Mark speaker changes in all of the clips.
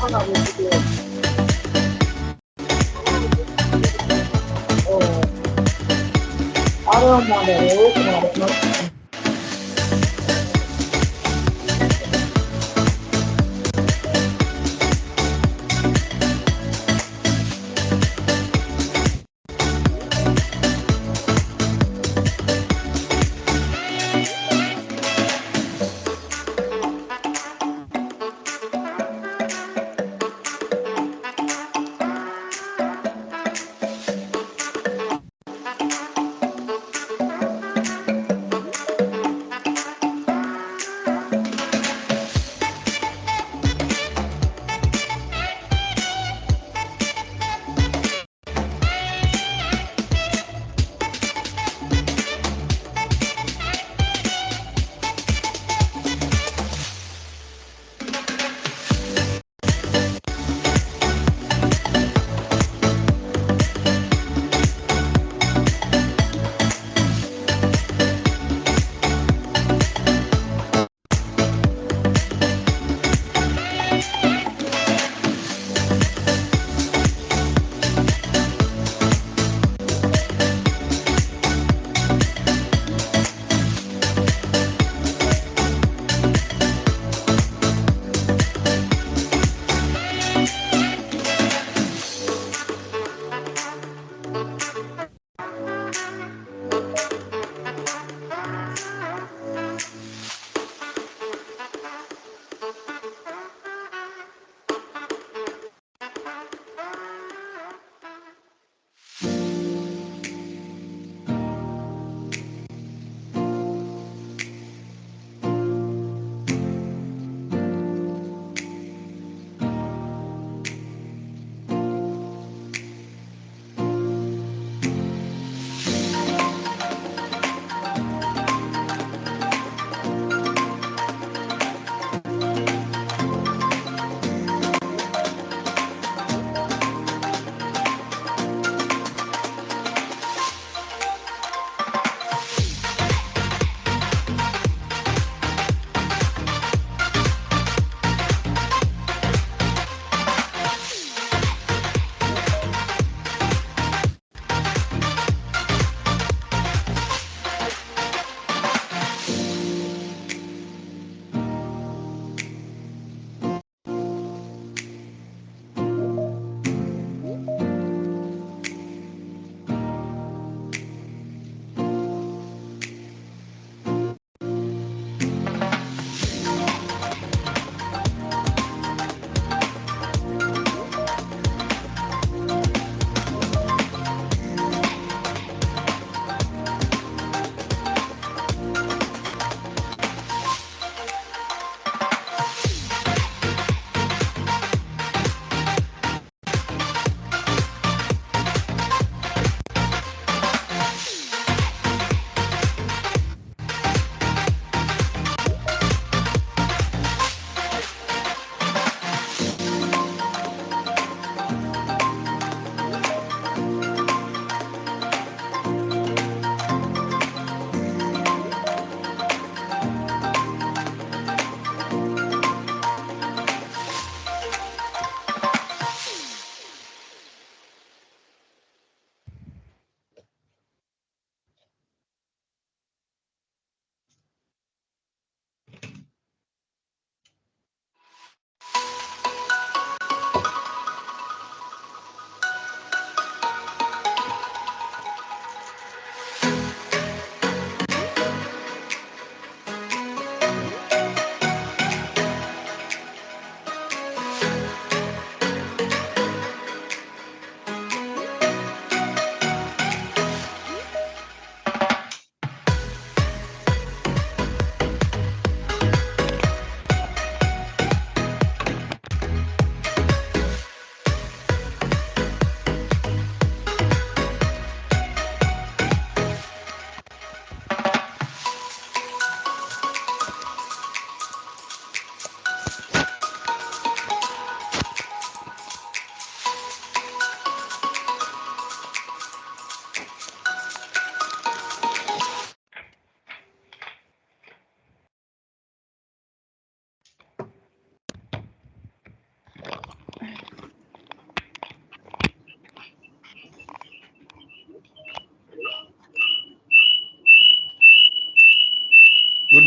Speaker 1: Oh, I don't want to.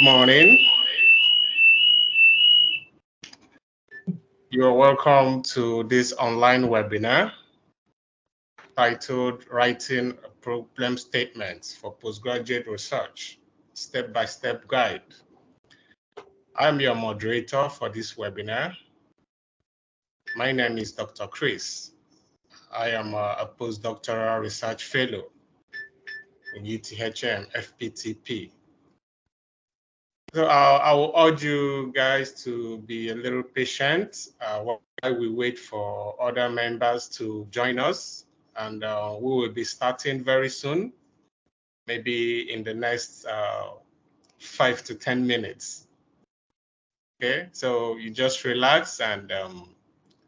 Speaker 2: morning. You're welcome to this online webinar titled Writing a Problem Statement for Postgraduate Research, Step-by-Step Guide. I'm your moderator for this webinar. My name is Dr. Chris. I am a postdoctoral research fellow in UTHM, FPTP. So I will urge you guys to be a little patient while we wait for other members to join us. And we will be starting very soon, maybe in the next 5 to 10 minutes. Okay, so you just relax and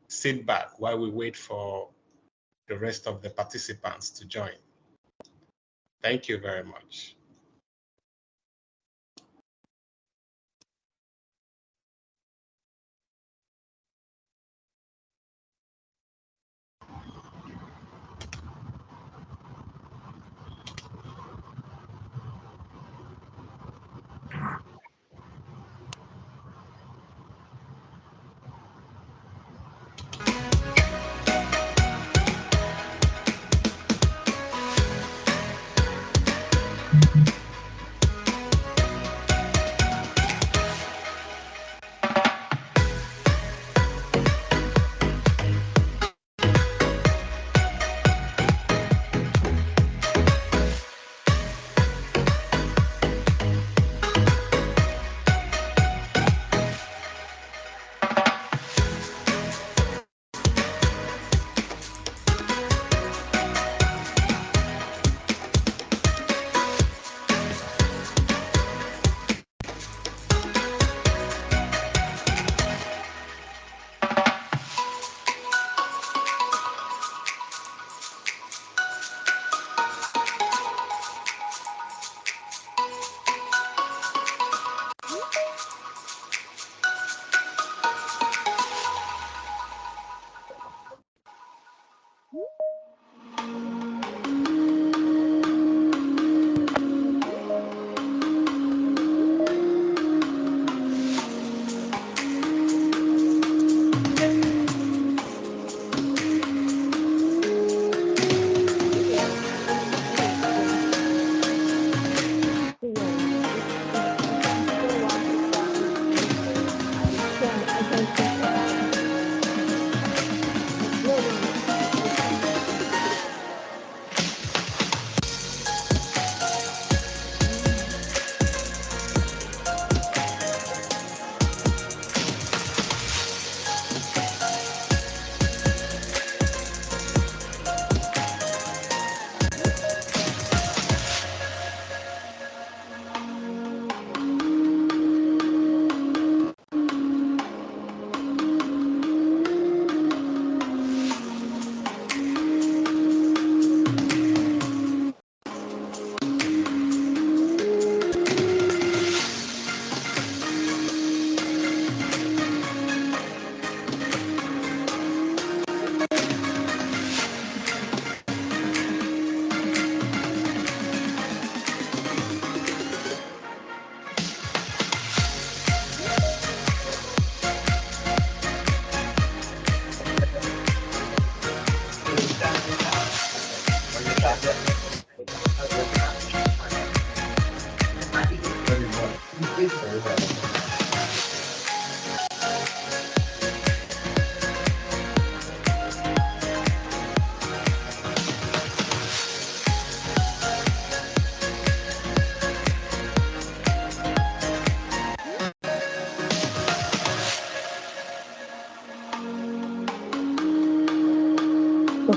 Speaker 2: sit back while we wait for the rest of the participants to join. Thank you very much.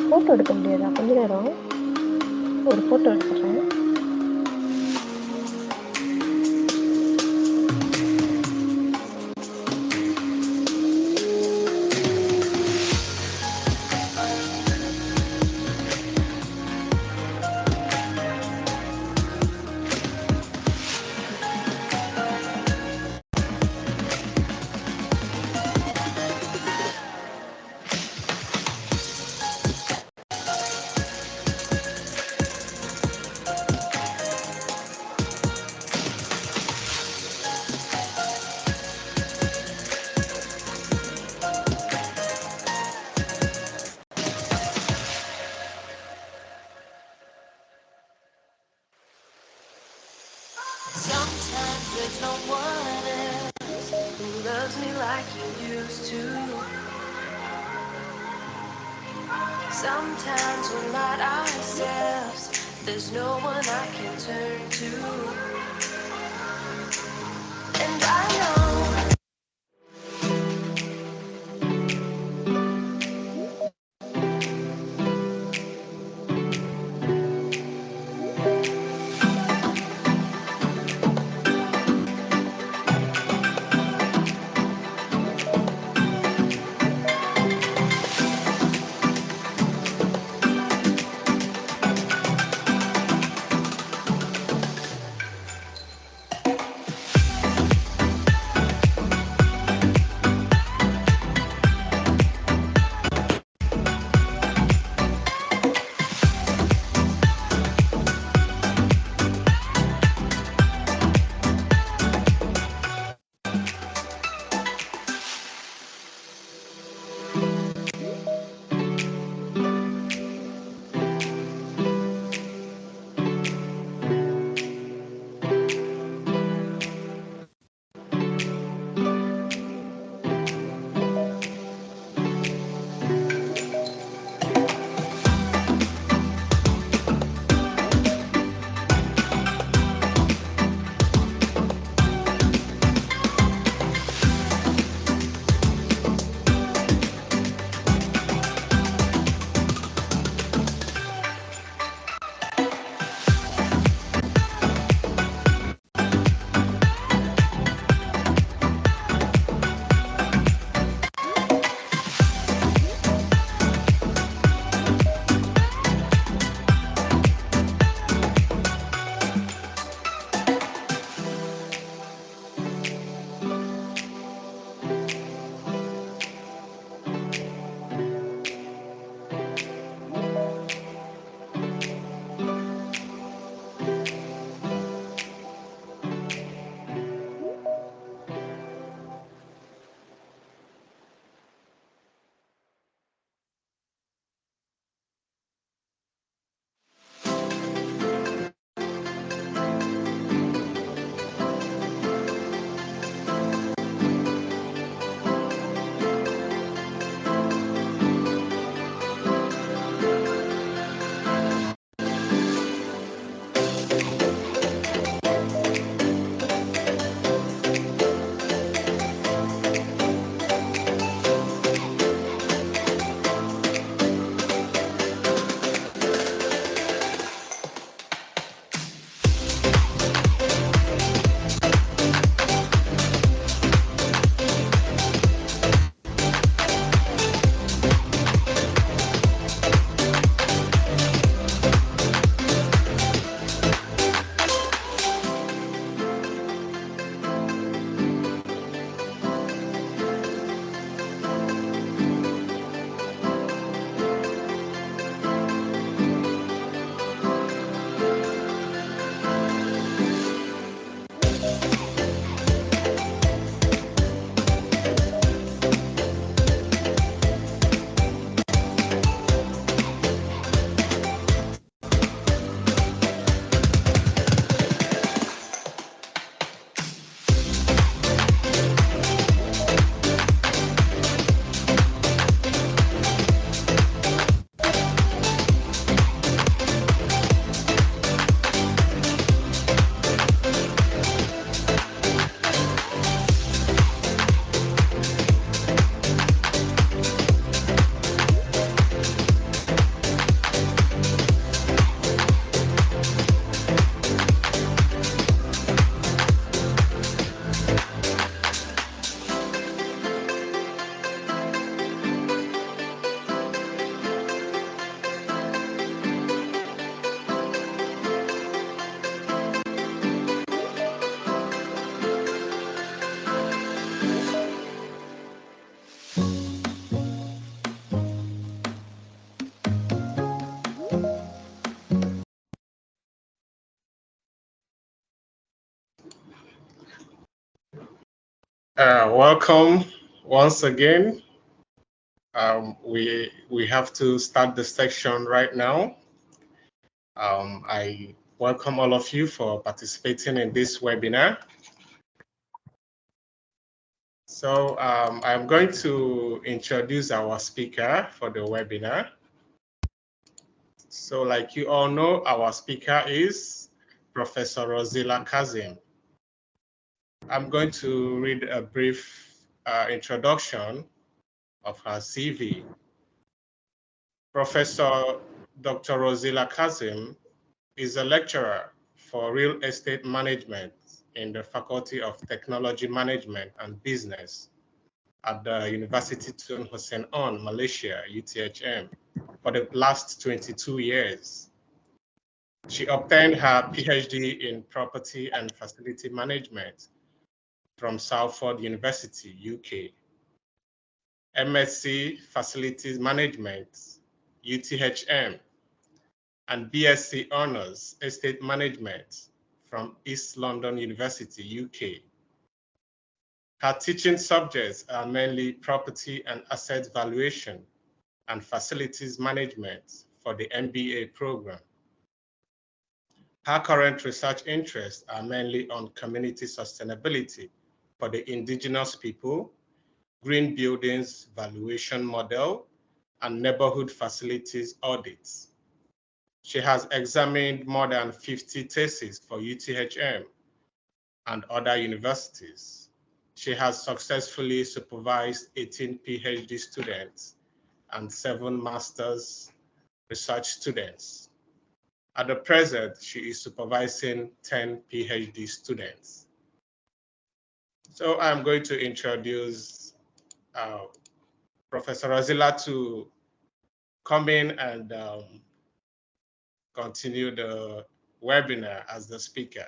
Speaker 1: Photo எடுக்க முடியாதா கொஞ்ச நேரம் ஒரு photo எடுத்துறேன்
Speaker 3: there's no one else who loves me like you used to. Sometimes we're not ourselves, there's no one I can turn to. And I know
Speaker 2: Welcome once again. We have to start the section right now. I welcome all of you for participating in this webinar. So I'm going to introduce our speaker for the webinar. So like you all know, our speaker is Professor ROZILAH KASIM. I'm going to read a brief introduction of her CV. Professor Dr. ROZILAH KASIM is a lecturer for real estate management in the Faculty of Technology Management and Business at the University Hussein, Malaysia, UTHM, for the last 22 years. She obtained her PhD in Property and Facility Management from Salford University, UK, MSc Facilities Management, UTHM, and BSc Honours Estate Management from East London University, UK. Her teaching subjects are mainly property and asset valuation and facilities management for the MBA program. Her current research interests are mainly on community sustainability for the indigenous people, green buildings valuation model, and neighborhood facilities audits. She has examined more than 50 theses for UTHM and other universities. She has successfully supervised 18 PhD students and 7 master's research students. At the present, she is supervising 10 PhD students. So I'm going to introduce Professor ROZILAH to come in and continue the webinar as the speaker.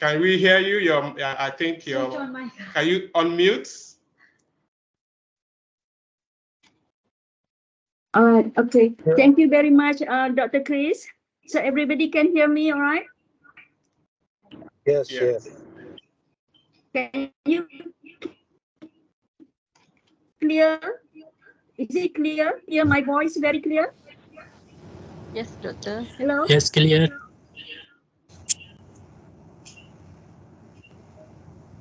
Speaker 2: Can we hear you? I think you're, can you unmute?
Speaker 4: All right, okay. Thank you very much, Dr. Chris. So everybody can hear me, all right?
Speaker 5: Yes, yes.
Speaker 4: Can you clear? Is it clear? Hear my voice very clear?
Speaker 6: Yes, doctor.
Speaker 4: Hello?
Speaker 7: Yes, clear.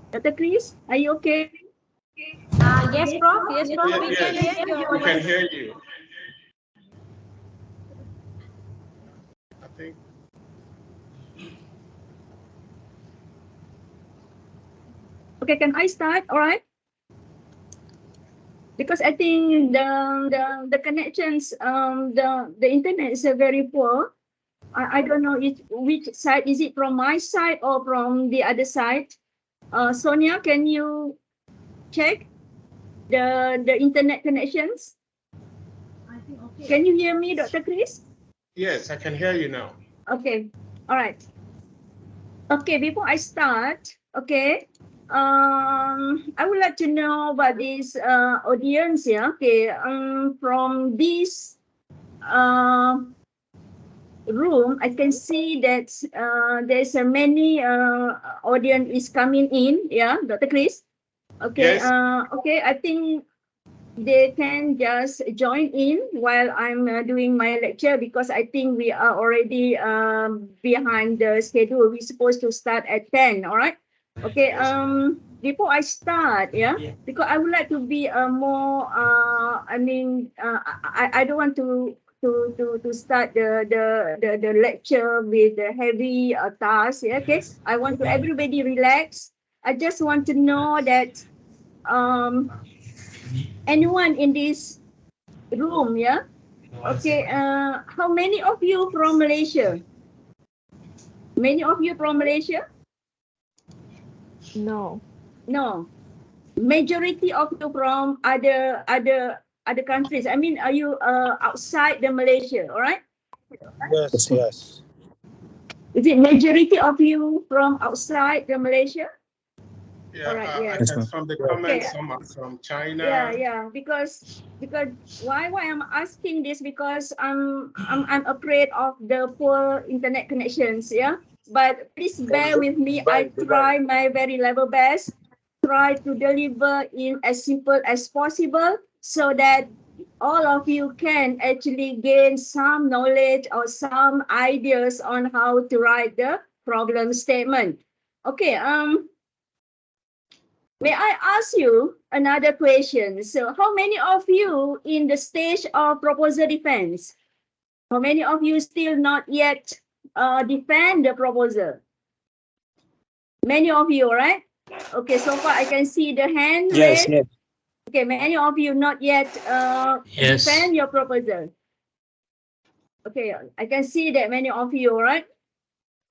Speaker 4: Dr. Chris, are you okay?
Speaker 6: Yes, Prof. Yes, Prof.
Speaker 2: Yeah,
Speaker 6: We can hear you.
Speaker 2: we can hear you. I think.
Speaker 4: Okay, can I start? All right. Because I think the connections, the internet is very poor. I don't know which side is it, from my side or from the other side. Sonia, can you check the internet connections? I think okay. Can you hear me, Dr. Chris?
Speaker 2: Yes, I can hear you now.
Speaker 4: Okay, all right. Okay, before I start, okay, I would like to know about this audience, yeah. Okay, from this room, I can see that there's a many audience is coming in, yeah, Dr. Chris. Okay,
Speaker 2: Yes.
Speaker 4: okay, I think they can just join in while I'm doing my lecture, because I think we are already behind the schedule. We're supposed to start at 10, all right? Okay, before I start, yeah, because I would like to be more, I mean, I don't want to start the lecture with the heavy task, yeah, okay? I want to everybody relax. I just want to know that anyone in this room, yeah? Okay, how many of you from Malaysia? Many of you from Malaysia?
Speaker 1: No.
Speaker 4: No. Majority of you from other countries. I mean, are you outside the Malaysia, all right?
Speaker 5: Yes, yes.
Speaker 4: Is it majority of you from outside the Malaysia?
Speaker 2: Yeah,
Speaker 4: all right, yeah.
Speaker 2: from the comments, some are from China.
Speaker 4: Yeah, because why I'm asking this, because I'm afraid of the poor internet connections, yeah. But please bear with me. I try my very level best, try to deliver in as simple as possible, so that all of you can actually gain some knowledge or some ideas on how to write the problem statement. Okay, may I ask you another question? So how many of you in the stage of proposal defense? How many of you still not yet defend the proposal? Many of you, right? Okay, so far I can see the hand
Speaker 5: Yes,
Speaker 4: raised.
Speaker 5: yes.
Speaker 4: Okay, many of you not yet
Speaker 7: Yes.
Speaker 4: defend your proposal. Okay, I can see that many of you, right?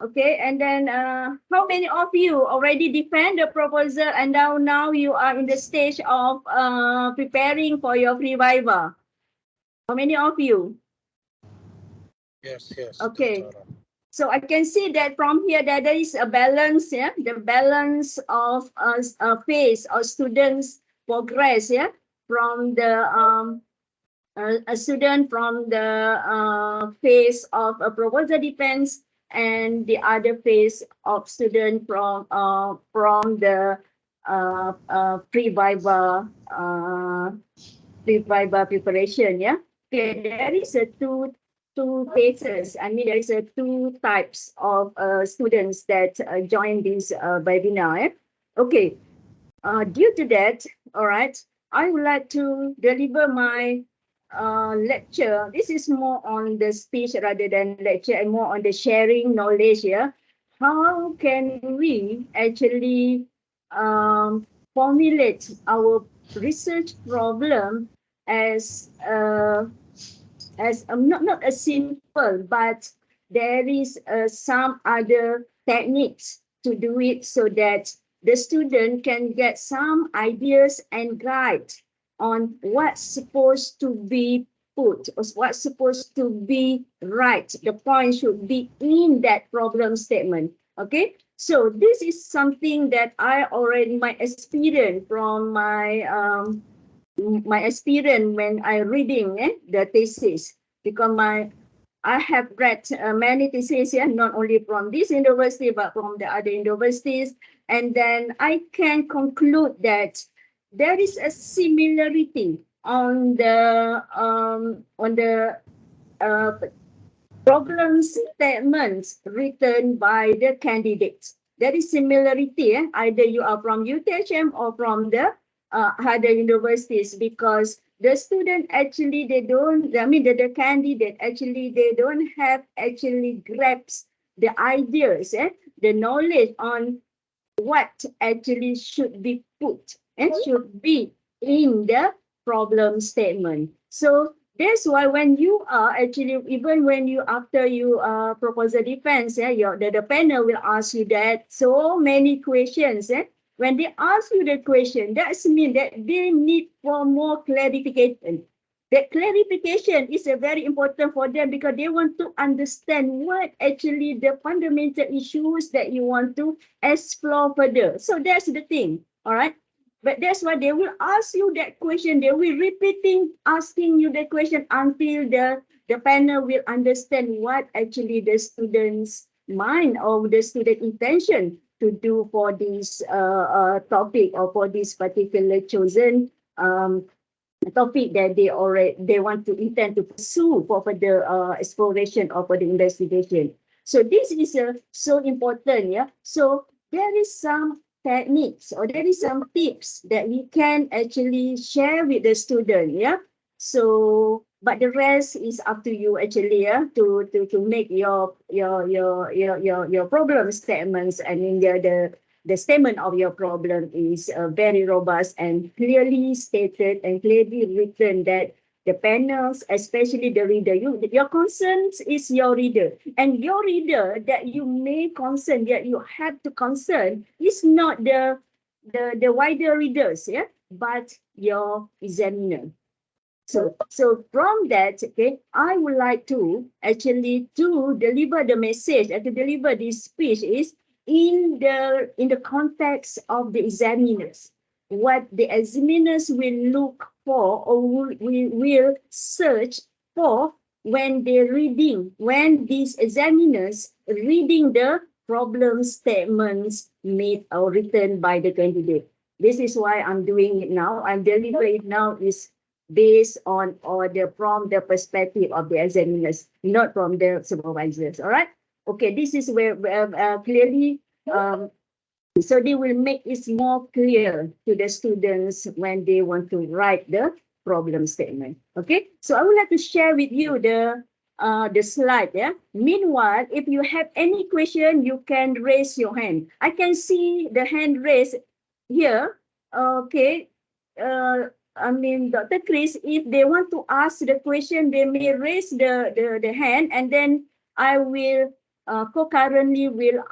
Speaker 4: Okay, and then how many of you already defend the proposal and now you are in the stage of preparing for your pre-viva? How many of you?
Speaker 5: Yes, yes.
Speaker 4: Okay.
Speaker 5: Doctora.
Speaker 4: So I can see that from here that there is a balance, yeah, the balance of a phase or students progress, yeah, from the a student from the phase of a proposal defense and the other phase of student from the pre-viva preparation, yeah. Okay, there is a two phases. I mean, there is a two types of students that join this webinar. Okay, due to that, all right, I would like to deliver my lecture. This is more on the speech rather than lecture and more on the sharing knowledge here. How can we actually formulate our research problem as not a simple, but there is some other techniques to do it so that the student can get some ideas and guide on what's supposed to be put or what's supposed to be right. The point should be in that problem statement. Okay, so this is something that I already my experience from my experience when I reading the thesis, because I have read many theses, yeah, not only from this university but from the other universities, and then I can conclude that there is a similarity on the problem statements written by the candidates. There is similarity, either you are from UTHM or from the other universities, because the student actually, they don't, I mean, the candidate actually, they don't have actually grasp the ideas, the knowledge on what actually should be put and should be in the problem statement. So that's why when you are actually, even when you, after you propose a defense, the panel will ask you that so many questions. When they ask you the question, that means that they need for more clarification. That clarification is very important for them because they want to understand what actually the fundamental issues that you want to explore further. So that's the thing, all right? But that's why they will ask you that question. They will repeating, asking you the question until the panel will understand what actually the student's mind or the student intention to do for this topic or for this particular chosen topic that they want to intend to pursue for further exploration or for the investigation. So this is so important, yeah. So there is some techniques or there is some tips that we can actually share with the student, yeah. So, but the rest is up to you actually, yeah, to make your problem statements. I mean the statement of your problem is very robust and clearly stated and clearly written that the panels, especially the reader, your concern is your reader, and your reader that you may concern, that you have to concern, is not the wider readers, yeah, but your examiner. So from that, okay, I would like to actually to deliver the message and to deliver this speech is in the context of the examiners. What the examiners will look for or will search for when they're reading, when these examiners reading the problem statements made or written by the candidate. This is why I'm doing it now. I'm delivering it now is based on order from the perspective of the examiners, not from the supervisors. All right. Okay, this is where clearly, so they will make it more clear to the students when they want to write the problem statement. Okay, so I would like to share with you the slide. Yeah. Meanwhile, if you have any question, you can raise your hand. I can see the hand raised here. Okay. I mean, Dr. Chris, if they want to ask the question, they may raise the hand, and then I will concurrently will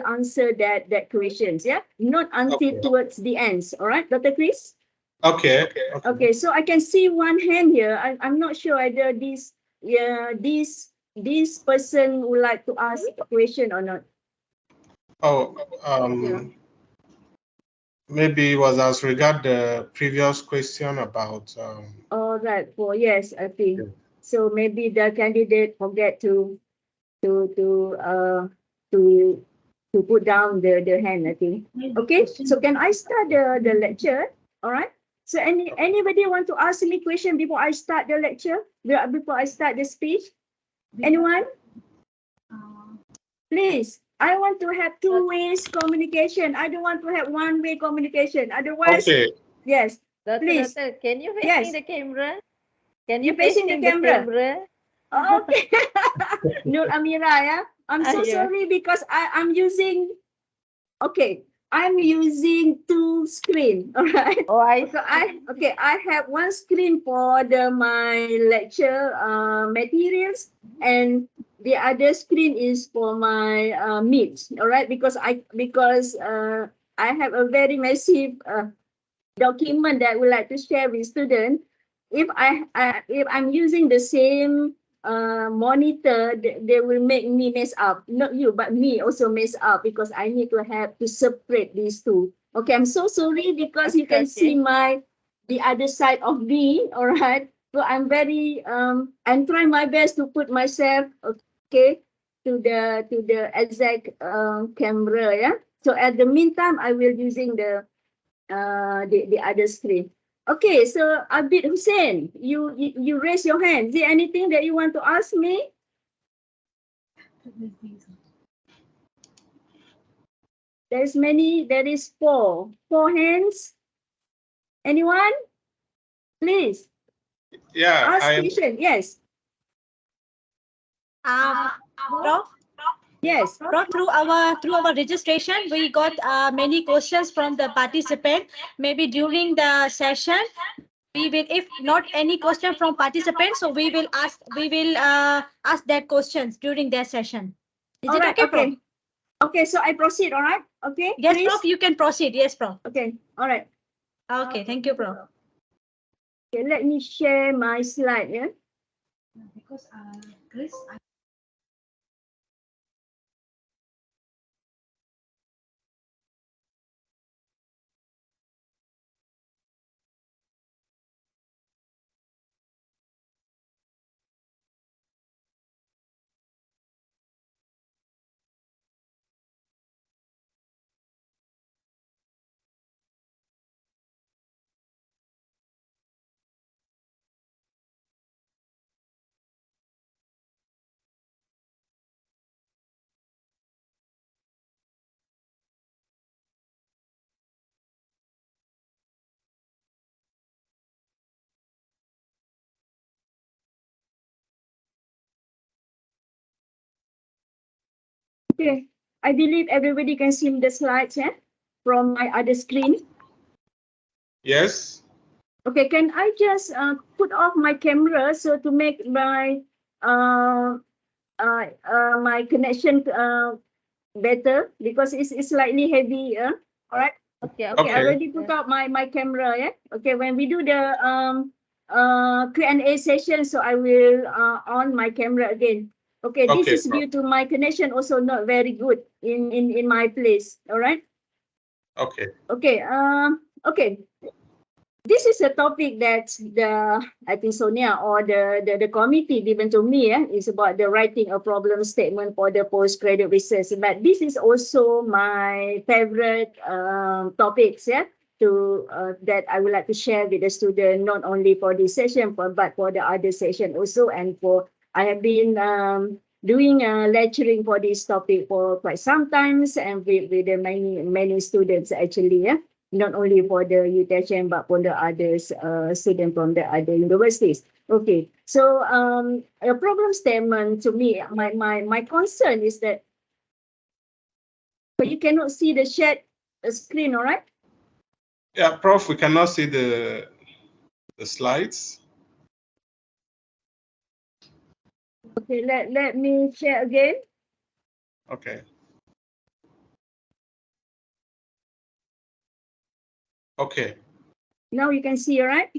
Speaker 4: answer that questions. Yeah, not until
Speaker 2: Okay.
Speaker 4: towards the ends. All right, Dr. Chris.
Speaker 2: Okay.
Speaker 4: Okay, so I can see one hand here. I'm not sure whether this person would like to ask a question or not.
Speaker 2: Oh, maybe it was as regard the previous question about.
Speaker 4: All right. Well, yes, I think
Speaker 2: Yeah.
Speaker 4: so. Maybe the candidate forget to put down the hand, I think. Okay, so can I start the lecture? All right. So anybody want to ask me question before I start the lecture? Before I start the speech? Anyone? Please. I want to have two ways communication. I don't want to have one way communication. Otherwise,
Speaker 2: Okay.
Speaker 4: yes.
Speaker 6: Doctor,
Speaker 4: Please.
Speaker 6: Doctor, can you
Speaker 4: Yes.
Speaker 6: facing the camera? Can
Speaker 4: You
Speaker 6: you
Speaker 4: facing the camera? Okay. Nur Amira, yeah. I'm so
Speaker 6: Yeah.
Speaker 4: sorry because I'm using. Okay, I'm using two screen. All right.
Speaker 6: Oh, I
Speaker 4: So I have one screen for my lecture materials, and the other screen is for my Meet. All right, because I have a very massive document that I would like to share with students. If I'm using the same monitor, they will make me mess up. Not you, but me also mess up because I need to have to separate these two. Okay, I'm so sorry because you can see the other side of me. All right. So I'm I'm trying my best to put myself okay to the exact camera. Yeah. So at the meantime, I will using the other screen. Okay, so Abid Hussein, you raise your hand. Is there anything that you want to ask me? There is four hands. Anyone? Please.
Speaker 2: Yeah,
Speaker 4: Ask question. Yes.
Speaker 7: Prof,
Speaker 4: Yes.
Speaker 7: Prof, through our registration, we got many questions from the participant. Maybe during the session, we will, if not any question from participants, so we will ask that questions during their session. Is
Speaker 4: All
Speaker 7: it
Speaker 4: right,
Speaker 7: okay, Prof?
Speaker 4: Okay, so I proceed. All right. Okay.
Speaker 7: Yes,
Speaker 4: please?
Speaker 7: Prof. You can proceed. Yes, Prof.
Speaker 4: Okay. All right.
Speaker 7: Okay. Thank you, Prof.
Speaker 4: Okay, let me share my slide. Yeah.
Speaker 7: Because Chris.
Speaker 4: Okay, I believe everybody can see the slides, yeah, from my other screen.
Speaker 2: Yes.
Speaker 4: Okay, can I just put off my camera so to make my my connection better because it's slightly heavy. All right.
Speaker 6: Okay,
Speaker 4: Okay, I
Speaker 2: Okay.
Speaker 4: already put out my camera. Yeah. Okay, when we do the Q&A session, so I will on my camera again. Okay, this
Speaker 2: Okay,
Speaker 4: is due to my connection also not very good in my place. All right.
Speaker 2: Okay.
Speaker 4: Okay. Okay. This is a topic that I think Sonia or the committee given to me is about the writing a problem statement for the postgraduate research. But this is also my favorite topics. Yeah. that I would like to share with the student, not only for this session, but for the other session also. And I have been doing lecturing for this topic for quite some times, and with the many students actually, not only for the UTHM but for the others students from the other universities. Okay, so a problem statement to me, my concern is that, but you cannot see the shared screen, all right?
Speaker 2: Yeah, Prof, we cannot see the slides.
Speaker 4: Okay, let me share again.
Speaker 2: Okay. Okay.
Speaker 4: Now you can see, all right?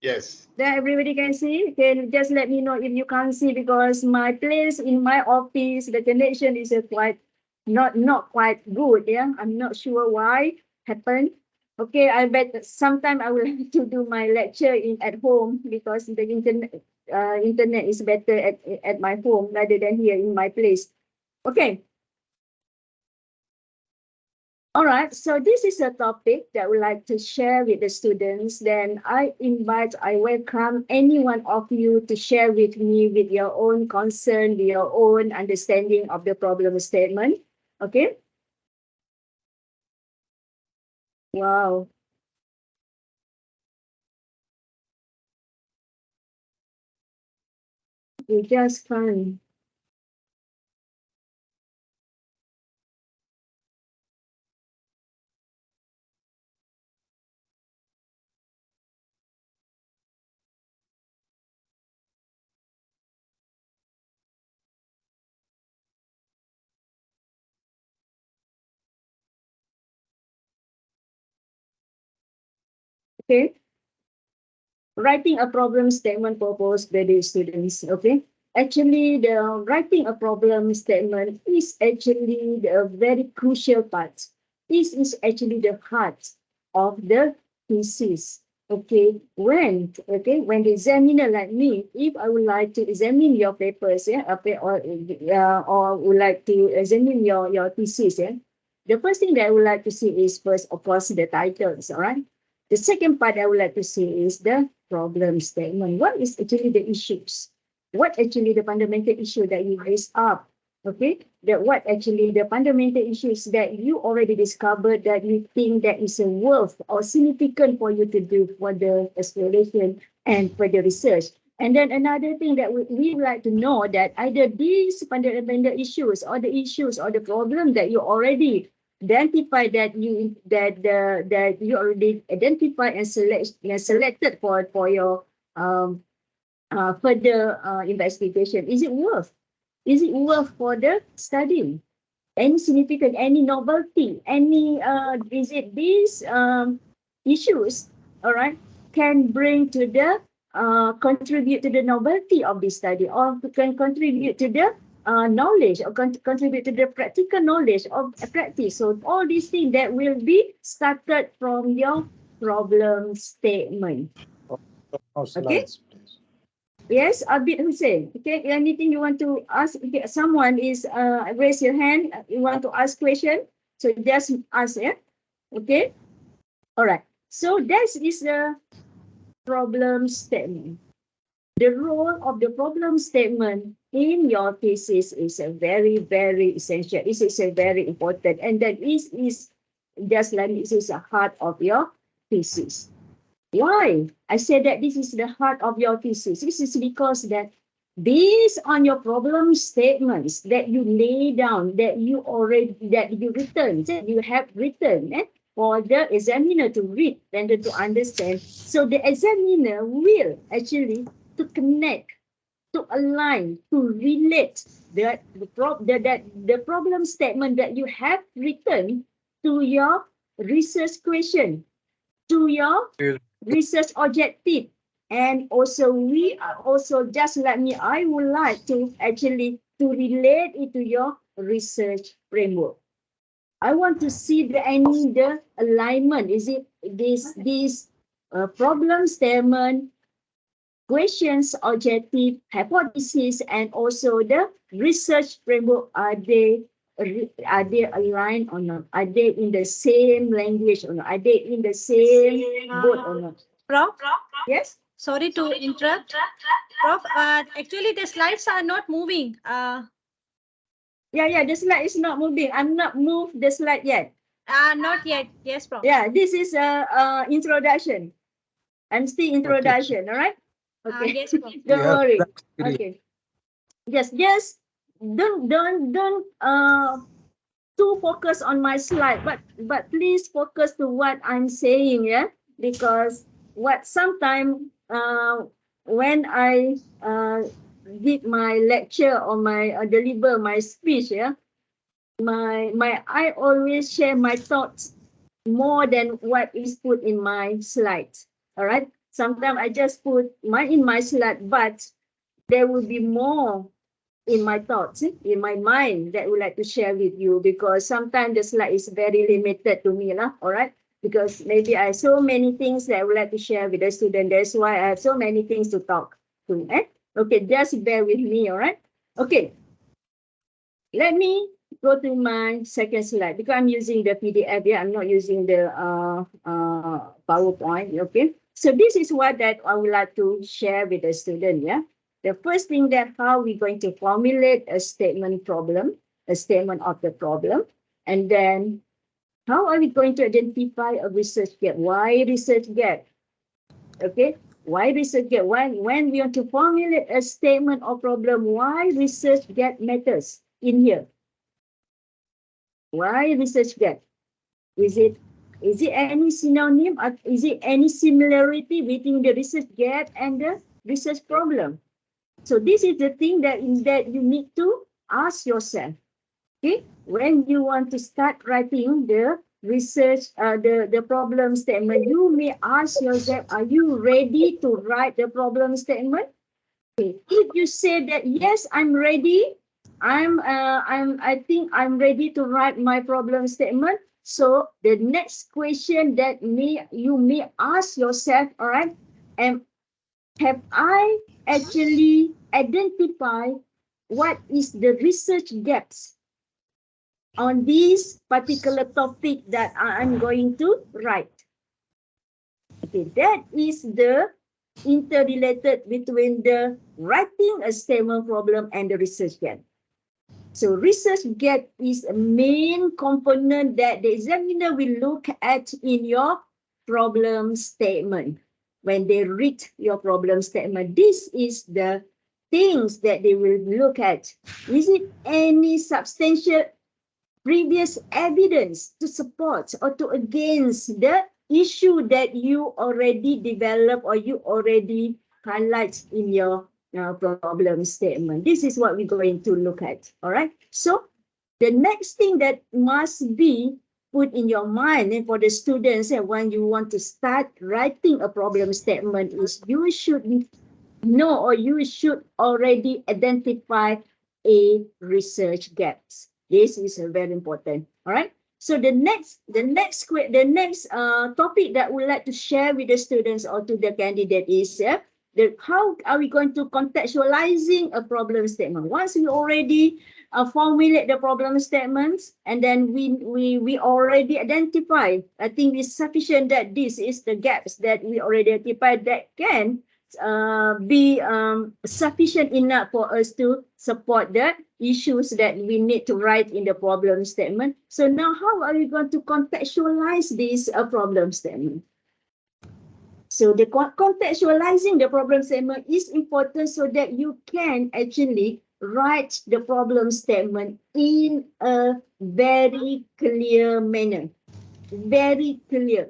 Speaker 2: Yes.
Speaker 4: That everybody can see. Okay, just let me know if you can't see, because my place in my office, the connection is quite not quite good. Yeah, I'm not sure why happened. Okay, I bet sometime I will have to do my lecture at home, because the internet is better at my home rather than here in my place. Okay. All right, so this is a topic that I would like to share with the students. Then I welcome any one of you to share with me with your own concern, your own understanding of the problem statement. Okay? Wow. We just can't. Okay? Writing a problem statement for postgraduate students. Okay? Actually, the writing a problem statement is actually the very crucial part. This is actually the heart of the thesis. Okay, when the examiner like me, if I would like to examine your papers, or would like to examine your thesis, the first thing that I would like to see is, first, of course, the titles. All right. The second part I would like to see is the problem statement. What is actually the issues? What actually the fundamental issue that you raise up? Okay, what actually the fundamental issues that you already discovered that you think that is a worth or significant for you to do for the exploration and for the research. And then another thing that we would like to know, that either these fundamental issues or the issues or the problem that you already identify, that you already identify and selected for your further investigation, is it worth? Is it worth for the study? Any significant, any novelty, any is it these issues, all right, can bring to the contribute to the novelty of the study, or can contribute to the knowledge, or contribute to the practical knowledge of practice. So all these things that will be started from your problem statement.
Speaker 5: No
Speaker 4: Okay.
Speaker 5: slides, please.
Speaker 4: Yes, Abid Hussein. Okay, anything you want to ask? Okay, someone is raise your hand. You want to ask question? So just ask, yeah. Okay. All right. So that is the problem statement. The role of the problem statement in your thesis is a very, very essential. This is a very important, and that is just like this is the heart of your thesis. Why? I said that this is the heart of your thesis. This is because that based on your problem statements that you lay down, that you have written for the examiner to read and to understand. So the examiner will actually to connect, to align, to relate the problem statement that you have written to your research question, to your research objective. And also we are also, just like me, I would like to actually to relate it to your research framework. I want to see the alignment. Is it this problem statement, questions, objective, hypothesis, and also the research framework, are they are they aligned or not? Are they in the same language or not? Are they in the same boat or not?
Speaker 7: Prof,
Speaker 4: Yes?
Speaker 7: sorry to interrupt. Prof, actually the slides are not moving.
Speaker 4: Yeah, the slide is not moving. I'm not moved the slide yet.
Speaker 7: Not yet. Yes, Prof.
Speaker 4: Yeah, this is a introduction. I'm still introduction, all right? Okay.
Speaker 7: Yes, Prof.
Speaker 4: Don't
Speaker 5: Yeah,
Speaker 4: worry.
Speaker 5: that's great.
Speaker 4: Okay. Just don't too focus on my slide, but please focus to what I'm saying, yeah? Because what sometimes when I give my lecture or my deliver my speech, yeah, I always share my thoughts more than what is put in my slides. All right. Sometimes I just put in my slide, but there will be more in my thoughts, in my mind that I would like to share with you, because sometimes the slide is very limited to me, lah. All right. Because maybe I have so many things that I would like to share with the student. That's why I have so many things to talk to. Okay, just bear with me, all right? Okay. Let me go to my second slide because I'm using the PDF. Yeah, I'm not using the PowerPoint. Okay. So this is what that I would like to share with the student. Yeah. The first thing that how we're going to formulate a statement problem, a statement of the problem, and then how are we going to identify a research gap? Why research gap? Okay. Why research gap? When we want to formulate a statement or problem, why research gap matters in here? Why research gap? Is it any synonym or is it any similarity between the research gap and the research problem? So this is the thing that you need to ask yourself. Okay, when you want to start writing the research, the problem statement, you may ask yourself, are you ready to write the problem statement? Okay, if you say that yes, I'm ready, I think I'm ready to write my problem statement. So the next question that you may ask yourself, all right, and have I actually identified what is the research gaps on this particular topic that I'm going to write? Okay, that is the interrelated between the writing a statement problem and the research gap. So research gap is a main component that the examiner will look at in your problem statement. When they read your problem statement, this is the things that they will look at. Is it any substantial previous evidence to support or to against the issue that you already develop or you already highlight in your problem statement? This is what we're going to look at. All right. So the next thing that must be put in your mind and for the students and when you want to start writing a problem statement is you should know or you should already identify a research gaps. This is very important. All right. So the next topic that we like to share with the students or to the candidate is how are we going to contextualizing a problem statement? Once we already formulate the problem statements and then we already identify, I think it's sufficient that this is the gaps that we already identified that can be sufficient enough for us to support the issues that we need to write in the problem statement. So now how are we going to contextualize this problem statement? So the contextualizing the problem statement is important so that you can actually write the problem statement in a very clear manner. Very clear.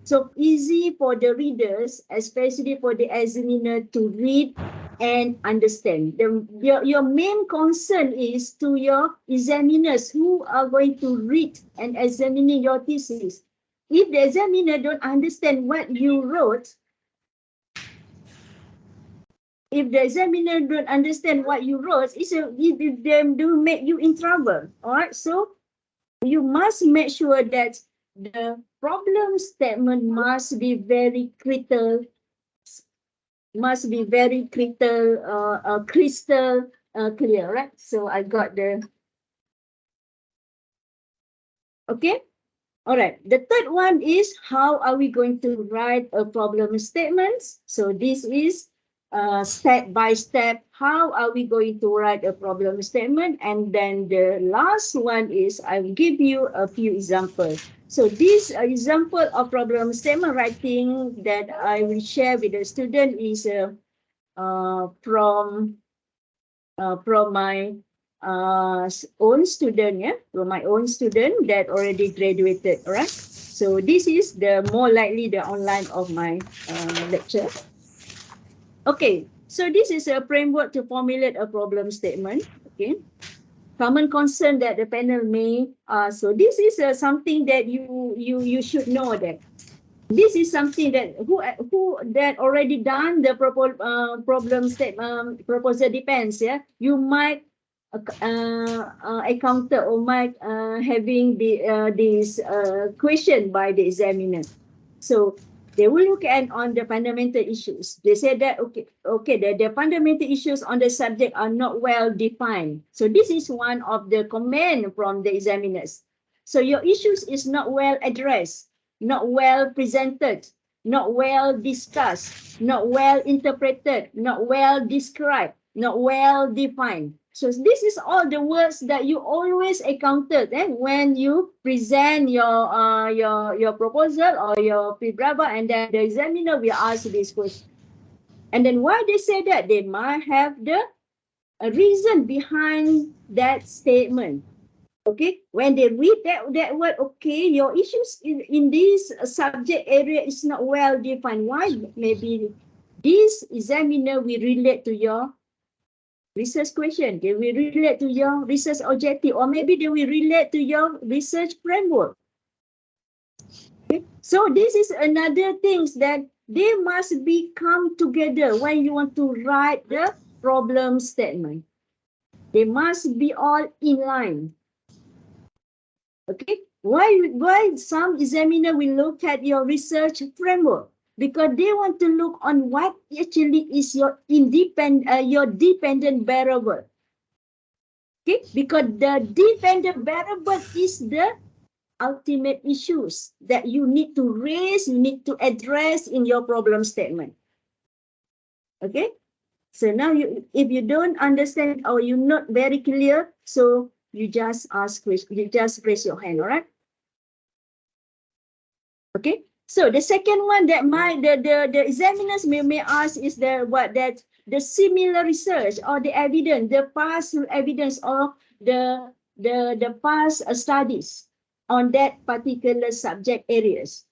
Speaker 4: So easy for the readers, especially for the examiner to read and understand. Your main concern is to your examiners who are going to read and examine your thesis. If the examiner don't understand what you wrote, if the examiner don't understand what you wrote, it will make you in trouble. All right, so you must make sure that the problem statement must be very crystal, crystal clear, right? So I got the Okay. All right. The third one is how are we going to write a problem statement? So this is step by step. How are we going to write a problem statement? And then the last one is I will give you a few examples. So this example of problem statement writing that I will share with the student is from my own student, yeah, from my own student that already graduated, all right? So this is the more likely the online of my lecture. Okay, so this is a framework to formulate a problem statement, okay? Common concern that the panel may, so this is something that you should know that this is something that who that already done the problem statement proposal depends, yeah, you might encounter or might having this question by the examiner. So they will look at on the fundamental issues. They say that the fundamental issues on the subject are not well defined. So this is one of the comment from the examiners. So your issues is not well addressed, not well presented, not well discussed, not well interpreted, not well described, not well defined. So this is all the words that you always encountered when you present your proposal or your pre-brava, and then the examiner will ask this question. And then why they say that? They might have the reason behind that statement. Okay, when they read that word, okay, your issues in this subject area is not well defined. Why? Maybe this examiner will relate to your research question, they will relate to your research objective, or maybe they will relate to your research framework. Okay? So this is another things that they must be come together when you want to write the problem statement. They must be all in line. Okay, why some examiner will look at your research framework? Because they want to look on what actually is your dependent variable. Okay, because the dependent variable is the ultimate issues that you need to raise, you need to address in your problem statement. Okay, so now if you don't understand or you're not very clear, so you just raise your hand, all right? Okay, so the second one that the examiners may ask is the similar research or the evidence, the past evidence or the past studies on that particular subject areas.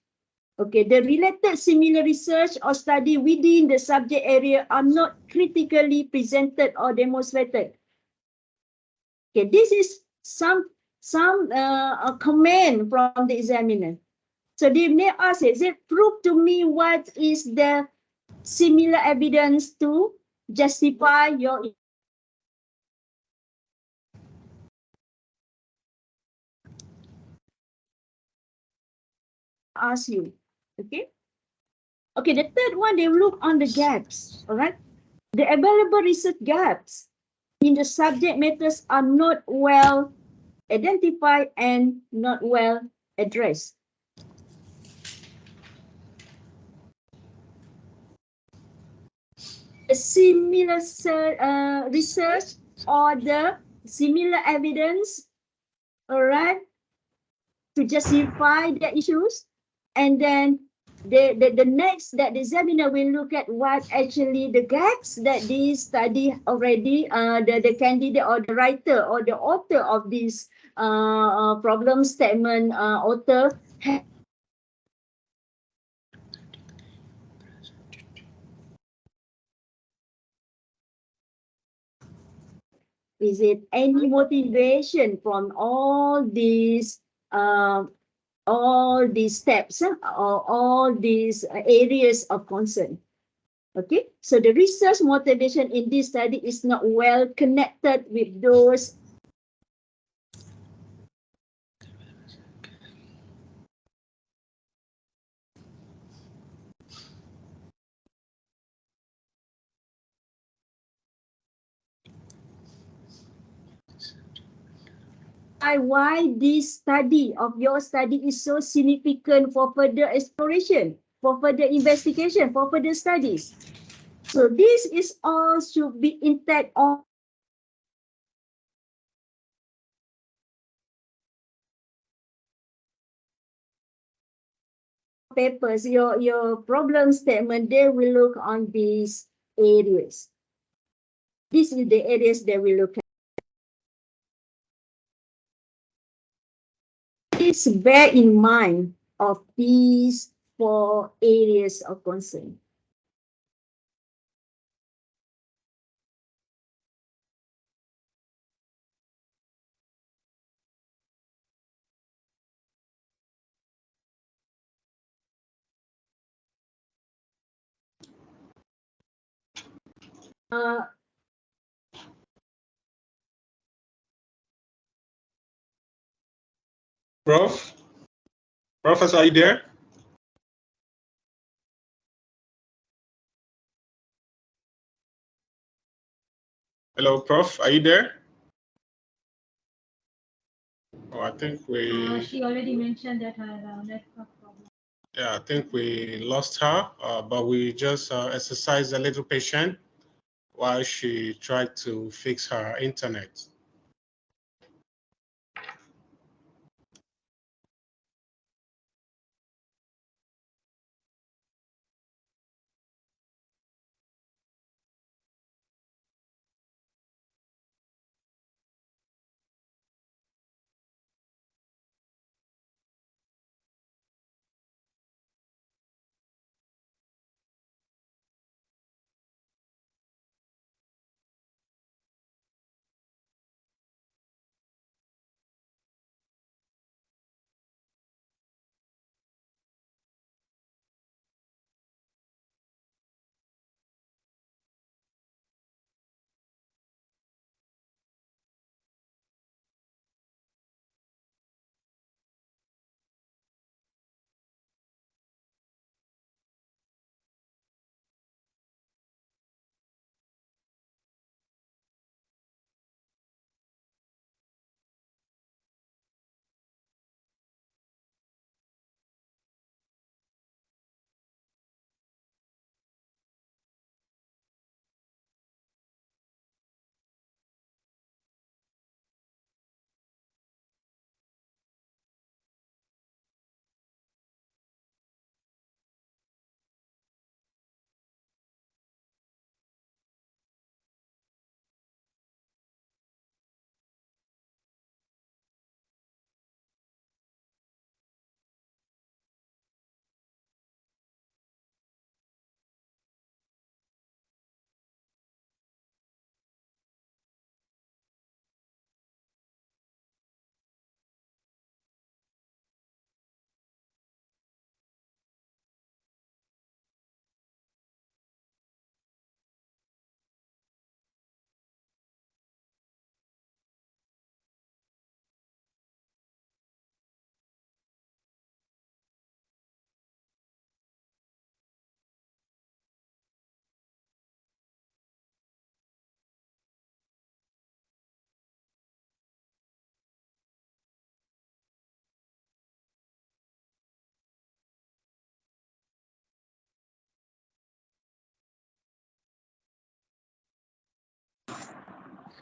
Speaker 4: Okay, the related similar research or study within the subject area are not critically presented or demonstrated. Okay, this is some comment from the examiner. So they may ask, is it prove to me what is the similar evidence to justify your ask you. Okay. Okay, the third one, they look on the gaps. All right. The available research gaps in the subject matters are not well identified and not well addressed. The similar research or the similar evidence, all right, to justify the issues, and then the next that the examiner will look at what actually the gaps that this study already the candidate or the writer or the author of this problem statement author is it any motivation from all these steps or all these areas of concern. Okay, so the research motivation in this study is not well connected with those why this study of your study is so significant for further exploration, for further investigation, for further studies. So this is all should be intact on papers, your problem statement, they will look on these areas. These are the areas they will look at. Please bear in mind of these 4 areas of concern.
Speaker 2: Prof? Professor, are you there? Hello, Prof, are you there? Oh, I think we...
Speaker 7: She already mentioned that her network problem.
Speaker 2: Yeah, I think we lost her, but we just exercised a little patience while she tried to fix her internet.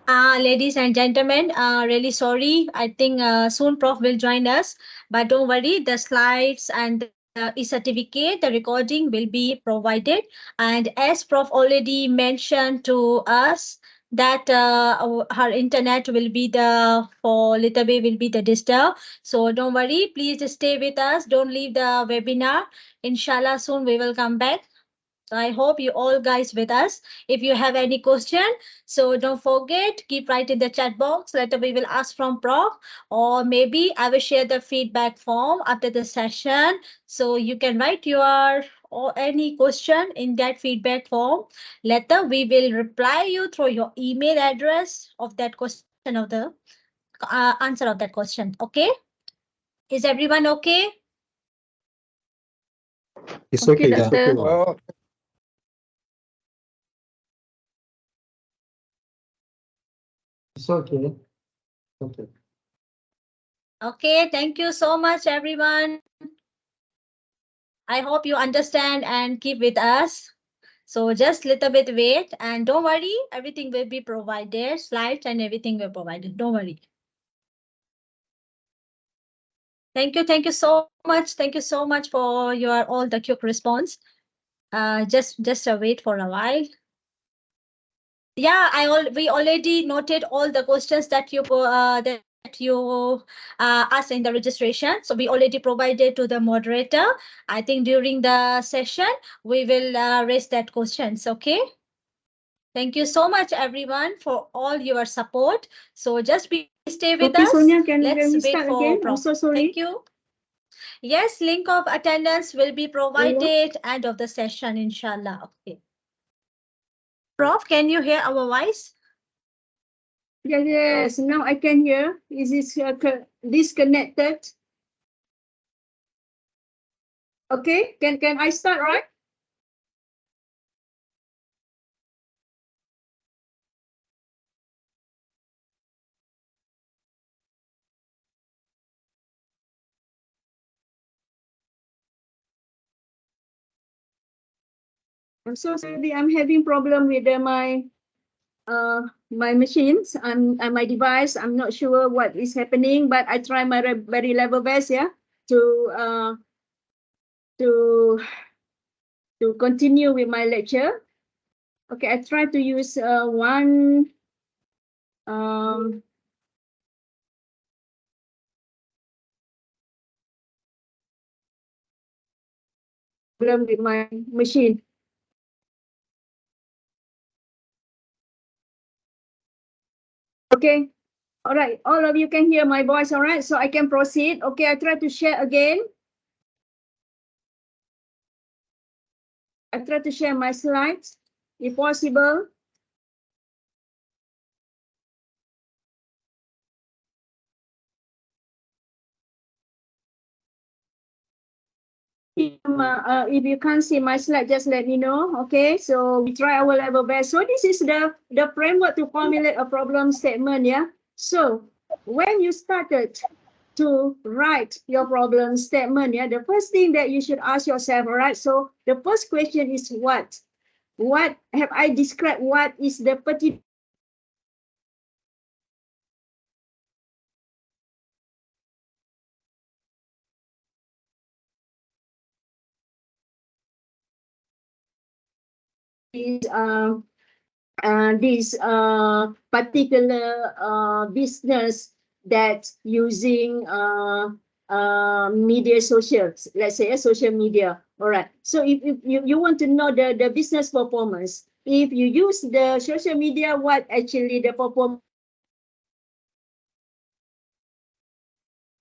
Speaker 7: Ladies and gentlemen, really sorry. I think soon Prof will join us, but don't worry. The slides and the e-certificate, the recording will be provided. And as Prof already mentioned to us that her internet will be the for little bit will be the disturb. So don't worry. Please stay with us. Don't leave the webinar. Inshallah, soon we will come back. So I hope you all guys with us. If you have any question, so don't forget, keep write in the chat box. Later we will ask from Prof, or maybe I will share the feedback form after the session. So you can write your or any question in that feedback form. Later we will reply you through your email address of that question of the answer of that question. Okay? Is everyone okay?
Speaker 8: It's
Speaker 6: Okay,
Speaker 8: okay. It's okay.
Speaker 6: Doctor.
Speaker 5: Oh,
Speaker 8: It's okay. Okay.
Speaker 7: Okay, thank you so much, everyone. I hope you understand and keep with us. So just little bit wait and don't worry, everything will be provided, slides and everything will be provided. Don't worry. Thank you so much. Thank you so much for your all the quick response. Just wait for a while. Yeah, we already noted all the questions that you asked in the registration. So we already provided to the moderator. I think during the session we will raise that questions. Okay. Thank you so much, everyone, for all your support. So just stay with
Speaker 4: Okay,
Speaker 7: us.
Speaker 4: Sonia, can
Speaker 7: Let's
Speaker 4: we
Speaker 7: wait
Speaker 4: start
Speaker 7: for
Speaker 4: again? I'm
Speaker 7: Prof.
Speaker 4: so sorry.
Speaker 7: Thank you. Yes, link of attendance will be provided end of the session, inshallah. Okay. Prof, can you hear our voice?
Speaker 4: Yes, now I can hear. Is this disconnected? Okay, can I start, right? I'm so sorry. I'm having problem with my machines and my device. I'm not sure what is happening, but I try my very level best, yeah, to uh, to to continue with my lecture. Okay, I try to use one problem with my machine. Okay, all right, all of you can hear my voice, all right, so I can proceed. Okay, I try to share again. I try to share my slides if possible. If you can't see my slide, just let me know. Okay, so we try our level best. So this is the framework to formulate a problem statement. Yeah. So when you started to write your problem statement, yeah, the first thing that you should ask yourself, all right. So the first question is what? What have I described? What is the particular this particular business that using media socials, let's say a social media. All right. So if you want to know the business performance, if you use the social media, what actually the performance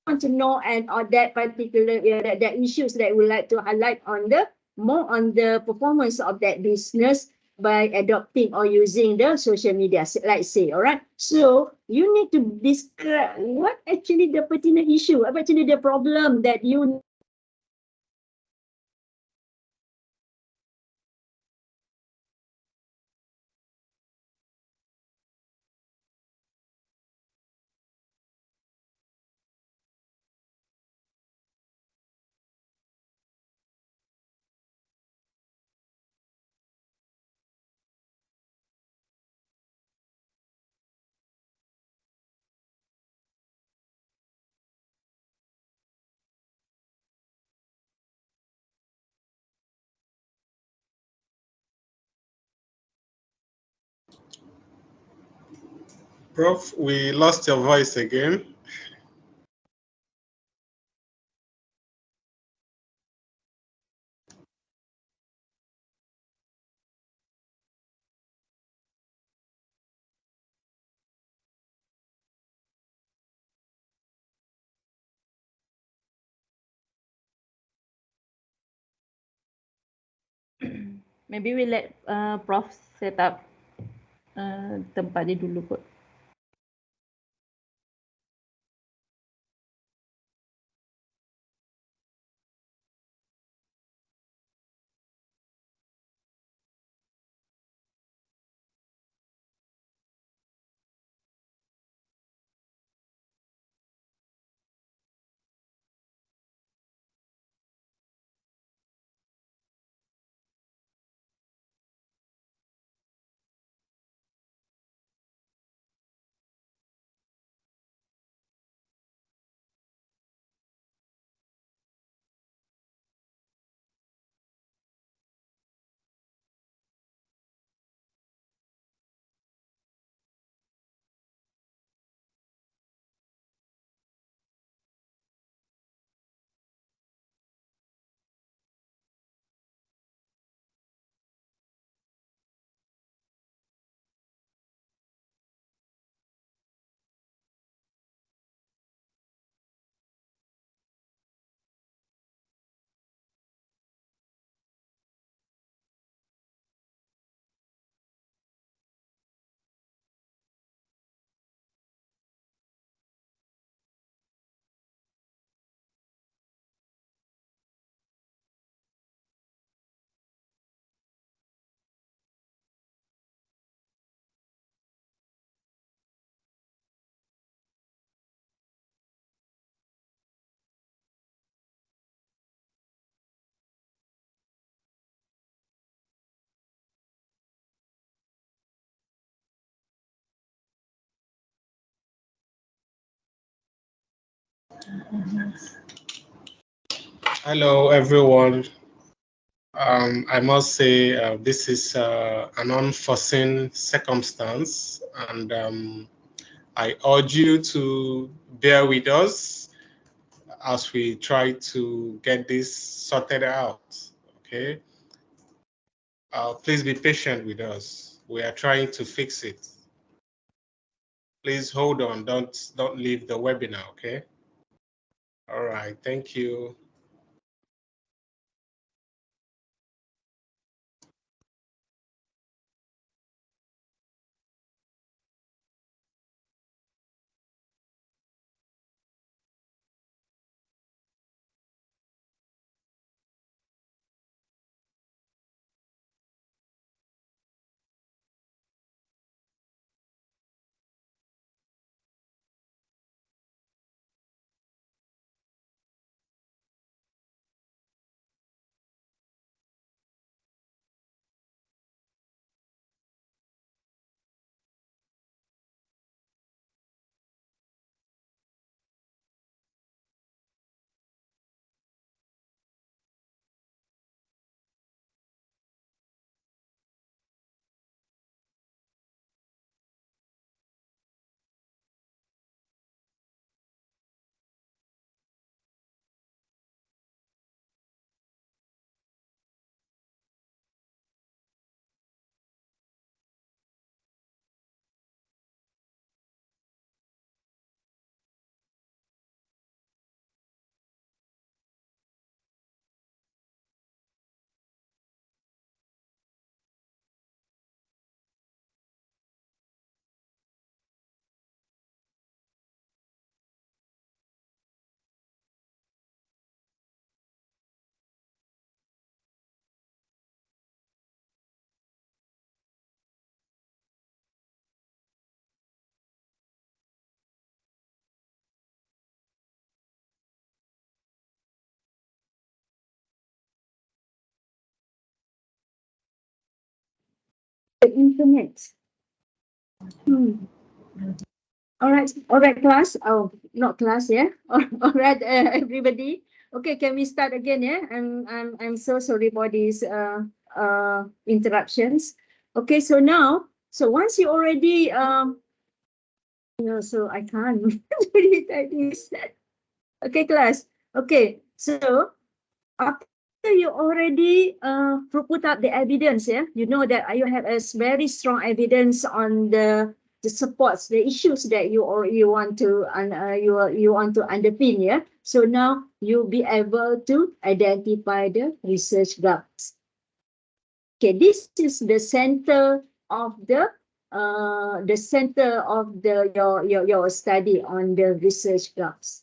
Speaker 4: want to know and on that particular that issues that we like to highlight on the more on the performance of that business by adopting or using the social media, like say, all right. So you need to describe what actually the pertinent issue, what actually the problem that you
Speaker 2: Prof, we lost your voice again.
Speaker 6: Maybe we let Prof set up tempat dia dulu kot.
Speaker 2: Hello, everyone. I must say this is an unforeseen circumstance, and I urge you to bear with us as we try to get this sorted out, okay? Please be patient with us. We are trying to fix it. Please hold on, don't leave the webinar, okay? All right, thank you.
Speaker 4: The internet. All right, class. Oh, not class, yeah. All right, everybody. Okay, can we start again? Yeah, I'm so sorry for these interruptions. Okay, so now, so once you already so I can't do it like this. Okay, class. Okay, so after you already put up the evidence, yeah, you know that you have a very strong evidence on the supports the issues that you want to you want to underpin, yeah. So now you'll be able to identify the research gaps. Okay, this is the center of the your study on the research gaps.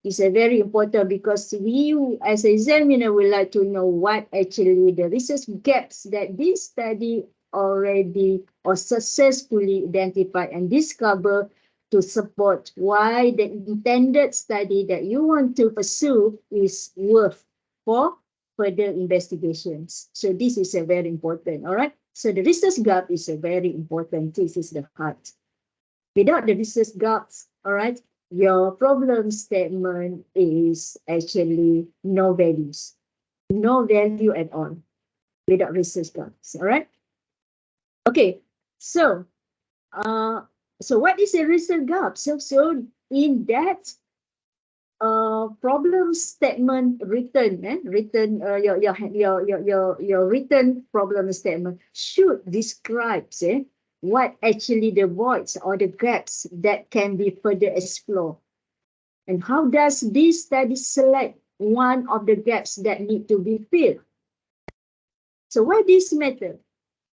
Speaker 4: Is very important because we as an examiner would like to know what actually the research gaps that this study already or successfully identified and discover to support why the intended study that you want to pursue is worth for further investigations. So this is a very important, all right? So the research gap is a very important, this is the heart. Without the research gaps, all right, your problem statement is actually no values, no value at all without research gaps, all right? Okay, so what is a research gap? So in that problem statement written, your written problem statement should describe what actually the voids or the gaps that can be further explored. And how does this study select one of the gaps that need to be filled? So why this matter?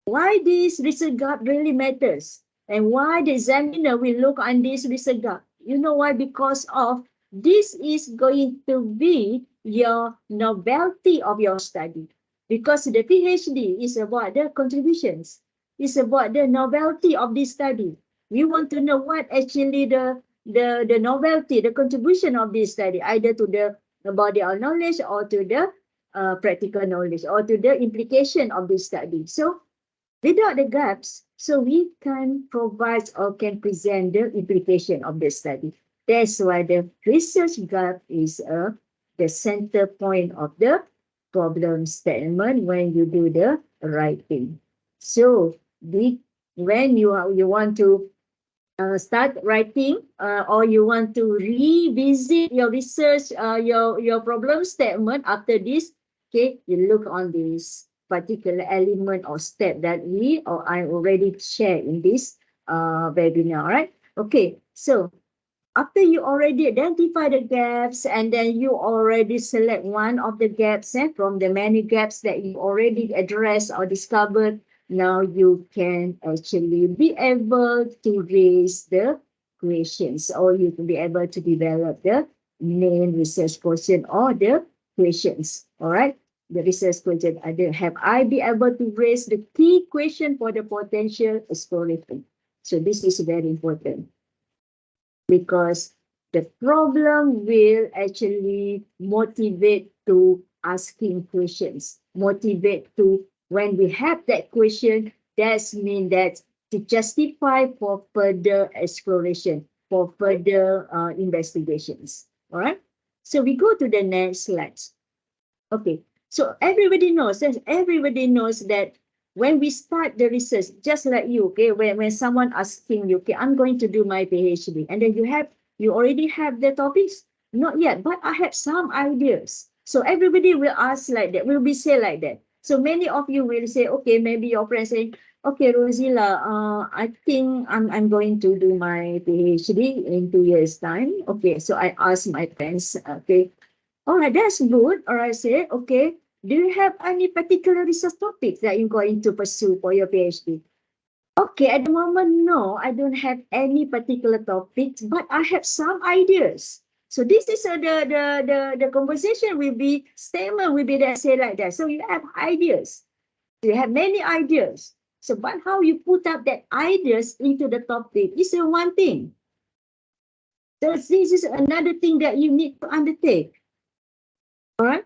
Speaker 4: Why this research gap really matters? And why the examiner will look on this research gap? You know why? Because of this is going to be your novelty of your study. Because the PhD is about the contributions. It's about the novelty of this study. We want to know what actually the novelty, the contribution of this study, either to the body of knowledge or to the practical knowledge or to the implication of this study. So without the gaps, so we can provide or can present the implication of the study. That's why the research gap is the center point of the problem statement when you do the writing. So when you want to start writing or you want to revisit your research, your problem statement after this, okay, you look on this particular element or step that I already shared in this webinar, right? Okay, so after you already identify the gaps and then you already select one of the gaps from the many gaps that you already addressed or discovered, now you can actually be able to raise the questions, or you can be able to develop the main research question or the questions. All right, the research question. Have I be able to raise the key question for the potential exploration? So this is very important, because the problem will actually motivate to asking questions, motivate to, when we have that question, that means that to justify for further exploration, for further investigations. All right. So we go to the next slide. Okay. So everybody knows that when we start the research, just like you, okay, when someone asking you, okay, I'm going to do my PhD, and then you already have the topics? Not yet, but I have some ideas. So everybody will ask like that, will be say like that. So many of you will say, okay, maybe your friend saying, okay, ROZILAH, I think I'm going to do my PhD in 2 years' time. Okay, so I asked my friends, okay, all right, that's good. Or I say, okay, do you have any particular research topics that you're going to pursue for your PhD? Okay, at the moment, no, I don't have any particular topics, but I have some ideas. So this is the conversation will be, statement will be that say like that. So you have ideas. You have many ideas. So, but how you put up that ideas into the topic is one thing. So this is another thing that you need to undertake. All right.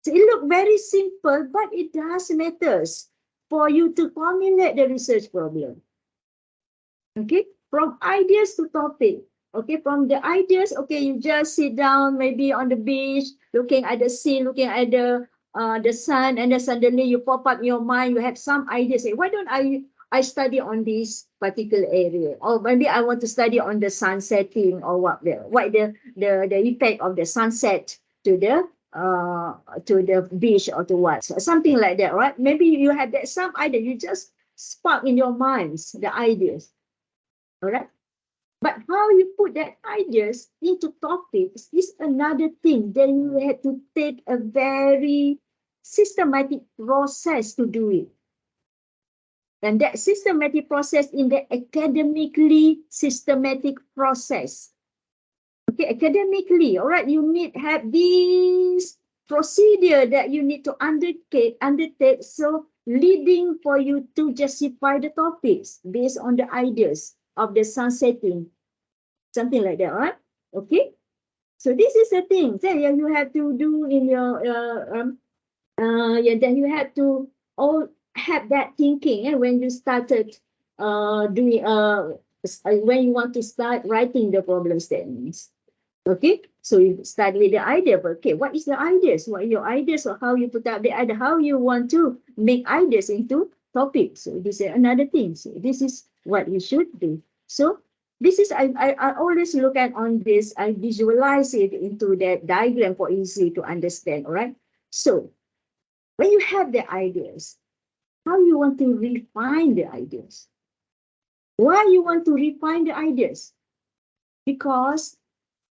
Speaker 4: So it looks very simple, but it does matters for you to formulate the research problem. Okay, from ideas to topic. Okay, from the ideas, okay, you just sit down maybe on the beach, looking at the sea, looking at the sun, and then suddenly you pop up in your mind, you have some ideas. Say, why don't I study on this particular area? Or maybe I want to study on the sun setting, or what the effect of the sunset to the beach or to what, so something like that, right? Maybe you have that some idea, you just spark in your minds the ideas. All right, but how you put that ideas into topics is another thing. Then you have to take a very systematic process to do it, and that systematic process in the academically systematic process. Okay, academically, all right, you need have this procedure that you need to undertake, so leading for you to justify the topics based on the ideas of the sun setting, something like that, right? Okay, so this is the thing that you have to do in your then you have to all have that thinking, and when you started doing when you want to start writing the problem statements. Okay, so you start with the idea. But okay, what is the ideas? What are your ideas, or how you put up the idea? How you want to make ideas into topics? So this is another thing. So this is what you should do. So this is I always look at on this. I visualize it into that diagram for easy to understand. All right. So when you have the ideas, how you want to refine the ideas? Why you want to refine the ideas? Because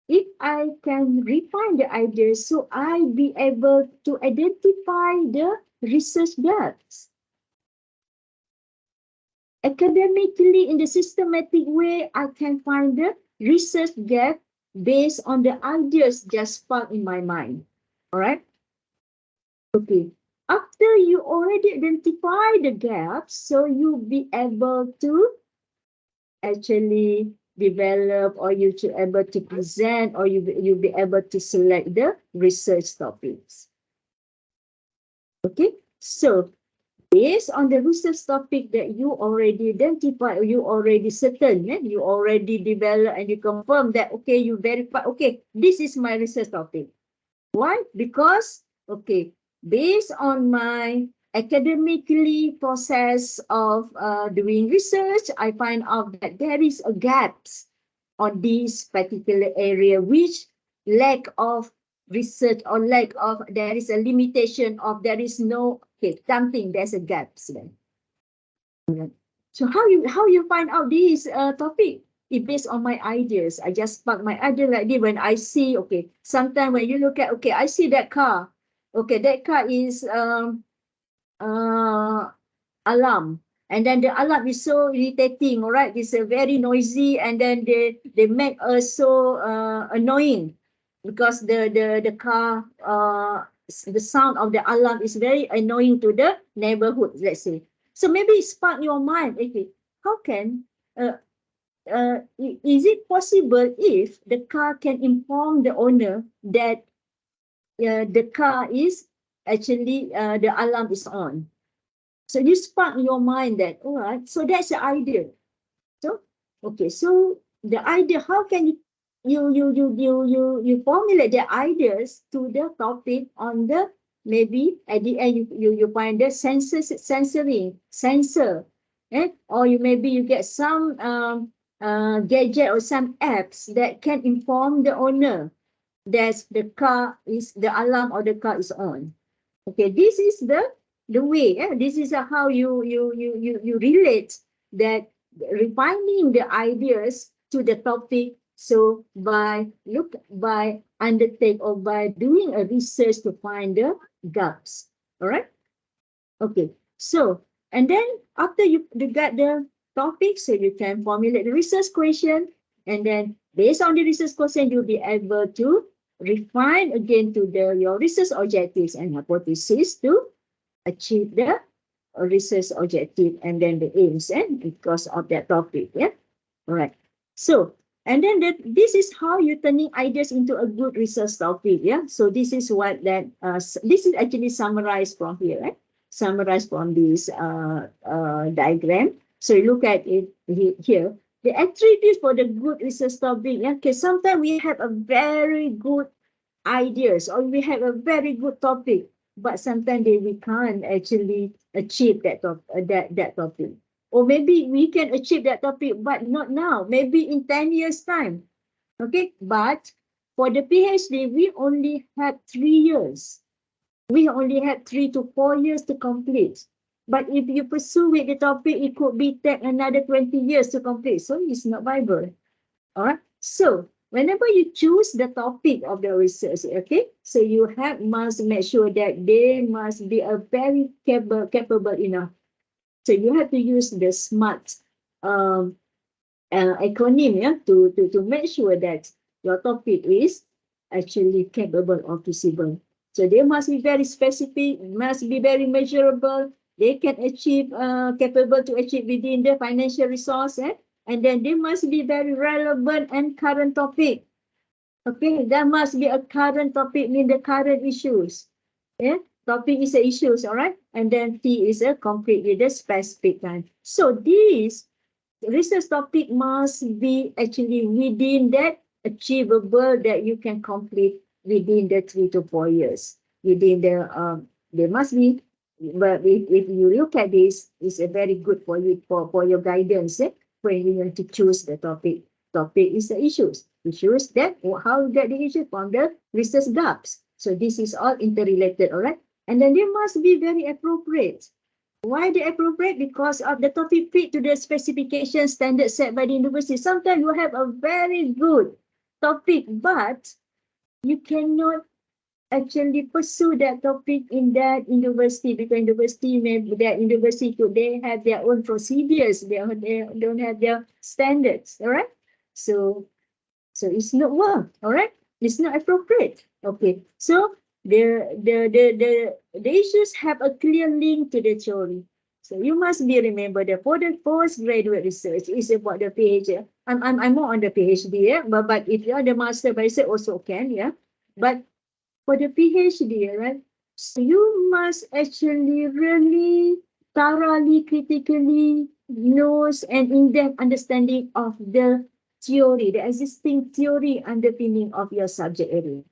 Speaker 4: if I can refine the ideas, so I be able to identify the research gaps. Academically, in the systematic way, I can find the research gap based on the ideas just sparked in my mind. All right? Okay. After you already identify the gaps, so you'll be able to actually develop, or you should able to present, or you'll be able to select the research topics. Okay, so based on the research topic that you already identify, or you already certain, you already develop and you confirm that, okay, you verify, okay, this is my research topic. Why? Because, okay, based on my academically process of doing research, I find out that there is a gaps on this particular area, which lack of research or lack of, there is a limitation of, there is no, okay, something, there's a gaps then. So how you find out this topic? It based on my ideas. I just spark my idea like this when I see, okay, sometimes when you look at, okay, I see that car. Okay, that car is alarm. And then the alarm is so irritating, all right? It's very noisy, and then they make us so annoying because the car, the sound of the alarm is very annoying to the neighborhood, let's say. So maybe it spark your mind, okay, how can, is it possible if the car can inform the owner that the car is actually, the alarm is on? So you spark in your mind that, all right, so that's the idea. So, okay, so the idea, how can you formulate the ideas to the topic on the, maybe at the end you find the sensor, or maybe you get some gadget or some apps that can inform the owner that the car is, the alarm or the car is on. Okay, this is the way. This is how you relate that, refining the ideas to the topic. So by undertake or by doing a research to find the gaps. All right. Okay. So, and then after you get the topic, so you can formulate the research question, and then based on the research question, you'll be able to refine again to your research objectives and hypothesis to achieve the research objective and then the aims, because of that topic. Yeah. All right. So, and then this is how you turning ideas into a good research topic. Yeah. So this is what that this is actually summarized from here. Right? Summarized from this diagram. So you look at it here. The attributes for the good research topic. Yeah. Okay. Sometimes we have a very good ideas, or we have a very good topic, but sometimes we can't actually achieve that topic. Or maybe we can achieve that topic, but not now, maybe in 10 years time. Okay, but for the PhD, we only have 3 years. We only have 3 to 4 years to complete. But if you pursue with the topic, it could be take another 20 years to complete. So it's not viable. All right. So whenever you choose the topic of the research, okay, so you must make sure that they must be a very capable enough. So you have to use the SMART acronym, yeah, to make sure that your topic is actually capable or feasible. So they must be very specific, must be very measurable. They can achieve, capable to achieve within the financial resource, and then they must be very relevant and current topic. Okay, there must be a current topic, mean the current issues. Yeah, topic is the issues, all right? And then T is a concrete with the specific kind. So this research topic must be actually within that achievable that you can complete within the 3 to 4 years. Within the, they must be, but if you look at this, it's a very good for you, for your guidance, when you want to choose the topic. Topic is the issues. Issues that, how you get the issue from the research gaps. So this is all interrelated, all right? And then they must be very appropriate. Why they appropriate? Because of the topic fit to the specification standard set by the university. Sometimes you have a very good topic, but you cannot actually pursue that topic in that university, because university they have their own procedures, they don't have their standards, all right? So it's not work, all right? It's not appropriate. Okay, so the issues have a clear link to the theory. So you must be remember that for the postgraduate research is about the PhD. I'm more on the PhD, yeah, but if you are the master research also can, yeah. But for the PhD, right? So you must actually really thoroughly, critically knows and in-depth understanding of the theory, the existing theory underpinning of your subject area.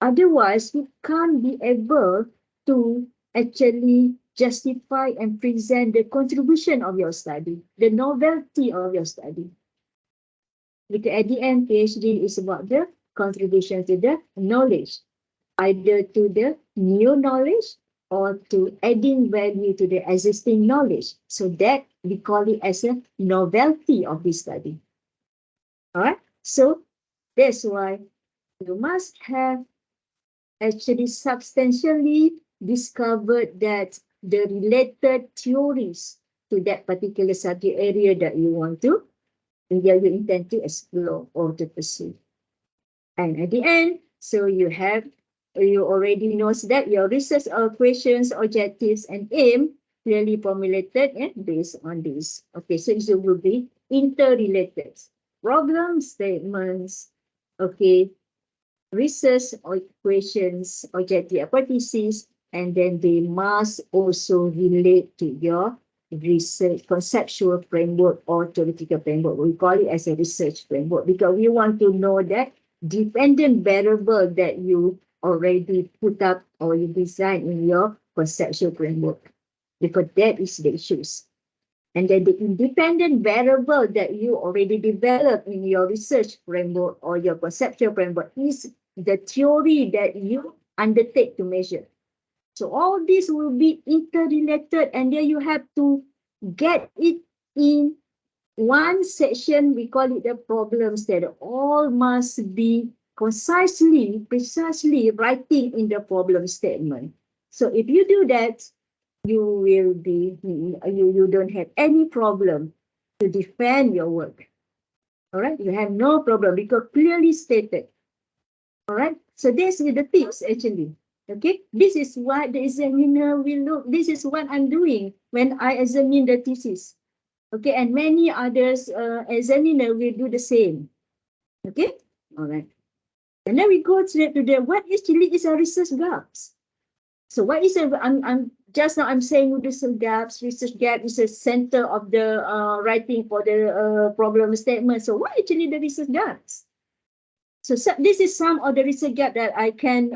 Speaker 4: Otherwise, you can't be able to actually justify and present the contribution of your study, the novelty of your study. Because at the end, PhD is about the contribution to the knowledge, either to the new knowledge or to adding value to the existing knowledge. So that we call it as a novelty of this study. All right. So that's why you must have actually substantially discovered that the related theories to that particular subject area that you want to, you intend to explore or to pursue. And at the end, so you already knows that your research questions, objectives, and aim clearly formulated and based on this. Okay, so it will be interrelated. Problem statements, okay, research or questions, objective hypothesis, and then they must also relate to your research conceptual framework or theoretical framework. We call it as a research framework because we want to know that dependent variable that you already put up or you design in your conceptual framework, because that is the issues. And then the independent variable that you already developed in your research framework or your conceptual framework is the theory that you undertake to measure. So all this will be interrelated, and then you have to get it in one section. We call it the problems that all must be precisely writing in the problem statement. So if you do that, you will be, you don't have any problem to defend your work. All right, you have no problem because clearly stated. All right, so this is the tips actually. Okay, this is what the examiner will look. This is what I'm doing when I examine the thesis. Okay, and many others examiner will do the same. Okay, all right. And then we go straight to the what actually is a research gaps. So what is a, I'm just now I'm saying research gaps. Research gap is a center of the writing for the problem statement. So what actually the research gaps? So this is some of the research gap that I can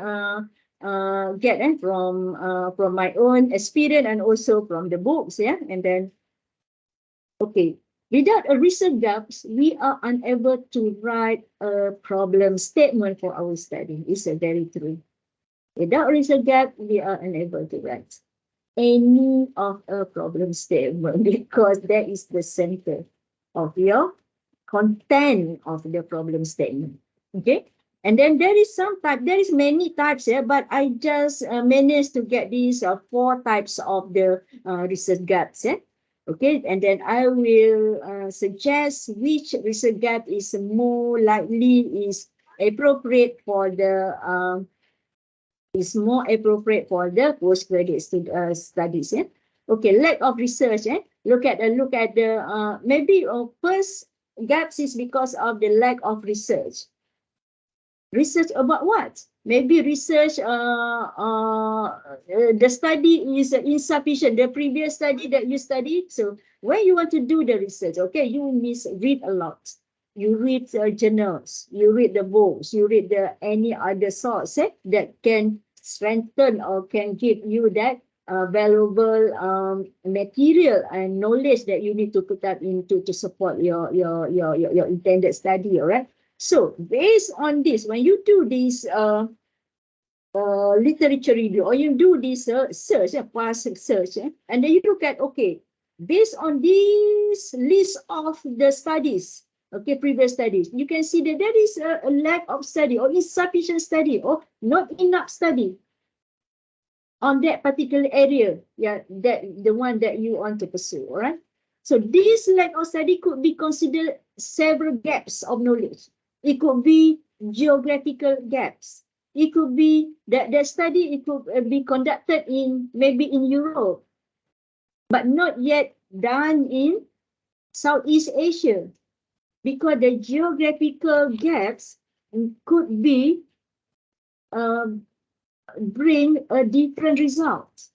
Speaker 4: get from my own experience and also from the books. Yeah, and then okay. Without a research gaps, we are unable to write a problem statement for our study. It's a very true. Without research gap, we are unable to write any of a problem statement because that is the center of your content of the problem statement. Okay, and then there is some type. There is many types here, but I just managed to get these 4 types of the research gaps. Yeah. Okay, and then I will suggest which research gap is more likely is appropriate for the postgraduate studies. Yeah? Okay, lack of research. Look at the maybe first gaps is because of the lack of research. Research about what? Maybe research, the study is insufficient, the previous study that you studied. So when you want to do the research, okay, you read a lot. You read journals, you read the books, you read any other source that can strengthen or can give you that valuable material and knowledge that you need to put up into to support your intended study, all right? So based on this, when you do this literature review or you do this search, past search, and then you look at, okay, based on this list of the studies, okay, previous studies, you can see that there is a lack of study or insufficient study or not enough study on that particular area, yeah, that the one that you want to pursue, all right? So this lack of study could be considered several gaps of knowledge. It could be geographical gaps. It could be that the study, it could be conducted maybe in Europe, but not yet done in Southeast Asia, because the geographical gaps could be bring a different result.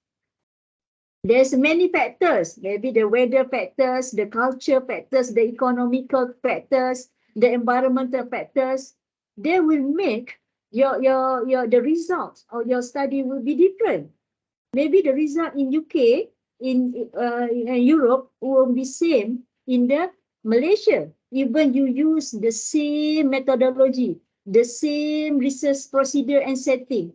Speaker 4: There's many factors, maybe the weather factors, the culture factors, the economical factors, the environmental factors. They will make the results of your study will be different. Maybe the result in UK, in Europe will be same in the Malaysia. Even you use the same methodology, the same research procedure and setting,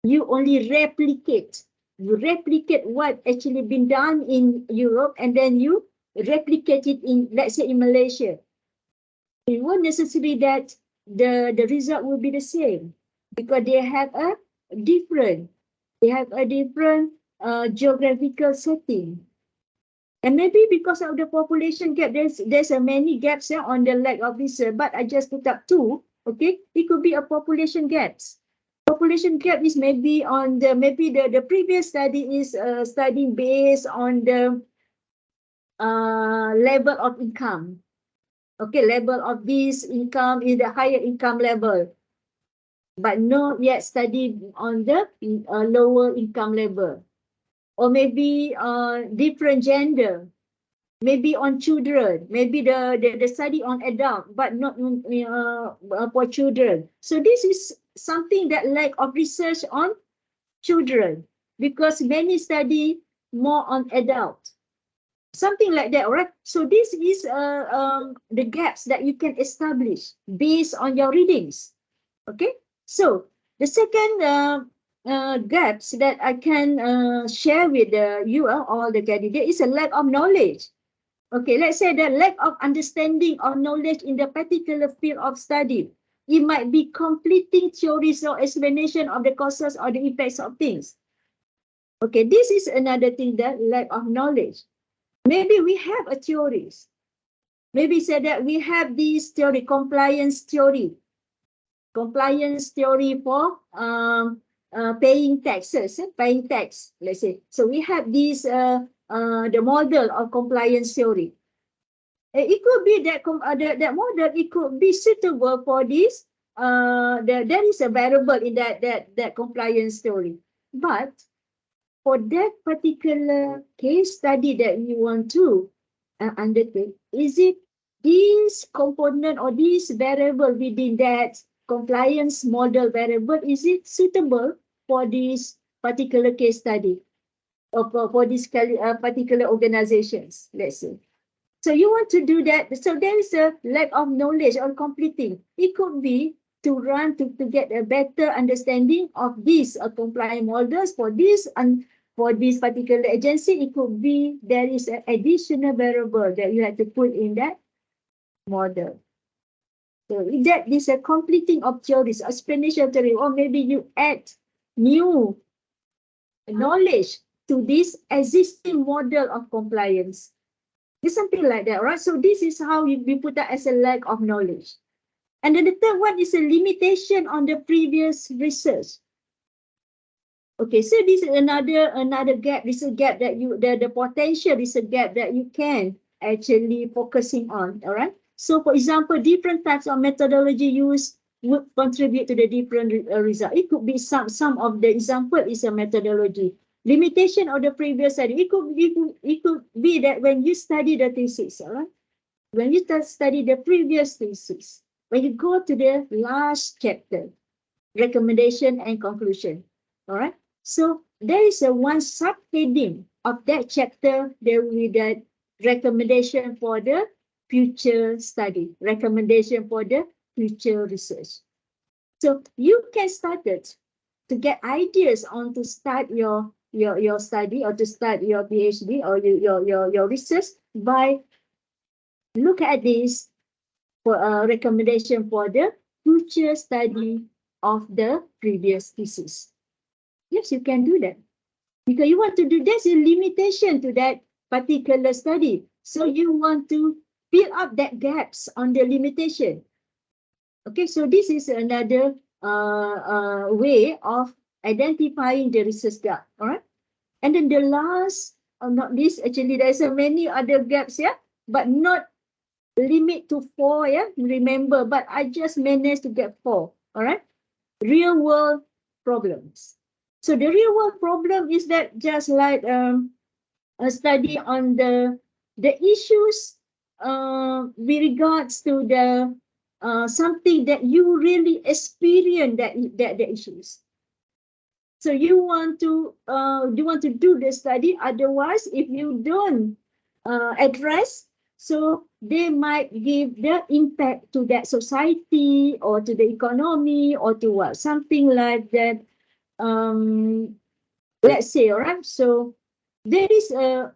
Speaker 4: you only replicate. You replicate what actually been done in Europe, and then you replicate it in, let's say, in Malaysia. It won't necessarily that the result will be the same, because they have a different geographical setting. And maybe because of the population gap, there's a many gaps on the lack of research, but I just put up 2. Okay, it could be a population gaps. Population gap is maybe on the the previous study is study based on the level of income. Okay, level of this income is the higher income level, but not yet studied on the lower income level. Or maybe different gender, maybe on children, maybe the study on adult, but not for children. So this is something that lack of research on children, because many study more on adult. Something like that, all right? So this is the gaps that you can establish based on your readings, okay? So the second gaps that I can share with you all the candidate is a lack of knowledge. Okay, let's say the lack of understanding or knowledge in the particular field of study. It might be completing theories or explanation of the causes or the effects of things. Okay, this is another thing, that lack of knowledge. Maybe we have a theories. Maybe say that we have this theory, compliance theory for paying taxes, paying tax, let's say. So we have this the model of compliance theory. It could be that that model, it could be suitable for this. There is a variable in that compliance theory, but for that particular case study that you want to undertake, is it this component or this variable within that compliance model variable, is it suitable for this particular case study or for this particular organizations, let's say? So you want to do that. So there is a lack of knowledge on completing. It could be to get a better understanding of these compliance models for this and for this particular agency. It could be there is an additional variable that you have to put in that model. So that is a completing of theories, explanation theory, or maybe you add new knowledge to this existing model of compliance. It's something like that, right? So this is how you put that as a lack of knowledge. And then the third one is a limitation on the previous research. Okay, so this is another gap. This is a gap that the potential is a gap that you can actually focusing on, all right? So for example, different types of methodology used would contribute to the different result. It could be some of the example is a methodology. Limitation of the previous study. It could be that when you study the thesis, all right? When you study the previous thesis, when you go to the last chapter, recommendation and conclusion, all right? So there is a one subheading of that chapter. There will be that recommendation for the future study, recommendation for the future research. So you can start it to get ideas on to start your study or to start your PhD or your research by look at this for a recommendation for the future study of the previous thesis. Yes, you can do that. Because you want to do, there's a limitation to that particular study. So you want to fill up that gaps on the limitation. Okay, so this is another way of identifying the research gap, all right? And then the last, or not least, actually there's many other gaps here, but not limit to 4, yeah? Remember, but I just managed to get 4, all right? Real world problems. So the real world problem is that just like study on the issues with regards to the something that you really experience that the issues. So you want to do the study. Otherwise, if you don't address, so they might give the impact to that society or to the economy or to what, something like that. Let's say, all right. So there is a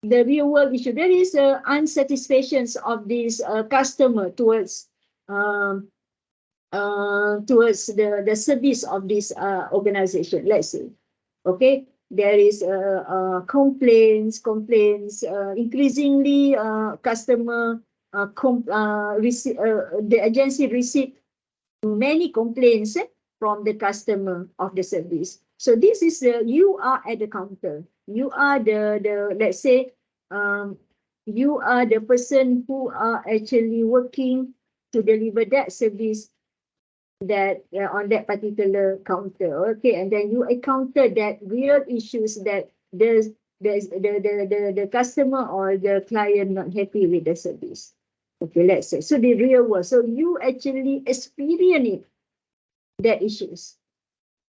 Speaker 4: the real world issue. There is a unsatisfactions of this customer towards the service of this organization. Let's say, okay, there is complaints. Increasingly, customer the agency received many complaints from the customer of the service. So this is you are at the counter. You are the let's say you are the person who are actually working to deliver that service that on that particular counter. Okay, and then you encounter that real issues that the customer or the client not happy with the service. Okay, let's say, so the real world. So you actually experience it, that issues.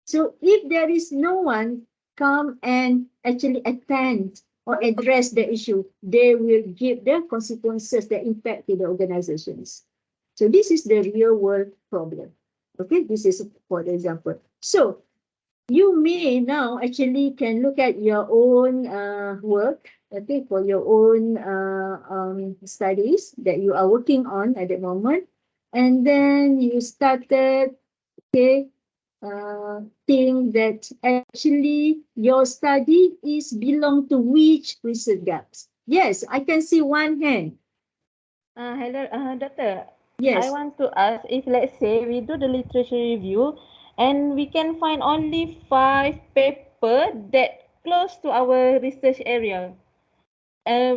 Speaker 4: So if there is no one come and actually attend or address the issue, they will give the consequences that impact to the organizations. So this is the real world problem. Okay, this is for example. So you may now actually can look at your own work, okay, for your own studies that you are working on at the moment, and then you started, okay, think that actually your study is belong to which research gaps. Yes, I can see one hand.
Speaker 6: Hello, Doctor.
Speaker 4: Yes.
Speaker 6: I want to ask if, let's say, we do the literature review and we can find only 5 papers that close to our research area,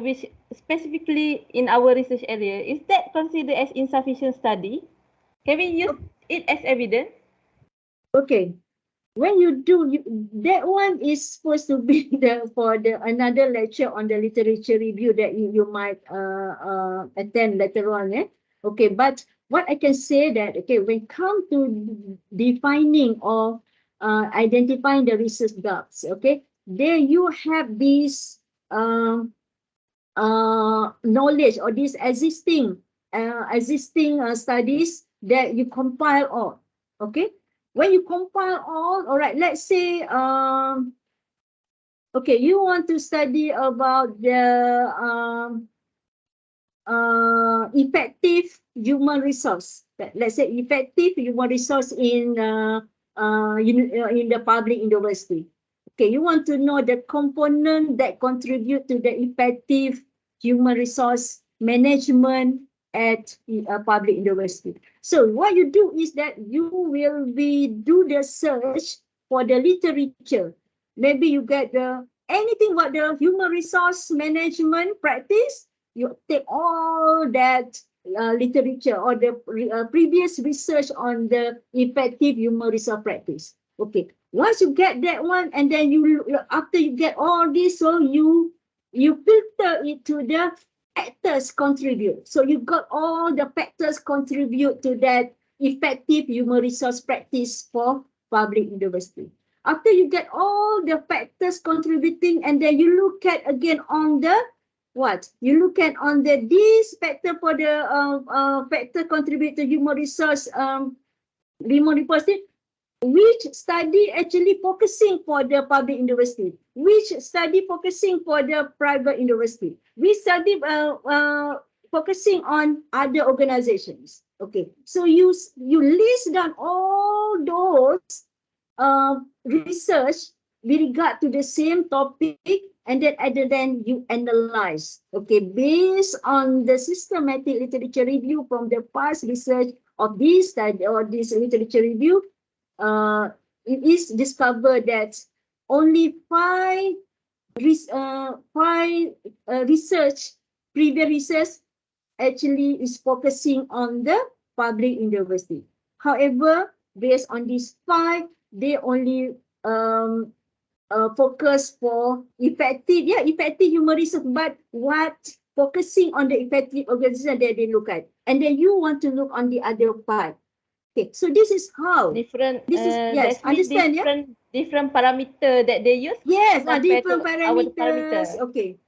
Speaker 6: which specifically in our research area, is that considered as insufficient study? Can we use it as evidence?
Speaker 4: Okay. When you do, that one is supposed to be for another lecture on the literature review that you might attend later on. Okay, but what I can say that, okay, when it comes to defining or identifying the research gaps, okay, there you have this knowledge or these existing studies that you compile all. Okay, when you compile all right, let's say okay, you want to study about the effective human resource. Let's say effective human resource in the public university. Okay, you want to know the component that contribute to the effective human resource management at a public university. So what you do is that you will do the search for the literature. Maybe you get anything about the human resource management practice. You take all that literature or the previous research on the effective human resource practice. Okay, once you get that one, and then after you get all this, so you filter it to the factors contribute. So you got all the factors contribute to that effective human resource practice for public university. After you get all the factors contributing, and then you look at again on the what? You look at on this factor for the factor contribute to human resource which study actually focusing for the public university, which study focusing for the private university, which study focusing on other organizations. Okay, so you list down all those research with regard to the same topic, and then you analyze, okay, based on the systematic literature review from the past research of this study or this literature review, it is discovered that only previous research actually is focusing on the public university. However, based on these 5, they only focus for effective human research, but what focusing on the effective organization that they look at, and then you want to look on the other part. Okay, so this is how
Speaker 6: Different.
Speaker 4: this is yes,
Speaker 6: That means
Speaker 4: understand, yeah?
Speaker 6: different parameter that they use
Speaker 4: Yes,
Speaker 6: compared
Speaker 4: different
Speaker 6: to our
Speaker 4: parameters.
Speaker 6: parameter.
Speaker 4: Okay.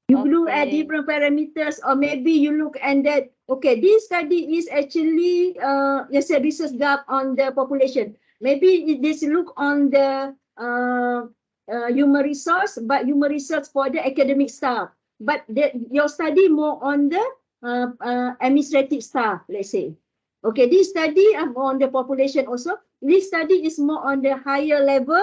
Speaker 4: You look at
Speaker 6: Okay.
Speaker 4: different parameters, or maybe you look at that, okay, this study is actually, let's say research gap on the population. Maybe this look on the human resource, but human resource for the academic staff. But your study more on the administrative staff, let's say. Okay, this study on the population also. This study is more on the higher level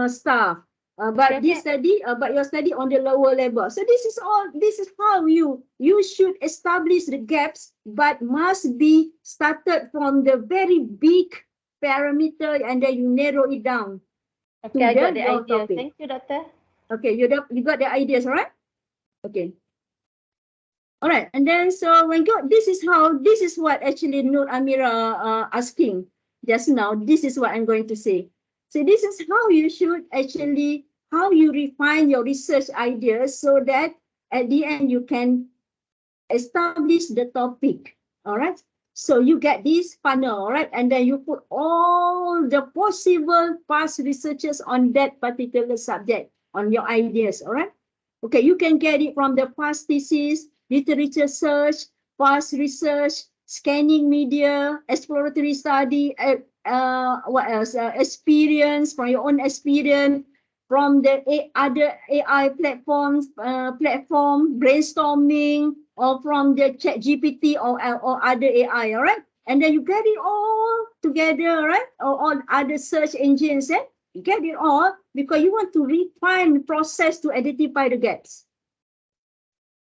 Speaker 4: staff. But this study, but your study on the lower level. So this is all. This is how you should establish the gaps, but must be started from the very big parameter, and then you narrow it down.
Speaker 6: Okay, I got the
Speaker 4: your
Speaker 6: idea.
Speaker 4: topic.
Speaker 6: Thank you, Doctor.
Speaker 4: Okay, you got the ideas, all right? Okay. All right, and then so when this is what actually Nur Amira asking just now. This is what I'm going to say. So this is how you should actually, how you refine your research ideas so that at the end you can establish the topic. All right. So you get this funnel, all right, and then you put all the possible past researches on that particular subject on your ideas. All right. Okay, you can get it from the past thesis, literature search, past research, scanning media, exploratory study, what else? Experience, from your own experience, from the other AI platforms, brainstorming, or from the Chat GPT or other AI, all right? And then you get it all together, right? Or all other search engines, eh? You get it all because you want to refine the process to identify the gaps.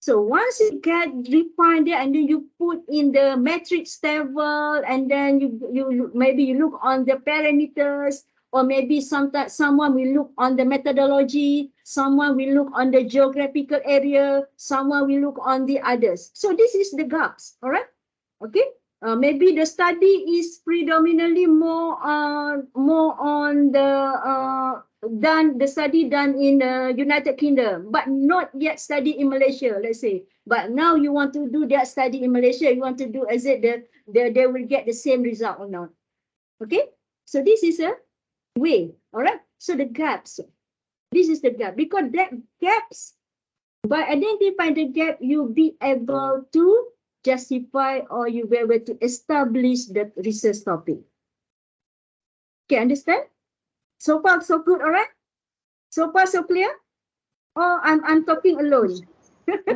Speaker 4: So once you get refined there, and then you put in the matrix level, and then you maybe you look on the parameters, or maybe sometimes someone will look on the methodology, someone will look on the geographical area, someone will look on the others. So this is the gaps, all right? Okay. Maybe the study is predominantly more on the study done in the United Kingdom, but not yet studied in Malaysia, let's say. But now you want to do that study in Malaysia, you want to do, is it they will get the same result or not? Okay, so this is a way, all right? So the gaps, this is the gap, because that gaps, by identifying the gap, you'll be able to justify, or you be able to establish the research topic. Okay, understand? So far, so good, all right? So far, so clear? Oh, I'm talking alone.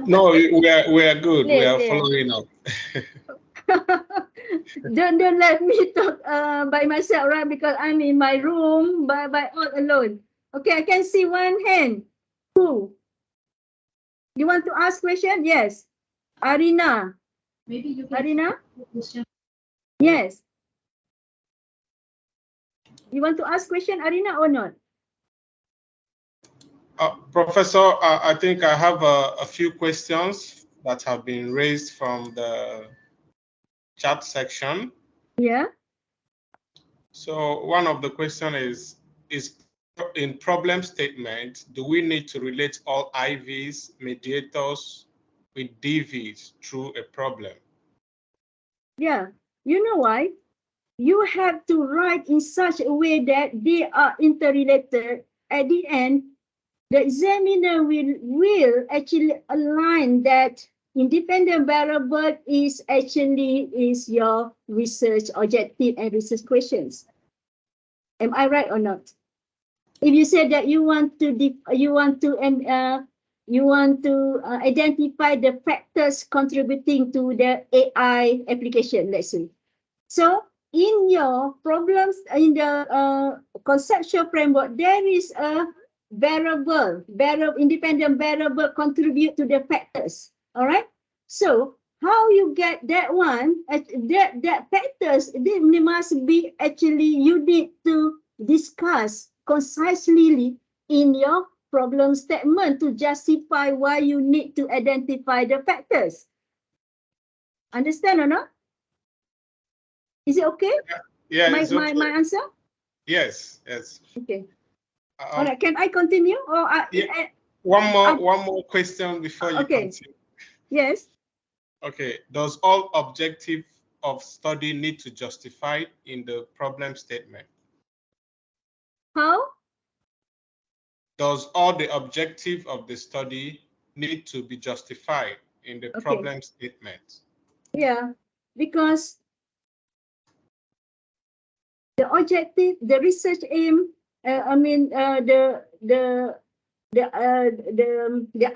Speaker 2: No, we are good. We
Speaker 6: Clear,
Speaker 2: are
Speaker 6: clear.
Speaker 2: following up.
Speaker 4: Don't let me talk by myself, right? Because I'm in my room by all alone. Okay, I can see one hand. Who? You want to ask question? Yes. Arina.
Speaker 7: Maybe you can.
Speaker 4: Arina? Yes. You want to ask question, Arina, or not?
Speaker 2: Professor, I think I have a few questions that have been raised from the chat section.
Speaker 4: Yeah.
Speaker 2: So one of the question is in problem statement, do we need to relate all IVs, mediators with DVs through a problem?
Speaker 4: Yeah. You know why? You have to write in such a way that they are interrelated. At the end, the examiner will actually align that independent variable is your research objective and research questions. Am I right or not? If you say that you want to identify the factors contributing to the AI application, let's say. So in your problems, in the conceptual framework, there is a independent variable contribute to the factors. All right. So how you get that one? That factors, they must be actually, you need to discuss concisely in your problem statement to justify why you need to identify the factors. Understand or not? Is it okay?
Speaker 2: Yeah,
Speaker 4: my
Speaker 2: it's okay.
Speaker 4: answer?
Speaker 2: Yes, yes.
Speaker 4: Okay. All right, can I continue? Or
Speaker 2: yeah. One more question before you continue.
Speaker 4: Yes.
Speaker 2: Okay. Does all objective of study need to justify in the problem statement?
Speaker 4: How?
Speaker 2: Does all the objective of the study need to be justified in the problem statement?
Speaker 4: Yeah, because the objective, the research aim, the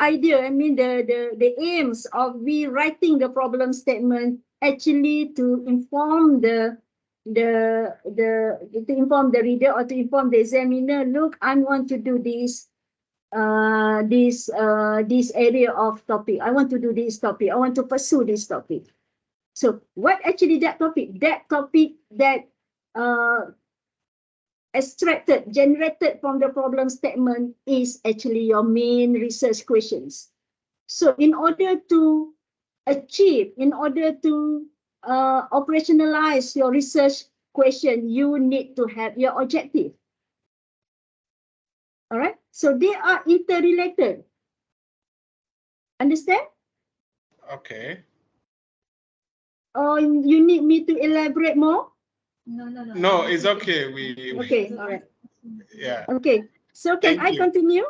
Speaker 4: idea, the aims of we writing the problem statement actually to inform to inform the reader or to inform the examiner. Look, I want to do this this area of topic. I want to do this topic. I want to pursue this topic. So what actually that topic? That topic that generated from the problem statement is actually your main research questions. So in order to operationalize your research question, you need to have your objective. All right, so they are interrelated. Understand?
Speaker 2: Okay.
Speaker 4: Or you need me to elaborate more?
Speaker 2: No, it's okay.
Speaker 4: Okay, all right.
Speaker 2: Yeah.
Speaker 4: Okay, so can I continue?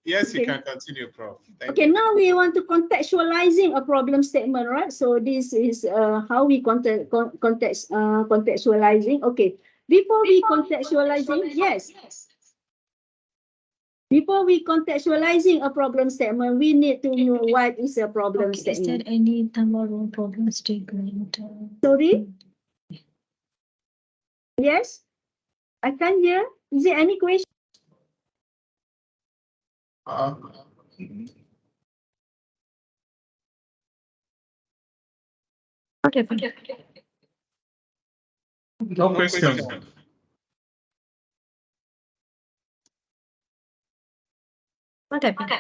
Speaker 2: Yes, you can continue, Prof.
Speaker 4: Okay, now we want to contextualizing a problem statement, right? So this is how we contextualizing. Okay, before we contextualizing, yes. Before we contextualizing a problem statement, we need to know what is a problem statement.
Speaker 7: Is there any tomorrow problem statement?
Speaker 4: Sorry? Yes? I can't hear. Is there any question?
Speaker 7: Okay.
Speaker 2: No question.
Speaker 7: What happened?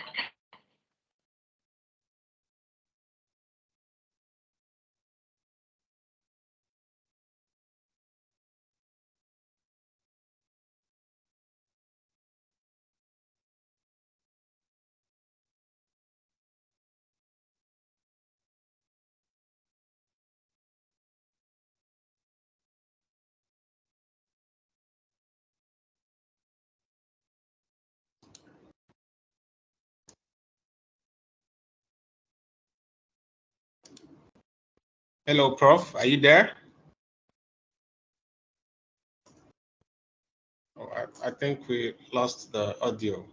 Speaker 2: Hello, Prof. Are you there? Oh, I think we lost the audio.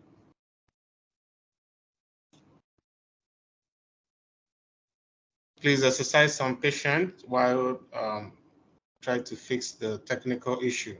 Speaker 2: Please exercise some patience while trying to fix the technical issue.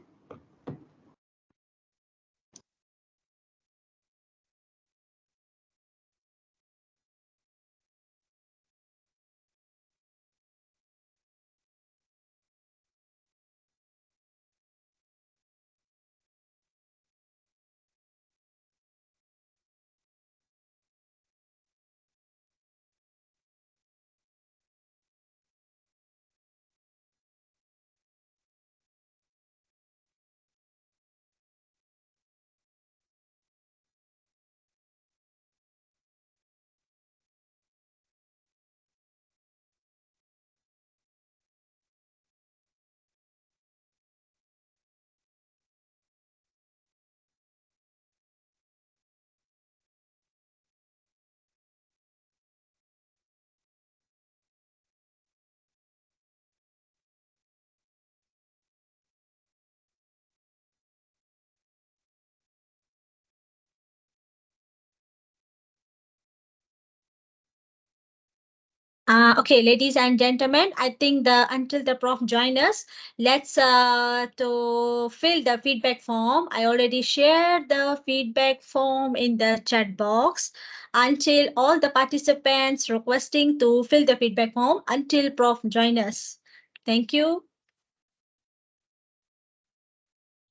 Speaker 7: Okay, ladies and gentlemen, I think until the prof join us, let's to fill the feedback form. I already shared the feedback form in the chat box. Until all the participants requesting to fill the feedback form until prof join us. Thank you.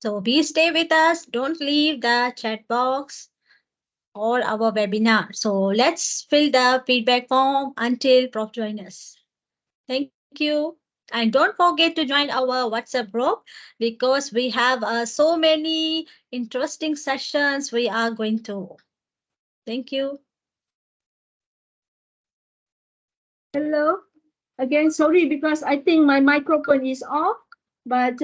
Speaker 7: So please stay with us. Don't leave the chat box or our webinar. So let's fill the feedback form until prof join us. Thank you. And don't forget to join our WhatsApp group because we have so many interesting sessions we are going to. Thank you.
Speaker 4: Hello. Again, sorry because I think my microphone is off, but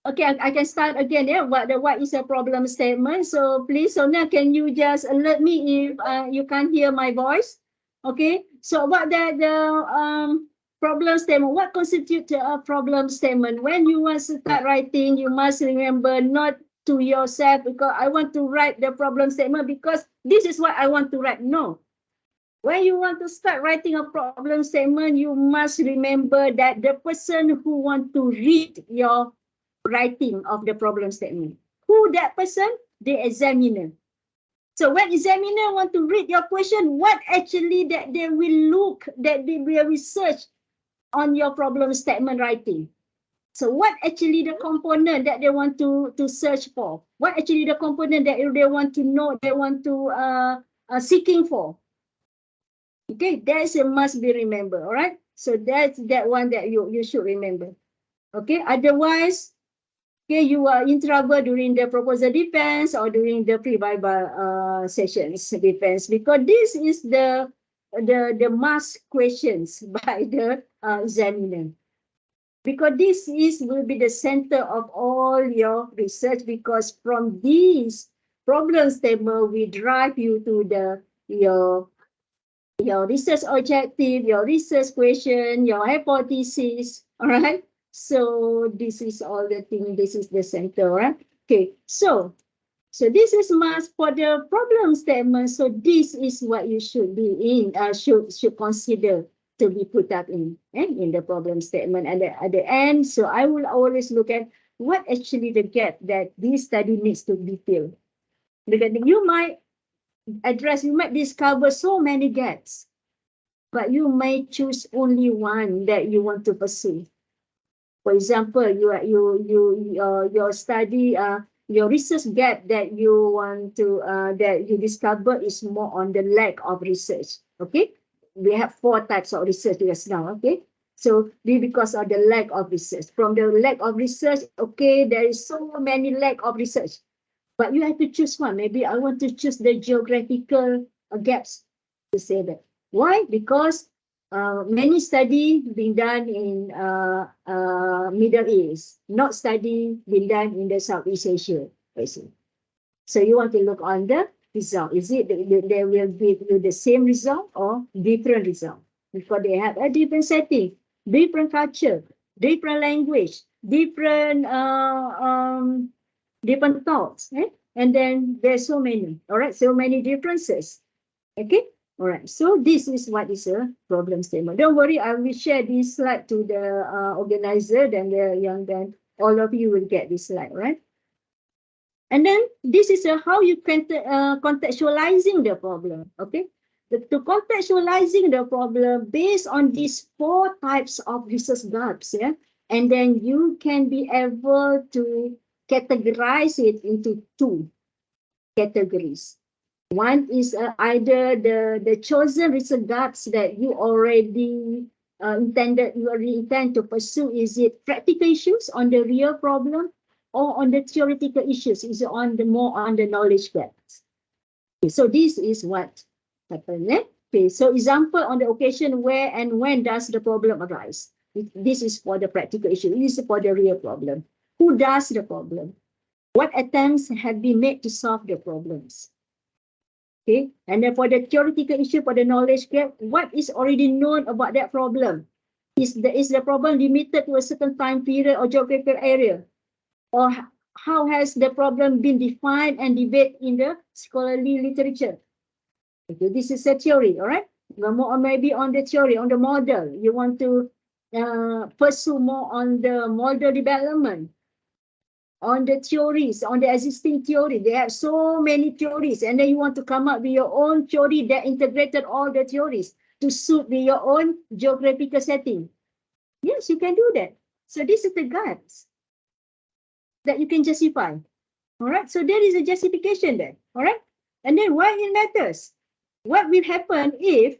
Speaker 4: okay, I can start again. Yeah, what is a problem statement? So please, Sonia, can you just alert me if you can't hear my voice? Okay. So what the problem statement? What constitutes a problem statement? When you want to start writing, you must remember not to yourself because I want to write the problem statement because this is what I want to write. No. When you want to start writing a problem statement, you must remember that the person who want to read your writing of the problem statement. Who that person? The examiner. So when examiner want to read your question, what actually that they will look, that they will research on your problem statement writing. So what actually the component that they want to search for? What actually the component that they want to know, they want to seeking for? Okay, that's a must be remembered, all right? So that's that one that you should remember. Okay, otherwise, okay, you are in trouble during the proposal defense or during the pre-viva sessions defense because this is the must questions by the examiner. Because this will be the center of all your research because from these problem statement we drive you to your research objective, your research question, your hypothesis, all right? So this is all the thing, this is the center, right? Okay, so this is must for the problem statement. So this is what you should be in, should consider to be put up in the problem statement at the end. So I will always look at what actually the gap that this study needs to be filled. Because you might discover so many gaps, but you may choose only one that you want to pursue. For example, your study, your research gap that you want to that you discover is more on the lack of research. Okay, we have 4 types of research just now. Okay, so because of the lack of research. From the lack of research, okay, there is so many lack of research. But you have to choose one. Maybe I want to choose the geographical gaps to say that. Why? Because many study being done in Middle East, not study being done in the Southeast Asia. So you want to look on the result. Is it they will give you the same result or different result? Because they have a different setting, different culture, different language, different different thoughts, and then there's so many, all right, so many differences. Okay, all right, so this is what is a problem statement. Don't worry, I will share this slide to the organizer, then then all of you will get this slide, right? And then this is how you can contextualizing the problem. Okay, to contextualizing the problem based on these 4 types of research gaps, and then you can be able to categorize it into 2 categories. One is either the chosen research gaps that you already intend to pursue. Is it practical issues on the real problem, or on the theoretical issues? Is it on the more on the knowledge gaps? Okay, so this is what happened. Okay, so example on the occasion where and when does the problem arise? This is for the practical issue. This is for the real problem. Who does the problem? What attempts have been made to solve the problems? Okay, and then for the theoretical issue, for the knowledge gap, what is already known about that problem? Is the problem limited to a certain time period or geographical area? Or how has the problem been defined and debated in the scholarly literature? Okay, this is a theory, all right? More maybe on the theory, on the model. You want to pursue more on the model development, on the theories, on the existing theory. They have so many theories, and then you want to come up with your own theory that integrated all the theories to suit with your own geographical setting. Yes, you can do that. So this is the gaps that you can justify. All right, so there is a justification there. All right, and then why it matters? What will happen if,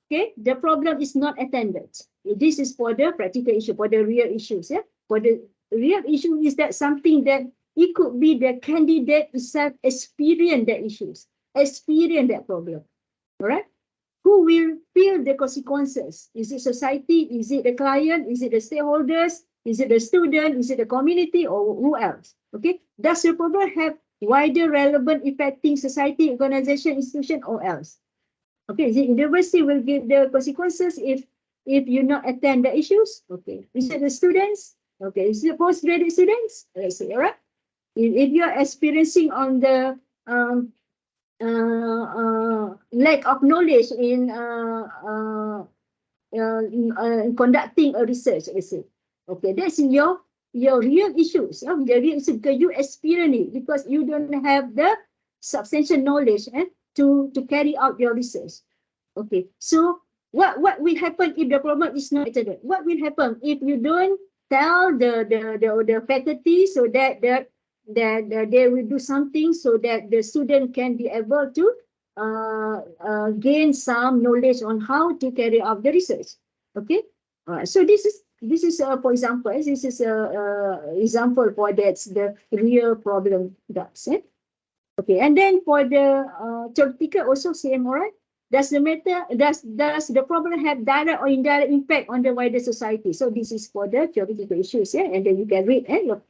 Speaker 4: okay, the problem is not attended? This is for the practical issue, for the real issues. Yeah, for the real issue is that something that it could be the candidate itself experience that issues, experience that problem. All right. Who will feel the consequences? Is it society? Is it the client? Is it the stakeholders? Is it the student? Is it the community, or who else? Okay. Does the problem have wider relevant affecting society, organization, institution, or else? Okay. The university will give the consequences if you not attend the issues. Okay. Is it the students? Okay. Is it the postgraduate students? Let's say, all right. If you are experiencing on the lack of knowledge in conducting a research, let's say. Okay, that's your real issues. The real issue because you experience it, because you don't have the substantial knowledge to carry out your research. Okay, so what will happen if the problem is not attended? What will happen if you don't tell the faculty so that they will do something so that the student can be able to gain some knowledge on how to carry out the research. Okay, so this is for example, this is a example for that's the real problem. That's it. Okay, and then for the theoretical also same, all right. Does the problem have direct or indirect impact on the wider society? So this is for the theoretical issues, yeah, and then you can read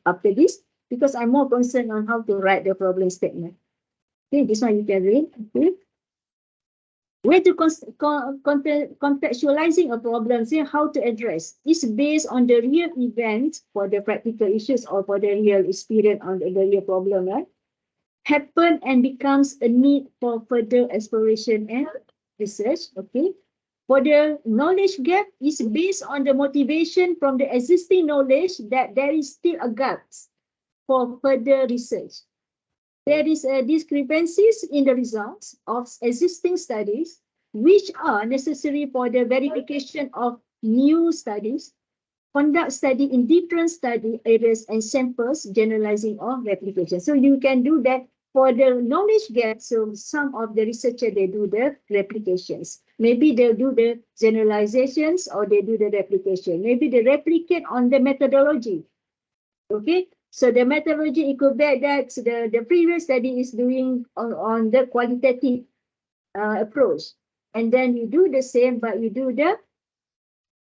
Speaker 4: after this, because I'm more concerned on how to write the problem statement. Okay, this one you can read. Okay. Way to contextualizing a problem, say how to address, is based on the real event for the practical issues or for the real experience on the real problem, right? Happen and becomes a need for further exploration and research. Okay. For the knowledge gap, is based on the motivation from the existing knowledge that there is still a gap for further research. There is a discrepancies in the results of existing studies, which are necessary for the verification of new studies, conduct study in different study areas and samples, generalizing or replication. So you can do that for the knowledge gap. So some of the researchers, they do the replications. Maybe they'll do the generalizations or they do the replication. Maybe they replicate on the methodology. Okay. So the methodology, it could be that the previous study is doing on the qualitative approach. And then you do the same, but you do the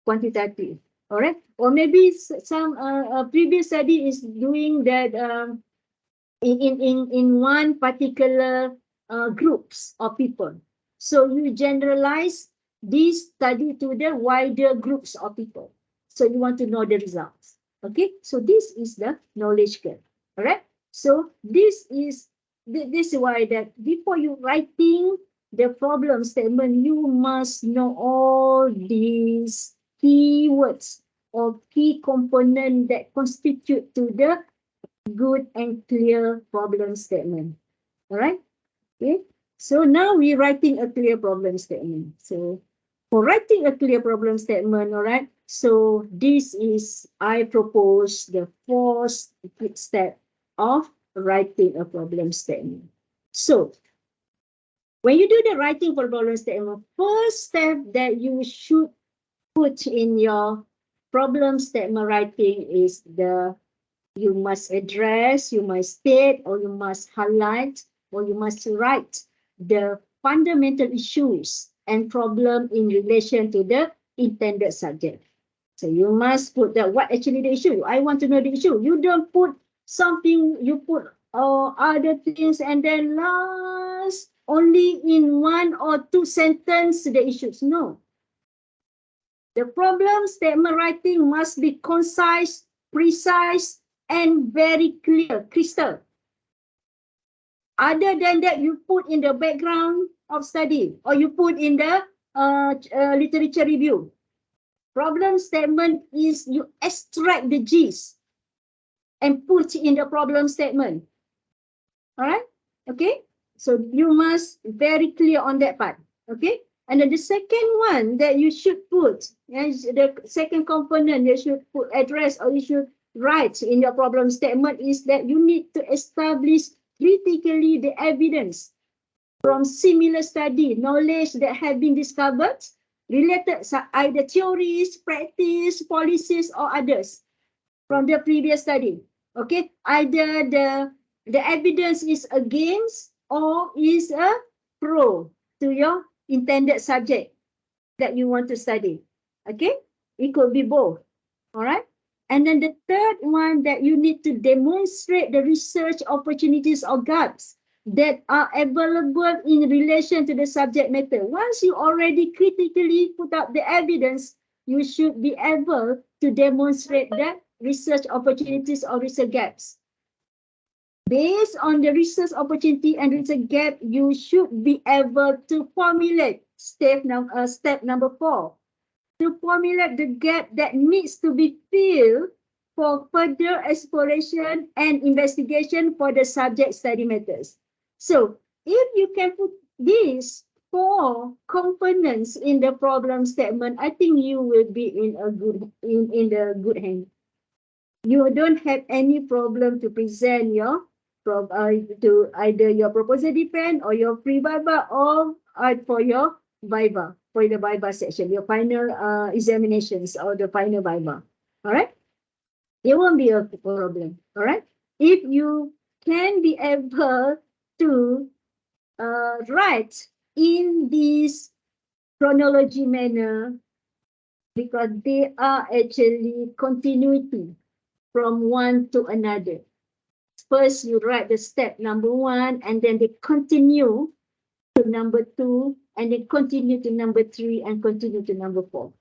Speaker 4: quantitative. All right. Or maybe some previous study is doing that in one particular groups of people. So you generalize this study to the wider groups of people. So you want to know the results. Okay, so this is the knowledge gap. All right. So this is why that before you writing the problem statement, you must know all these keywords or key components that constitute to the good and clear problem statement. All right. Okay. So now we're writing a clear problem statement. So for writing a clear problem statement, all right. So this is, I propose the fourth step of writing a problem statement. So when you do the writing for problem statement, first step that you should put in your problem statement writing is you must address, you must state, or you must highlight, or you must write the fundamental issues and problem in relation to the intended subject. So you must put that what actually the issue. I want to know the issue. You don't put something, you put other things and then last only in one or two sentences the issues. No. The problem statement writing must be concise, precise, and very clear, crystal. Other than that, you put in the background of study or you put in the literature review. Problem statement is you extract the gist and put in the problem statement. All right. Okay. So you must very clear on that part. Okay. And then the second one that you should put, the second component you should put address or you should write in your problem statement is that you need to establish critically the evidence from similar study, knowledge that have been discovered related either theories, practice, policies, or others from the previous study. Okay, either the evidence is against or is a pro to your intended subject that you want to study. Okay, it could be both. All right. And then the third one, that you need to demonstrate the research opportunities or gaps that are available in relation to the subject matter. Once you already critically put up the evidence, you should be able to demonstrate that research opportunities or research gaps. Based on the research opportunity and research gap, you should be able to formulate step number 4. To formulate the gap that needs to be filled for further exploration and investigation for the subject study matters. So if you can put these 4 components in the problem statement, I think you will be in a good the good hand. You don't have any problem to present your to either your proposal defense or your pre-viva or for your viva, for the viva section, your final examinations or the final viva. All right, it won't be a problem. All right, if you can be able to write in this chronology manner, because they are actually continuity from one to another. First, you write the step number 1, and then they continue to number 2, and then continue to number 3, and continue to number 4.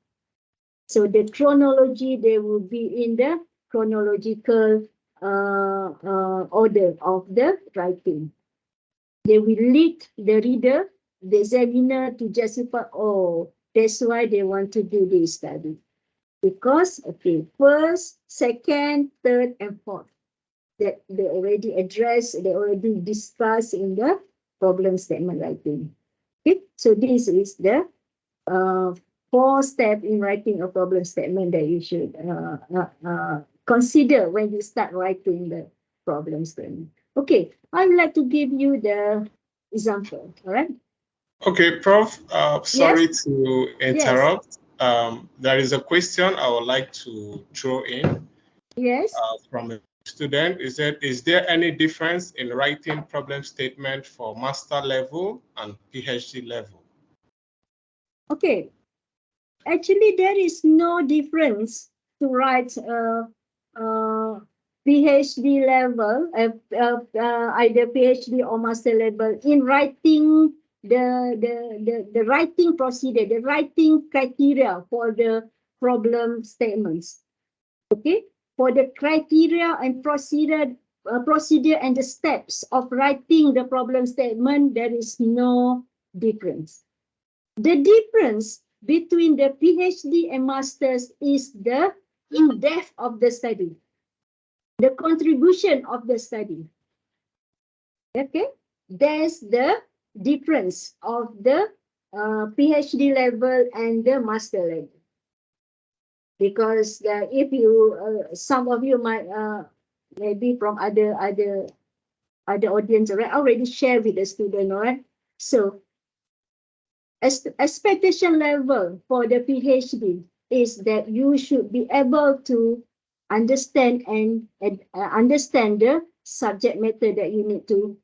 Speaker 4: So the chronology, they will be in the chronological order of the writing. They will lead the reader, the examiner, to justify, oh, that's why they want to do this study. Because, okay, first, second, third, and fourth, that they already addressed, they already discussed in the problem statement writing. Okay, so this is the 4 steps in writing a problem statement that you should consider when you start writing the problem statement. Okay, I would like to give you the example. All right.
Speaker 2: Okay, Prof. Sorry
Speaker 4: Yes?
Speaker 2: to interrupt. Yes. There is a question I would like to throw in.
Speaker 4: Yes.
Speaker 2: From a student. Is there any difference in writing problem statement for master level and PhD level?
Speaker 4: Okay. Actually, there is no difference to write PhD level, either PhD or master level, in writing the writing procedure, the writing criteria for the problem statements. Okay, for the criteria and procedure and the steps of writing the problem statement, there is no difference. The difference between the PhD and masters is the in-depth of the study, the contribution of the study. Okay, there's the difference of the PhD level and the master level. Because if you, some of you might maybe from other audience, right, already share with the student, all right? So expectation level for the PhD is that you should be able to understand and understand the subject matter that you need to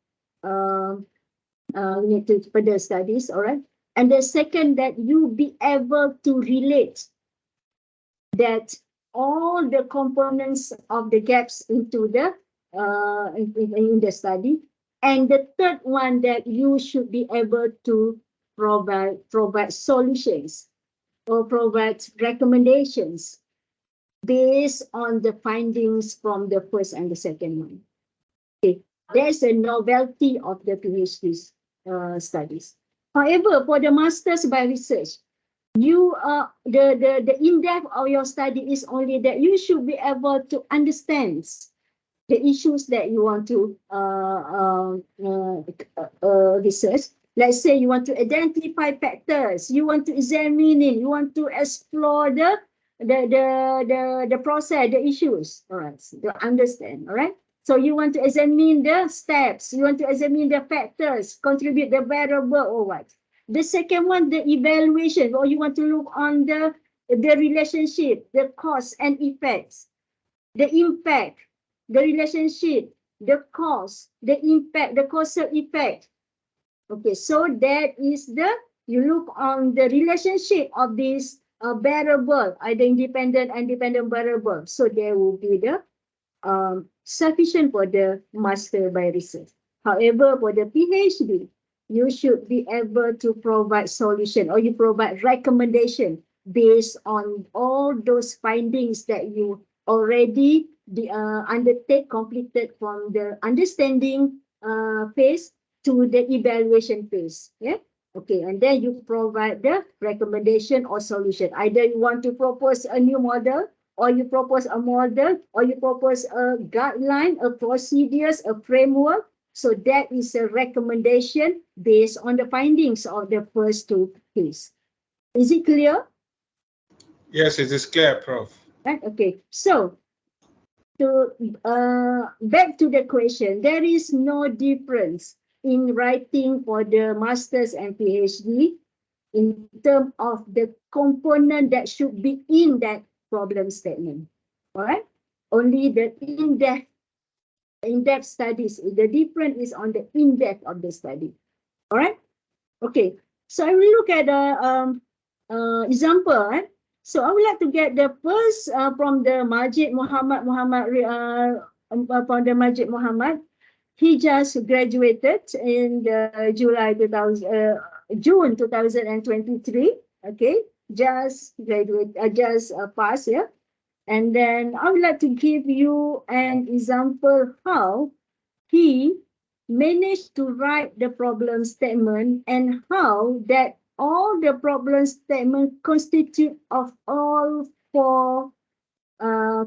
Speaker 4: further studies, all right? And the second, that you be able to relate that all the components of the gaps into the in the study. And the third one, that you should be able to provide solutions or provide recommendations based on the findings from the first and the second one. Okay, there's a novelty of the PhD studies. However, for the masters by research, you the in-depth of your study is only that you should be able to understand the issues that you want to research. Let's say you want to identify factors, you want to examine it, you want to explore the process, the issues, all right, to understand, all right? So you want to examine the steps, you want to examine the factors, contribute the variable or what. The second one, the evaluation, or you want to look on the relationship, the cause and effects, the impact, the relationship, the cause, the impact, the causal effect. Okay, so that is the, you look on the relationship of this variable, either independent and dependent variable. So there will be the sufficient for the master by research. However, for the PhD, you should be able to provide solution, or you provide recommendation based on all those findings that you already undertake, completed from the understanding phase to the evaluation phase. Yeah. Okay, and then you provide the recommendation or solution. Either you want to propose a new model, or you propose a model, or you propose a guideline, a procedures, a framework. So that is a recommendation based on the findings of the first two phases. Is it clear?
Speaker 2: Yes, it is clear, Prof.
Speaker 4: Right? Okay, so to back to the question, there is no difference in writing for the masters and PhD in terms of the component that should be in that problem statement. All right, only the in-depth studies, the difference is on the in-depth of the study. All right, okay, so I will look at the example. Right? So I would like to get the first from the Majid Muhammad from the Majid Muhammad. He just graduated in the June 2023. Okay, just graduate, just passed. Yeah. And then I would like to give you an example how he managed to write the problem statement, and how that all the problem statement constitute of all four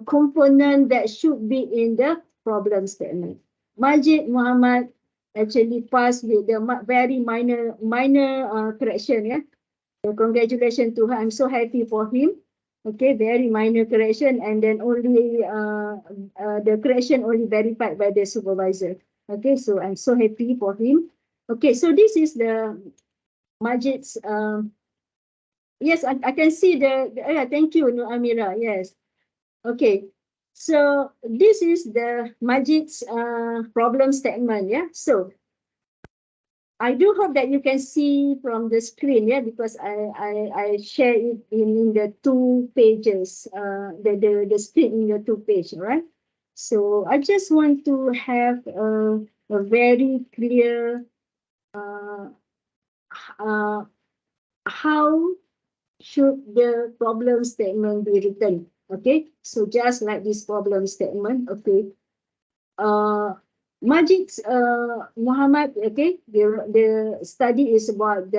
Speaker 4: components that should be in the problem statement. Majid Muhammad actually passed with the very minor correction. Yeah, so congratulations to her. I'm so happy for him. Okay, very minor correction, and then only the correction only verified by the supervisor. Okay, so I'm so happy for him. Okay, so this is the Majid's. Yes, I can see the yeah, thank you, Amira. Yes. Okay, so this is the Majid's problem statement. Yeah, so I do hope that you can see from the screen, yeah, because I share it in the two pages, the screen in the two pages, right? So I just want to have a very clear how should the problem statement be written. Okay, so just like this problem statement, okay. Majid's Muhammad, okay, the study is about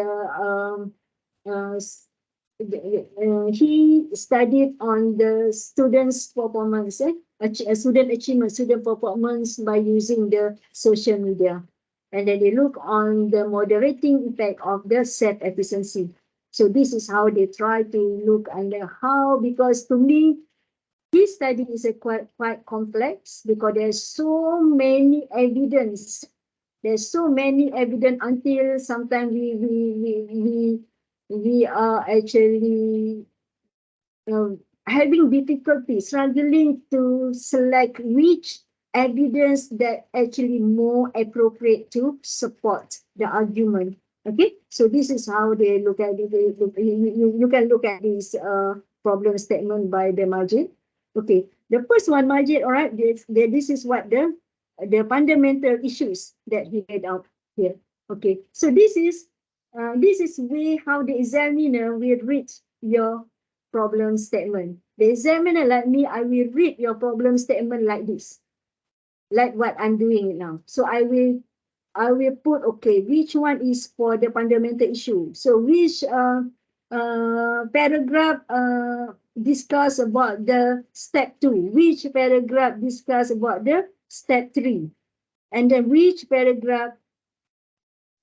Speaker 4: he studied on the students' performance, student achievement, student performance by using the social media. And then they look on the moderating effect of the self-efficiency. So this is how they try to look under how, because to me, this study is quite complex, because there's so many evidence. There's so many evidence until sometimes we are actually having difficulty, struggling to select which evidence that actually more appropriate to support the argument. Okay, so this is how they look at it. You can look at this problem statement by the Majid. Okay, the first one, Majid, all right, this is what the fundamental issues that he laid out here. Okay, so this is way how the examiner will read your problem statement. The examiner, like me, I will read your problem statement like this, like what I'm doing it now. So I will put, okay, which one is for the fundamental issue? So which paragraph discuss about the step 2, which paragraph discuss about the step 3, and then which paragraph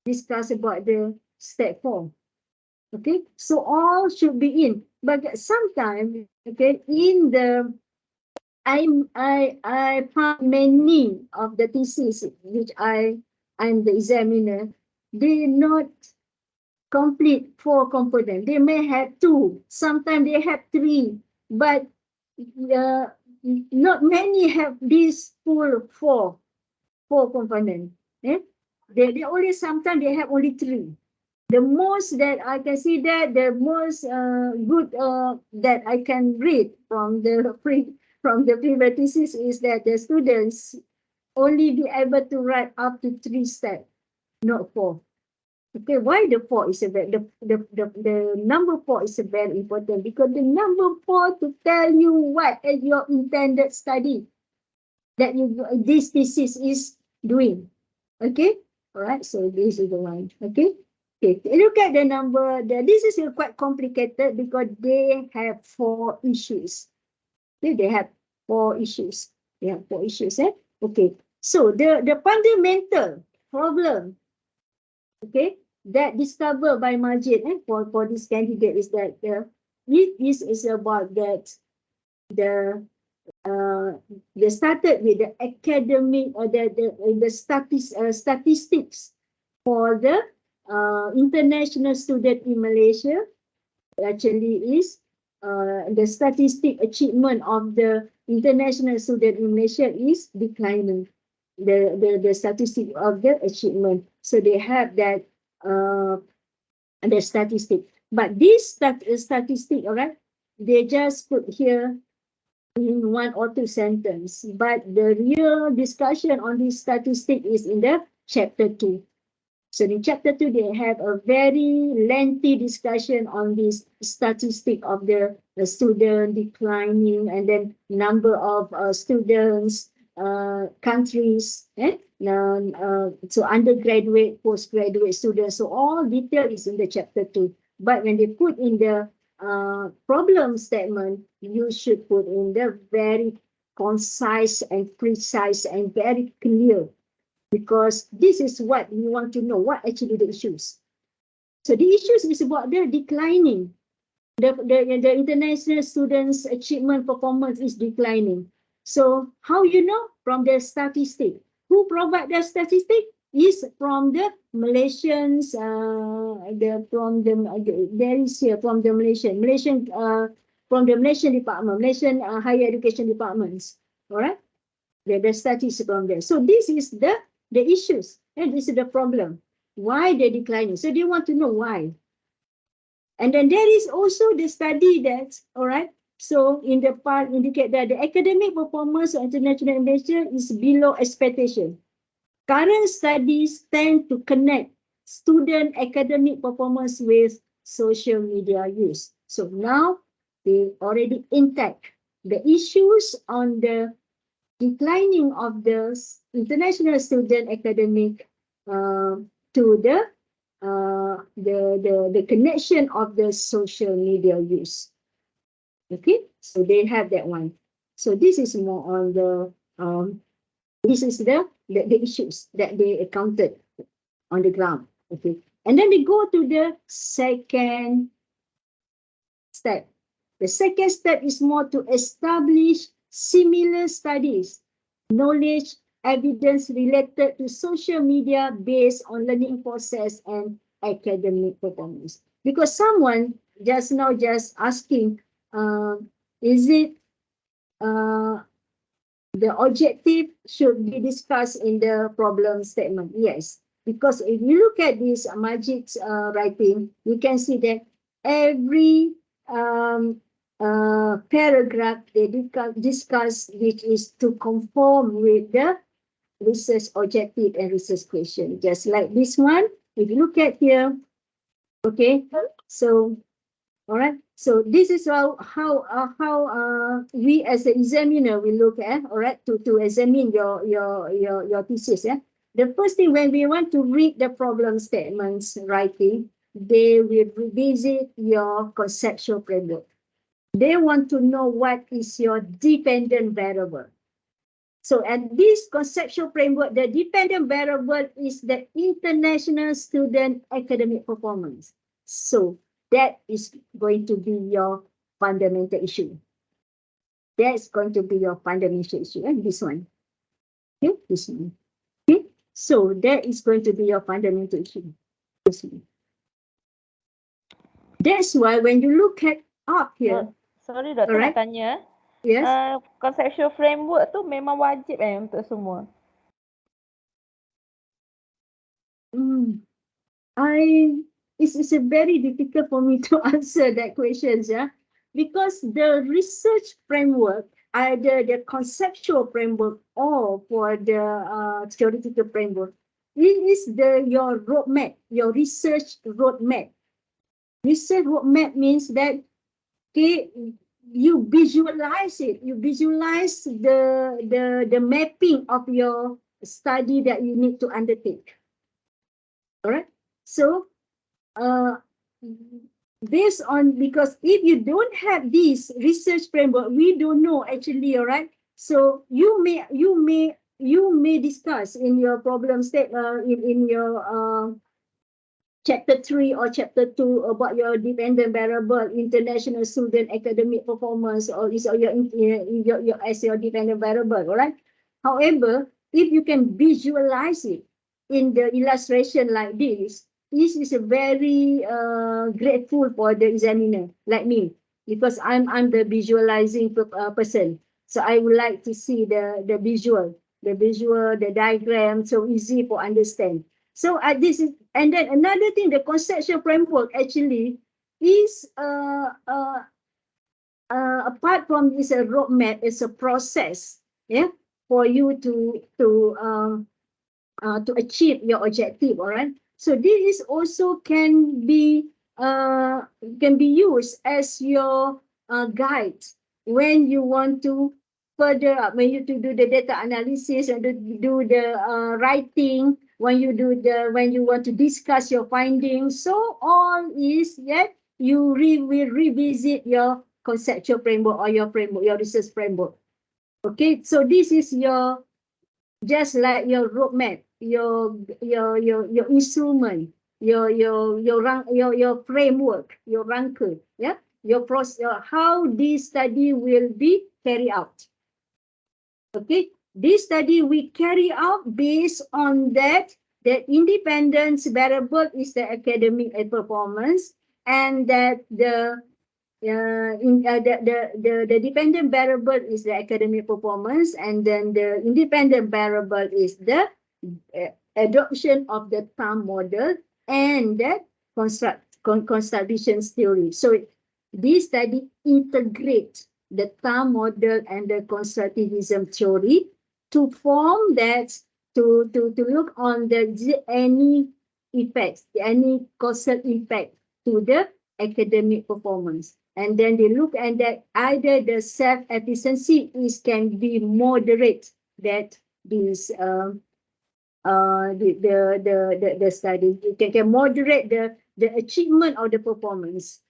Speaker 4: discuss about the step 4. Okay, so all should be in, but sometimes, okay, in the I found many of the theses which I'm the examiner, they not complete 4 components. They may have 2, sometimes they have 3, but not many have this full 4 components. They only sometimes they have only 3. The most that I can see that the most good that I can read from the pre-thesis is that the students only be able to write up to 3 steps, not 4. Okay, why the 4 is a very, the number 4 is a very important, because the number 4 to tell you what is your intended study that this thesis is doing. Okay, all right, so this is the one. Okay, look at the number. This is quite complicated because they have 4 issues. Okay, they have 4 issues. They have 4 issues. Okay, so the fundamental problem, okay, that discovered by Majid for this candidate is that this is about that they started with the academic or the statistics for the international student in Malaysia. Actually is the statistic achievement of the international student in Malaysia is declining. The statistic of the achievement. So they have that the statistic. But this statistic, all right, they just put here in 1 or 2 sentences. But the real discussion on this statistic is in the chapter 2. So in chapter 2, they have a very lengthy discussion on this statistic of the student declining, and then number of students, countries, so undergraduate, postgraduate students. So all detail is in the chapter 2. But when they put in the problem statement, you should put in the very concise and precise and very clear, because this is what we want to know, what actually the issues. So the issues is about the declining. The international students' achievement performance is declining. So how you know? From the statistic. Who provide the statistic? Is from the Malaysians, from the Malaysian department, Malaysian higher education departments. All right, the statistics from there. So this is the issues, and this is the problem. Why they're declining? So they want to know why. And then there is also the study that, all right, so in the part indicate that the academic performance of international Malaysia is below expectation. Current studies tend to connect student academic performance with social media use. So now they already intact the issues on the declining of the international student academic to the connection of the social media use. Okay, so they have that one. So this is more on the this is the issues that they accounted on the ground. Okay, and then they go to the second step. The second step is more to establish similar studies, knowledge, evidence related to social media based on learning process and academic performance. Because someone just now just asking, is it the objective should be discussed in the problem statement? Yes, because if you look at this Majid's writing, you can see that every paragraph they discuss which is to conform with the research objective and research question. Just like this one, if you look at here, okay, so all right, so this is how we as an examiner will look at, all right, to examine your thesis. The first thing, when we want to read the problem statements writing, they will revisit your conceptual framework. They want to know what is your dependent variable. So at this conceptual framework, the dependent variable is the international student academic performance. So that is going to be your fundamental issue. That's going to be your fundamental issue. And this one. Okay, this one. Okay, so that is going to be your fundamental issue. This one. That's why when you look at up here,
Speaker 6: Sorry doktor
Speaker 4: alright,
Speaker 6: nak tanya.
Speaker 4: yes,
Speaker 6: Conceptual framework tu memang wajib untuk semua.
Speaker 4: It's a very difficult for me to answer that question, yeah, because the research framework, either the conceptual framework or for the theoretical framework, it is your roadmap, your research roadmap. Research roadmap means that, okay, you visualize it. You visualize the mapping of your study that you need to undertake. All right. So, based on, because if you don't have this research framework, we don't know actually. All right. So you may discuss in your problem state in your chapter 3 or chapter 2 about your dependent variable, international student academic performance, or is your as your dependent variable, all right? However, if you can visualize it in the illustration like this is a very grateful for the examiner, like me, because I'm the visualizing person. So I would like to see the visual, the diagram, so easy for understand. So this is, and then another thing, the conceptual framework actually is apart from this roadmap, is a process, yeah, for you to achieve your objective. All right. So this is also can be used as your guide when you want to further up, when you to do the data analysis and do the writing, when you want to discuss your findings. So all is that you will revisit your conceptual framework or your research framework. Okay, so this is your, just like your roadmap, your instrument, your framework, your ranker, yeah, your process, how this study will be carried out. Okay, this study we carry out based on that the independence variable is the academic performance, and that the dependent variable is the academic performance, and then the independent variable is the adoption of the TAM model and the construction theory. So this study integrates the TAM model and the constructivism theory to form that, to look on the any effects, any causal impact to the academic performance. And then they look at that either the self-efficiency can be moderate, that this the study can moderate the achievement of the performance,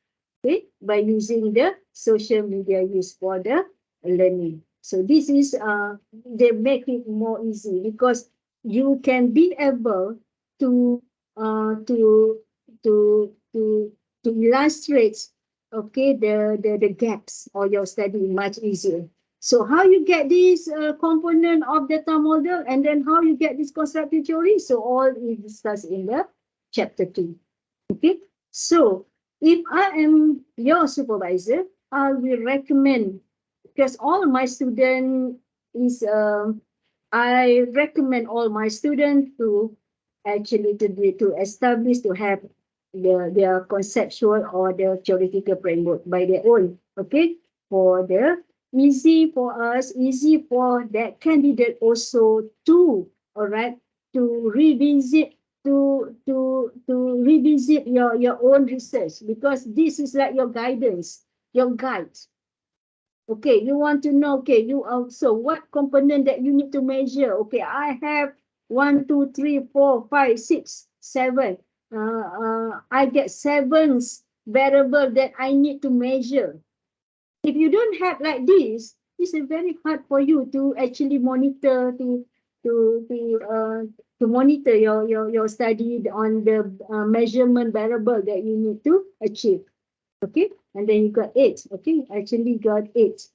Speaker 4: okay, by using the social media use for the learning. So this is they make it more easy, because you can be able to illustrate, okay, the gaps of your study much easier. So how you get this component of data model, and then how you get this constructive theory, so all is discussed in the chapter 2. Okay, so if I am your supervisor, I will recommend, because all my students is I recommend all my students to actually to establish, to have their conceptual or their theoretical framework by their own. Okay, for the easy for us, easy for that candidate also to, all right, to revisit, to revisit your own research, because this is like your guidance, your guide. Okay, you want to know, okay, you also what component that you need to measure. Okay, I have 1, 2, 3, 4, 5, 6, 7. I get 7 variable that I need to measure. If you don't have like this, it's very hard for you to actually monitor, to monitor your study on the measurement variable that you need to achieve. Okay, and then you got 8. Okay, actually got 8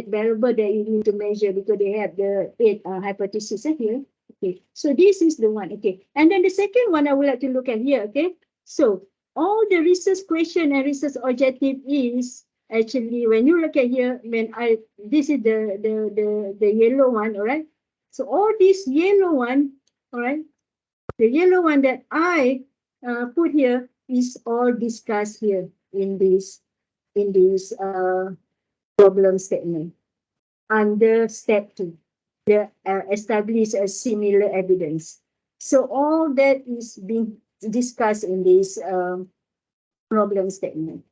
Speaker 4: variable that you need to measure, because they have the 8 hypotheses here. Okay, so this is the one. Okay, and then the second one I would like to look at here. Okay, so all the research question and research objective is actually, when you look at here, this is the yellow one, all right? So all this yellow one, all right, the yellow one that I put here is all discussed here in this problem statement under step 2, the establish a similar evidence. So all that is being discussed in this problem statement.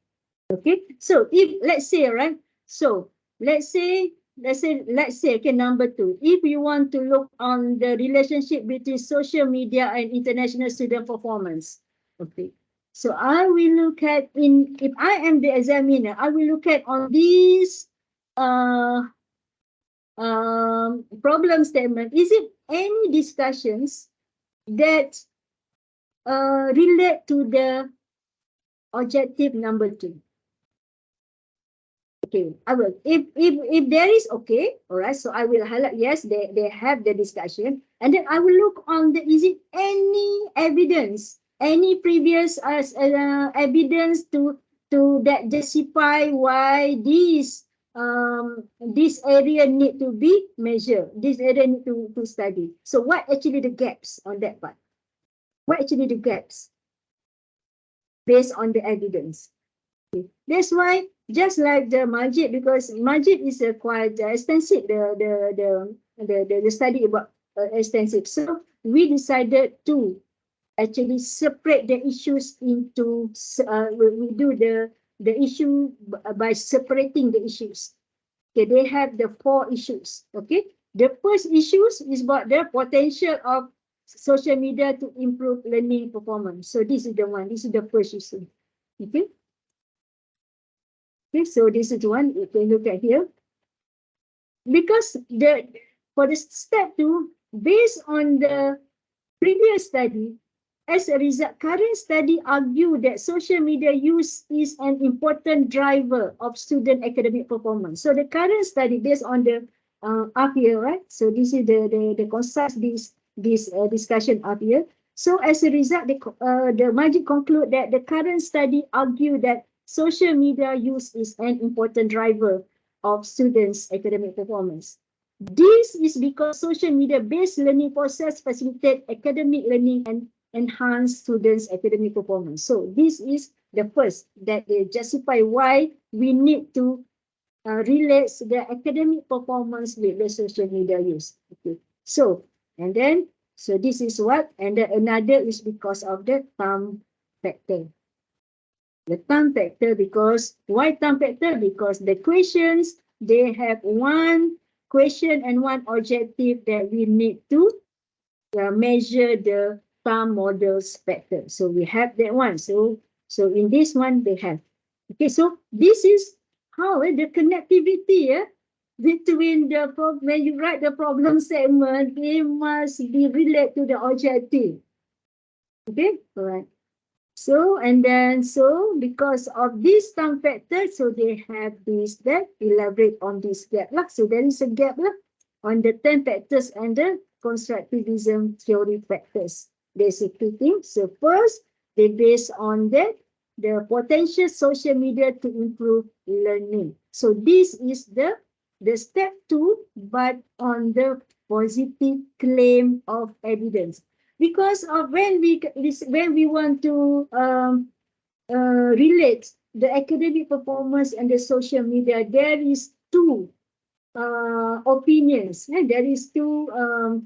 Speaker 4: Okay, so if let's say, right, so let's say, okay, number 2, if you want to look on the relationship between social media and international student performance, okay, so I will look at, if I am the examiner, I will look at on these problem statement. Is it any discussions that relate to the objective number 2? Okay, I will. If there is, okay, all right. So I will highlight yes, they have the discussion, and then I will look on the, is it any evidence, any previous evidence to that justify why this area need to be measured, this area need to study. So what actually the gaps on that part? What actually the gaps based on the evidence? Okay. That's why, just like the Majid, because Majid is a quite extensive, the study about extensive. So we decided to actually separate the issues into, we do the issue by separating the issues. Okay, they have the 4 issues. Okay, the first issues is about the potential of social media to improve learning performance. So this is the one. This is the first issue. Okay. Okay, so this is the one you can look at here. Because for the step 2, based on the previous study, as a result, current study argue that social media use is an important driver of student academic performance. So the current study based on the up here, right? So this is the concise this discussion up here. So as a result, the Majid conclude that the current study argue that social media use is an important driver of students' academic performance. This is because social media-based learning process facilitate academic learning and enhance students' academic performance. So this is the first that they justify why we need to relate the academic performance with the social media use. Okay. So, and then, so this is what, and then another is because of the time factor. The time factor, because, why time factor? Because the questions, they have one question and one objective that we need to measure the time models factor. So we have that one. So in this one, they have. Okay, so this is how the connectivity between the, when you write the problem statement, they must be related to the objective. Okay, all right. So, and then, so because of this time factor, so they have this, that elaborate on this gap. So there is a gap on the 10 factors and the constructivism theory factors. There's a 2 things. So first, they base on that, the potential social media to improve learning. So this is the step 2, but on the positive claim of evidence. Because of when we want to relate the academic performance and the social media, there is 2 opinions. There is 2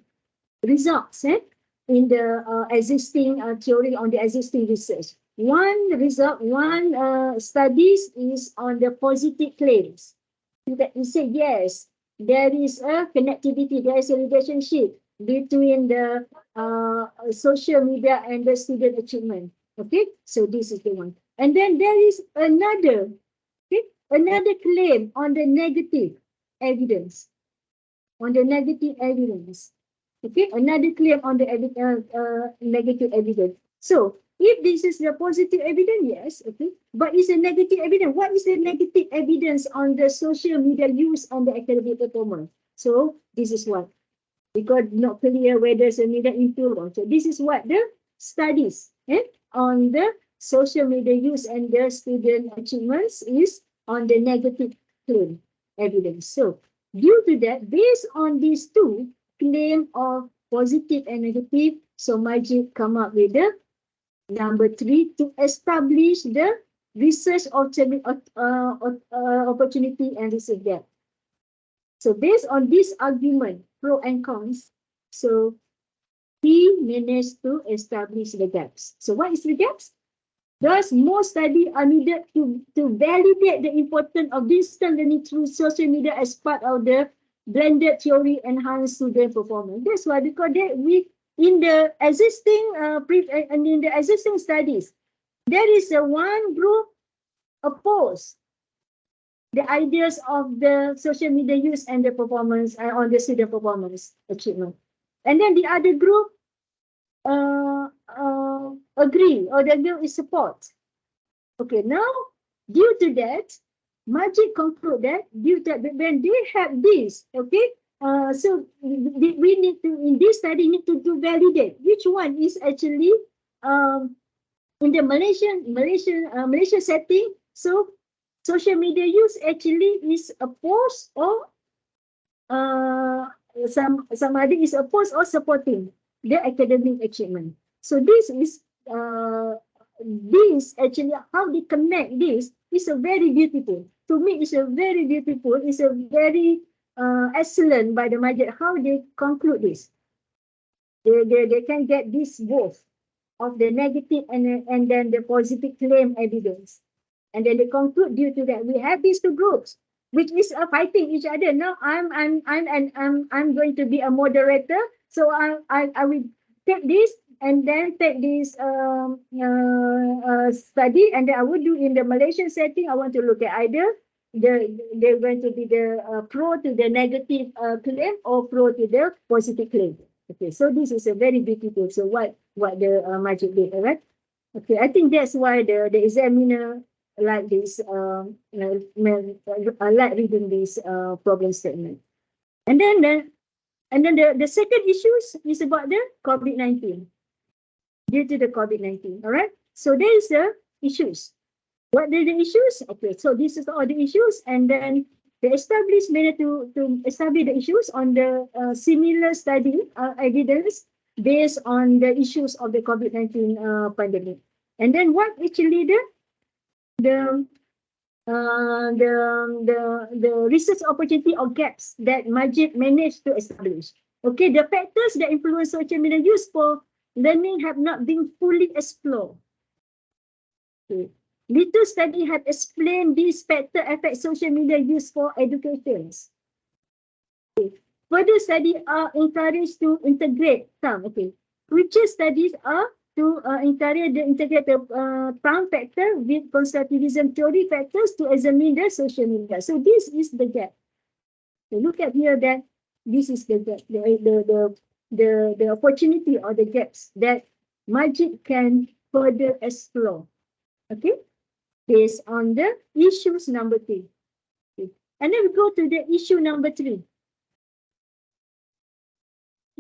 Speaker 4: results in the existing theory on the existing research. One result, one studies is on the positive claims. That you say yes, there is a connectivity, there is a relationship between the social media and the student achievement. Okay, so this is the one. And then there is another, okay, another claim on the negative evidence. On the negative evidence. Okay, another claim on the negative evidence. So if this is the positive evidence, yes, okay, but it's a negative evidence. What is the negative evidence on the social media use on the academic performance? So this is what, because not clear whether the media improve. So this is what the studies on the social media use and their student achievements is on the negative claim evidence. So due to that, based on these two claim of positive and negative, so Majid come up with the number 3 to establish the research opportunity and research gap. So based on this argument, pro and cons, so he managed to establish the gaps. So what is the gaps? Thus, more studies are needed to validate the importance of distance learning through social media as part of the blended theory enhanced student performance. That's why, because in the existing studies, there is a one group oppose the ideas of the social media use and the performance on the student performance achievement. And then the other group agree, or the group is support. Okay, now due to that, Majid conclude that due to that, when they have this, okay, so we need to, in this study, need to validate which one is actually in the Malaysian setting. So social media use actually is opposed or somebody is opposed or supporting the academic achievement. So this is actually how they connect this is a very beautiful. To me, it's a very beautiful. It's a very excellent by the Majid how they conclude this. They can get this both of the negative and then the positive claim evidence. And then they conclude due to that we have these two groups which is fighting each other. Now I'm going to be a moderator, so I will take this and then take this study, and then I would do in the Malaysian setting. I want to look at either they're going to be the pro to the negative claim or pro to the positive claim. Okay, so this is a very beautiful. So what the Majid did, all right? Okay, I think that's why the examiner like this. I like reading this problem statement. And then the second issue is about the COVID-19. Due to the COVID-19, all right? So there is the issues. What are the issues? Okay, so this is all the issues, and then the established manner to establish the issues on the similar study evidence based on the issues of the COVID-19 pandemic. And then what actually the research opportunity or gaps that Majid managed to establish. Okay, the factors that influence social media use for learning have not been fully explored. Okay. Little study have explained these factors affect social media use for education. Okay. Further study are encouraged to integrate some. Okay. Future studies are to encourage the integrated prime factor with constructivism theory factors to examine the social media. So this is the gap. So look at here that this is the gap, the opportunity or the gaps that Majid can further explore. Okay, based on the issues number 3. Okay. And then we go to the issue number 3.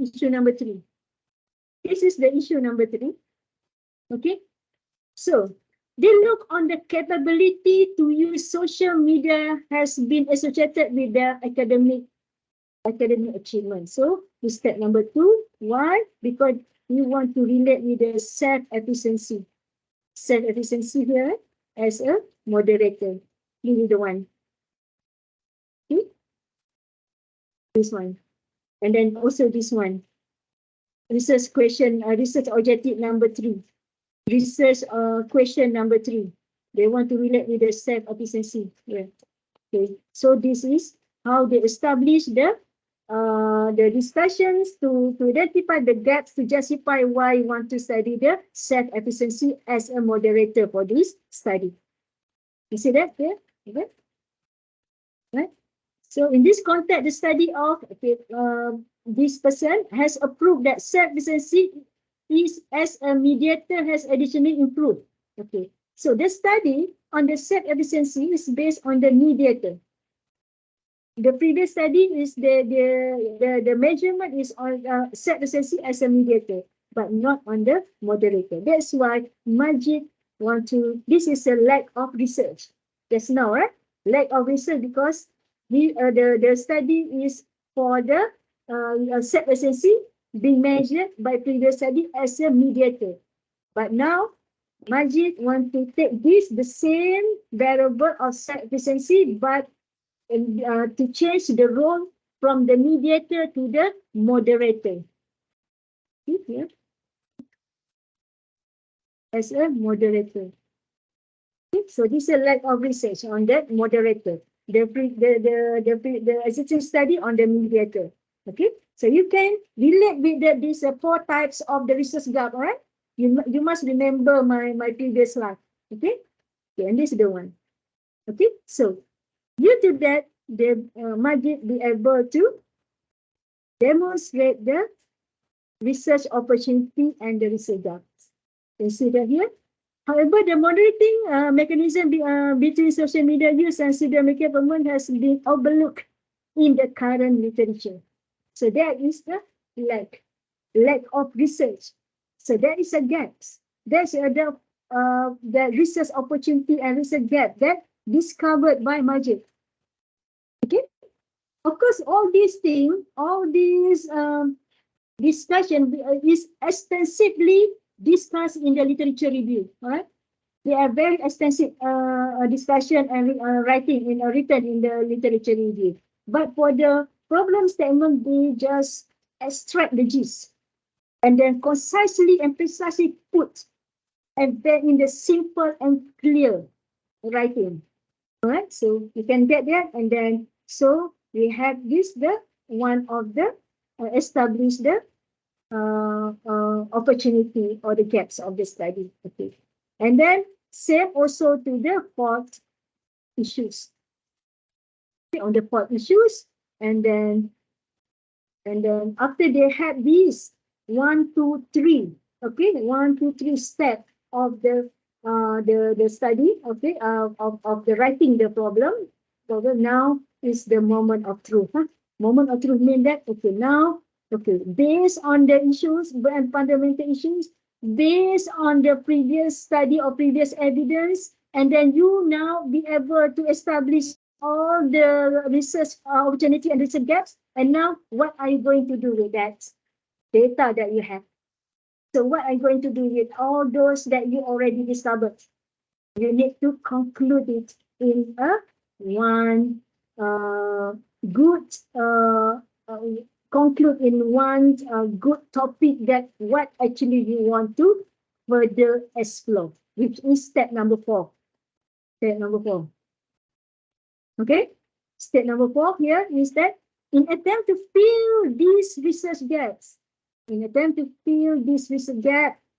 Speaker 4: Issue number 3. This is the issue number 3. Okay, so they look on the capability to use social media has been associated with the academic achievement. So we step number 2. Why? Because we want to relate with the self-efficiency. Self-efficiency here as a moderator. This is the one. Okay? This one. And then also this one. Research question, research objective number 3. Research question number 3. They want to relate with the self-efficiency. Yeah. Okay. So this is how they establish the discussions to identify the gaps to justify why you want to study the self-efficiency as a moderator for this study. You see that here? Okay. Right. So in this context, the study of this person has approved that self-efficiency is as a mediator has additionally improved. Okay. So the study on the self-efficiency is based on the mediator. The previous study is the measurement is on self-efficiency as a mediator, but not on the moderator. That's why Majid this is a lack of research. Just now, right? Lack of research because the study is for the self-efficacy being measured by previous study as a mediator. But now, Majid want to take the same variable of self-efficiency, but to change the role from the mediator to the moderator. See here? As a moderator. Okay? So this is a lack of research on that moderator. The existing study on the mediator. Okay, so you can relate with these 4 types of the research gap. All right, you must remember my previous slide. Okay, and this is the one. Okay, so due to that, the Majid be able to demonstrate the research opportunity and the research gaps. You see that here. However, the moderating mechanism between social media use and student making performance has been overlooked in the current literature. So that is the lack of research. So that is a gap. That's the research opportunity and research gap that discovered by Majid. Okay. Of course, all these things, all these discussion is extensively discussed in the literature review. All right, they are very extensive discussion and writing written in the literature review. But for the problem statement, they just extract the gist and then concisely and precisely put and then in the simple and clear writing. All right, so you can get that, and then so we have this the one of the establish the opportunity or the gaps of the study. Okay, and then same also to the fault issues. Okay, on the fault issues, and then after they have these 1, 2, 3. Okay, 1, 2, 3 step of the study. Okay, of the writing the problem. So now is the moment of truth. Moment of truth mean that okay now. Okay, based on the issues and fundamental issues, based on the previous study or previous evidence, and then you now be able to establish all the research opportunity and research gaps. And now, what are you going to do with that data that you have? So what are you going to do with all those that you already discovered? You need to conclude it in a one good conclude in one good topic that what actually you want to further explore, which is step number 4. Step number 4. Okay, step number 4 here is that in attempt to fill these research gaps,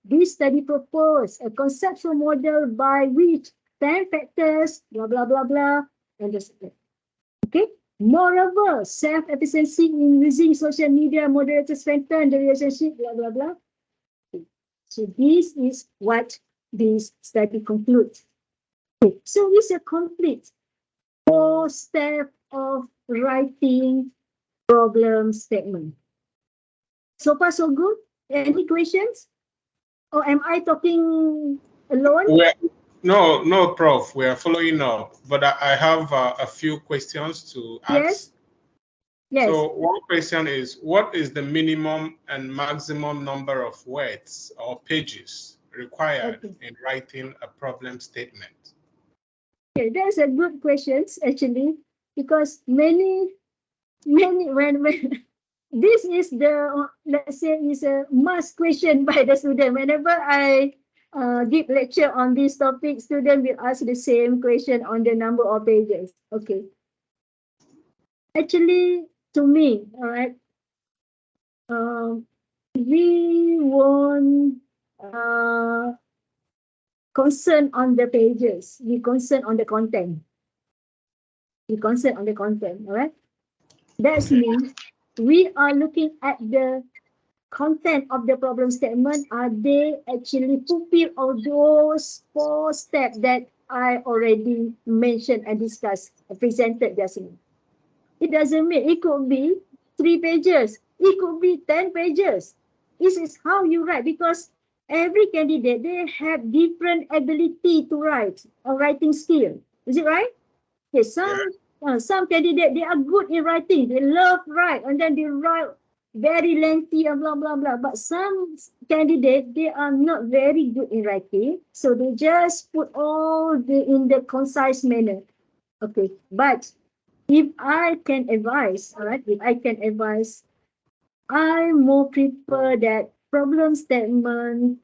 Speaker 4: this study proposed a conceptual model by which 10 factors, blah, blah, blah, blah, and just okay. Moreover, self-efficiency in using social media moderator strengthen the relationship, blah, blah, blah. Okay. So this is what this study concludes. Okay. So it's a complete 4 step of writing problem statement. So far, so good. Any questions? Or am I talking alone?
Speaker 2: No, Prof. We are following up, but I have a few questions to ask.
Speaker 4: Yes.
Speaker 2: So one question is, what is the minimum and maximum number of words or pages required in writing a problem statement?
Speaker 4: Okay, that's a good question actually, because many when this is the let's say is a must question by the student. Whenever I give lecture on this topic, student will ask the same question on the number of pages. Okay. Actually, to me, all right, we won't concern on the pages. We concern on the content. All right. That means we are looking at the content of the problem statement. Are they actually fulfill all those 4 steps that I already mentioned and discussed, presented just now? It doesn't mean it could be 3 pages. It could be 10 pages. This is how you write, because every candidate, they have different ability to write or writing skill. Is it right? Okay, some candidate, they are good in writing. They love write, and then they write very lengthy and blah, blah, blah. But some candidate, they are not very good in writing. So they just put all in the concise manner. Okay, but if I can advise, all right, if I can advise, I more prefer that problem statement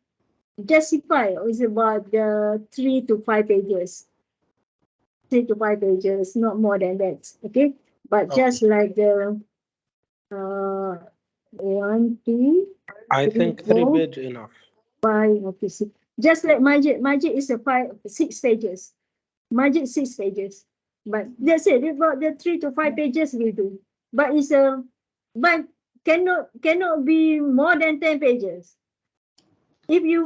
Speaker 4: justify is about the 3 to 5 pages. 3 to 5 pages, not more than that. Okay, but just like the 1, 2,
Speaker 5: I
Speaker 4: 3,
Speaker 5: think 3
Speaker 4: 4,
Speaker 5: page enough.
Speaker 4: 5. Okay, 6. Just like Majid is a 6 pages. Majid 6 pages. But that's it. About the 3 to 5 pages will do. But it's a but cannot be more than 10 pages. If you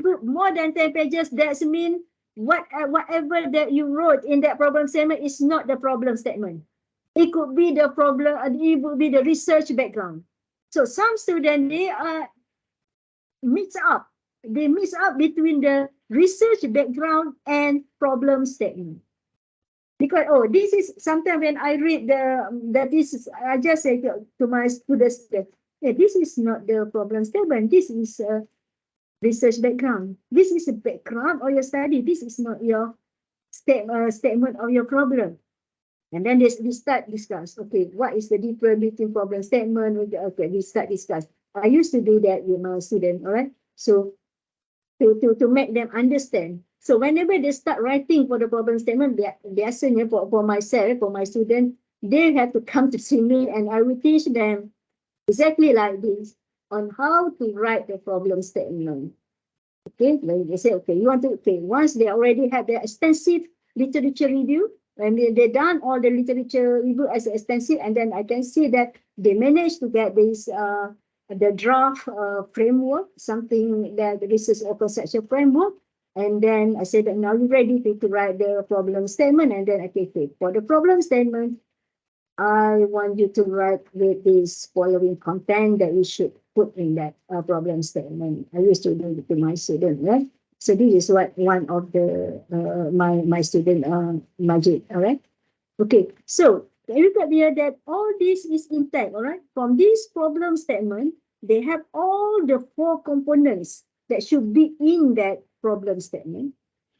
Speaker 4: put more than 10 pages, that means whatever that you wrote in that problem statement is not the problem statement. It could be the problem, it would be the research background. So some students, they are mix up. They mix up between the research background and problem statement. Because, this is sometimes when I read I just say to my students that, this is not the problem statement. This is a research background. This is a background of your study. This is not your statement of your problem. And then they start discuss. Okay, what is the difference between problem statement? Okay, we start discuss. I used to do that with my students. All right. So to make them understand. So whenever they start writing for the problem statement, biasanya for myself, for my student, they have to come to see me and I will teach them exactly like this on how to write the problem statement. Okay, when they say, okay, you want to, okay, once they already have their extensive literature review, when they done all the literature review as extensive, and then I can see that they managed to get this the draft framework, something that this is a conceptual framework. And then I said that now you're ready to write the problem statement. And then I take it for the problem statement. I want you to write with this following content that you should put in that problem statement. I used to do it to my student, right? So this is what one of the my student Majid, all right? Okay, so look at here that all this is intact, all right? From this problem statement, they have all the 4 components that should be in that problem statement.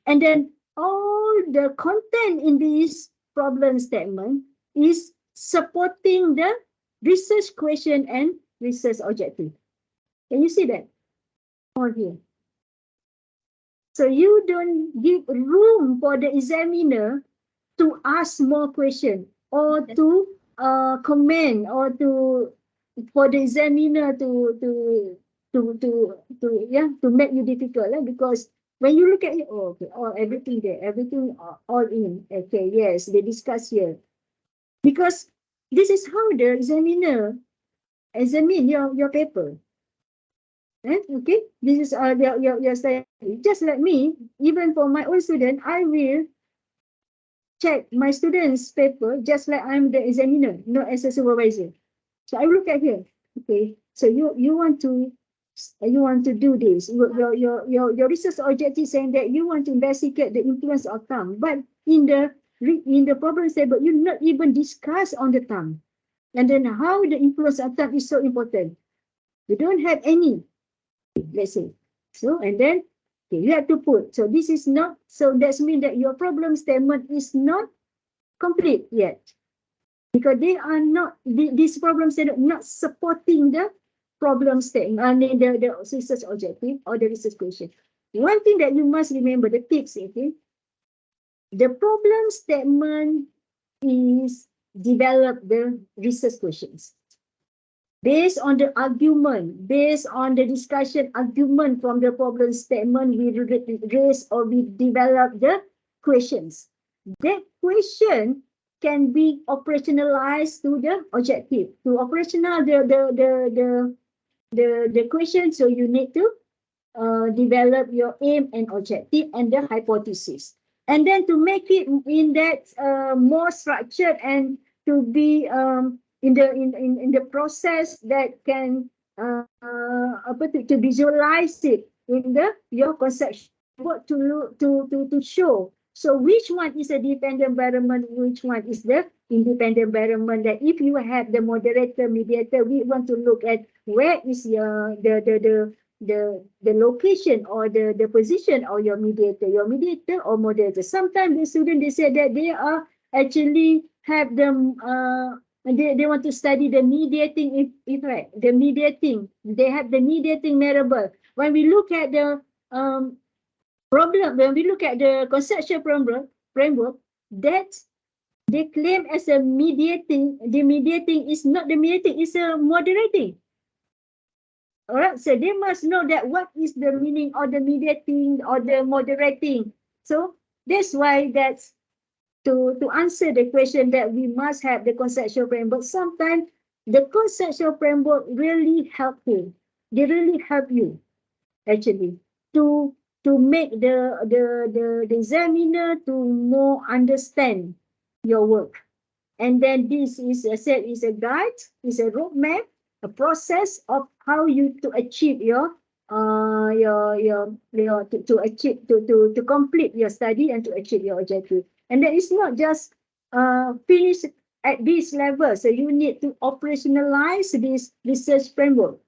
Speaker 4: And then all the content in this problem statement is supporting the research question and research objective. Can you see that? All here. So you don't give room for the examiner to ask more questions or to comment or for the examiner to make you difficult, because when you look at it, everything there, everything all in. Okay, yes, they discuss here. Because this is how the examiner examine your paper. Okay, this is your study. Just like me, even for my own student, I will check my student's paper just like I'm the examiner, not as a supervisor. So I look at here. Okay, so you want to do this. Your research objective saying that you want to investigate the influence of tongue, but in the problem statement, you not even discuss on the tongue, and then how the influence of tongue is so important. You don't have any. Let's say so, and then you have to put. So this is not. So that means that your problem statement is not complete yet, because they are not. This problem statement not supporting the problem statement. I mean the research objective or the research question. One thing that you must remember, the tips, okay? The problem statement is develop the research questions. Based on the argument, based on the discussion argument from the problem statement, we raise or we develop the questions. That question can be operationalized to the objective. To operational the question, so you need to develop your aim and objective and the hypothesis. And then to make it in that more structured and to be in the process that can to visualize it in your conception to show. So which one is a dependent environment, which one is the independent environment? That if you have the moderator, mediator, we want to look at where is your the location or the position of your mediator or moderator. Sometimes the student, they say that they are actually have them they want to study the mediating effect, the mediating. They have the mediating variable. When we look at the problem, when we look at the conceptual framework, that they claim as a mediating, the mediating is not the mediating, is a moderating. All right, so they must know that what is the meaning of the mediating or the moderating. So that's why that's to answer the question that we must have the conceptual framework. Sometimes the conceptual framework really helpful. They really help you actually to make the examiner to more understand your work. And then this is, as I said, is a guide, is a roadmap, a process of how you to achieve your to achieve to complete your study and to achieve your objective. And that is not just finished at this level. So you need to operationalize this research framework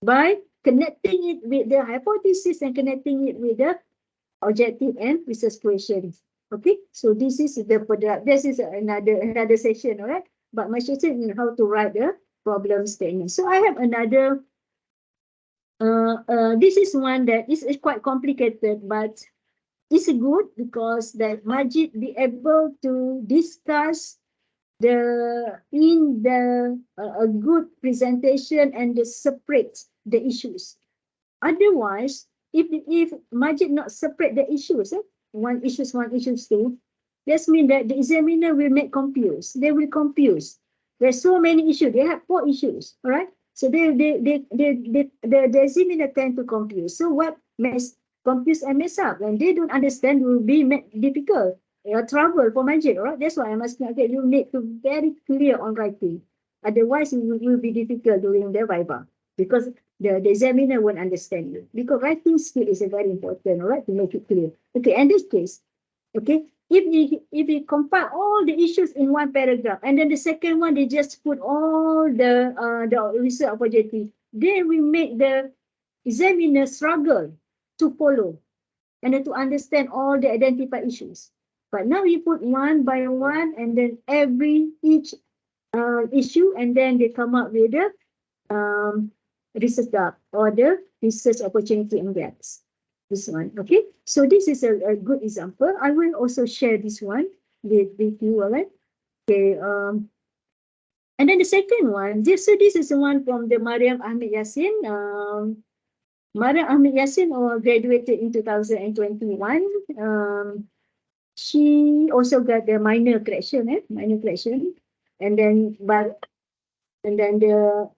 Speaker 4: by connecting it with the hypothesis and connecting it with the objective and research questions. Okay, so this is the product. This is another session, all right? But my session is how to write the problem statement. So I have another. This is one that is quite complicated, but it's good because that Majid be able to discuss a good presentation and separate the issues. Otherwise, if Majid not separate the issues, one issues two, that means that the examiner will make confused. They will confuse. There's so many issues. They have 4 issues, all right? So the examiner tend to confuse. So what makes confuse and mess up? When they don't understand, will be difficult or trouble for Majid, all right? That's why I must not get you need to very clear on writing. Otherwise, it will be difficult during the Viva because the examiner won't understand you. Because writing skill is very important, all right, to make it clear. Okay, in this case, okay, if we compile all the issues in one paragraph, and then the second one, they just put all the research objective, then we make the examiner struggle to follow and then to understand all the identified issues. But now you put one by one, and then each issue, and then they come up with the research gap or the research opportunity and gaps. This one, okay? So this is a good example. I will also share this one with you, all right? Okay, and then the second one, this is the one from the Mariam Ahmed Yassin. Mariam Ahmed Yassin graduated in 2021. She also got the minor correction, and then the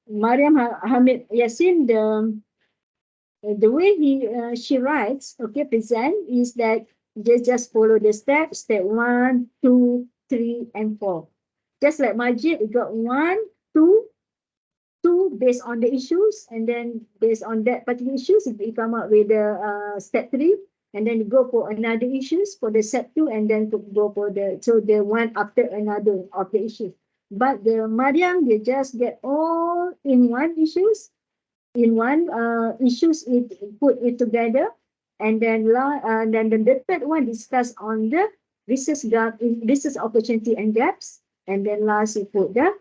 Speaker 4: Mariam Ahmed Yassin, the way she writes, okay, present is that they just follow the step 1, 2, 3, and 4. Just like Majid, we got 1, 2 based on the issues, and then based on that particular issues, we come up with the step 3, and then you go for another issues for the step 2, and then go for the one after another of the issues. But the Mariam, they just get all in one issues. In one issues, it put it together, and then the third one discuss on the research gap, research opportunity and gaps, and then last you put the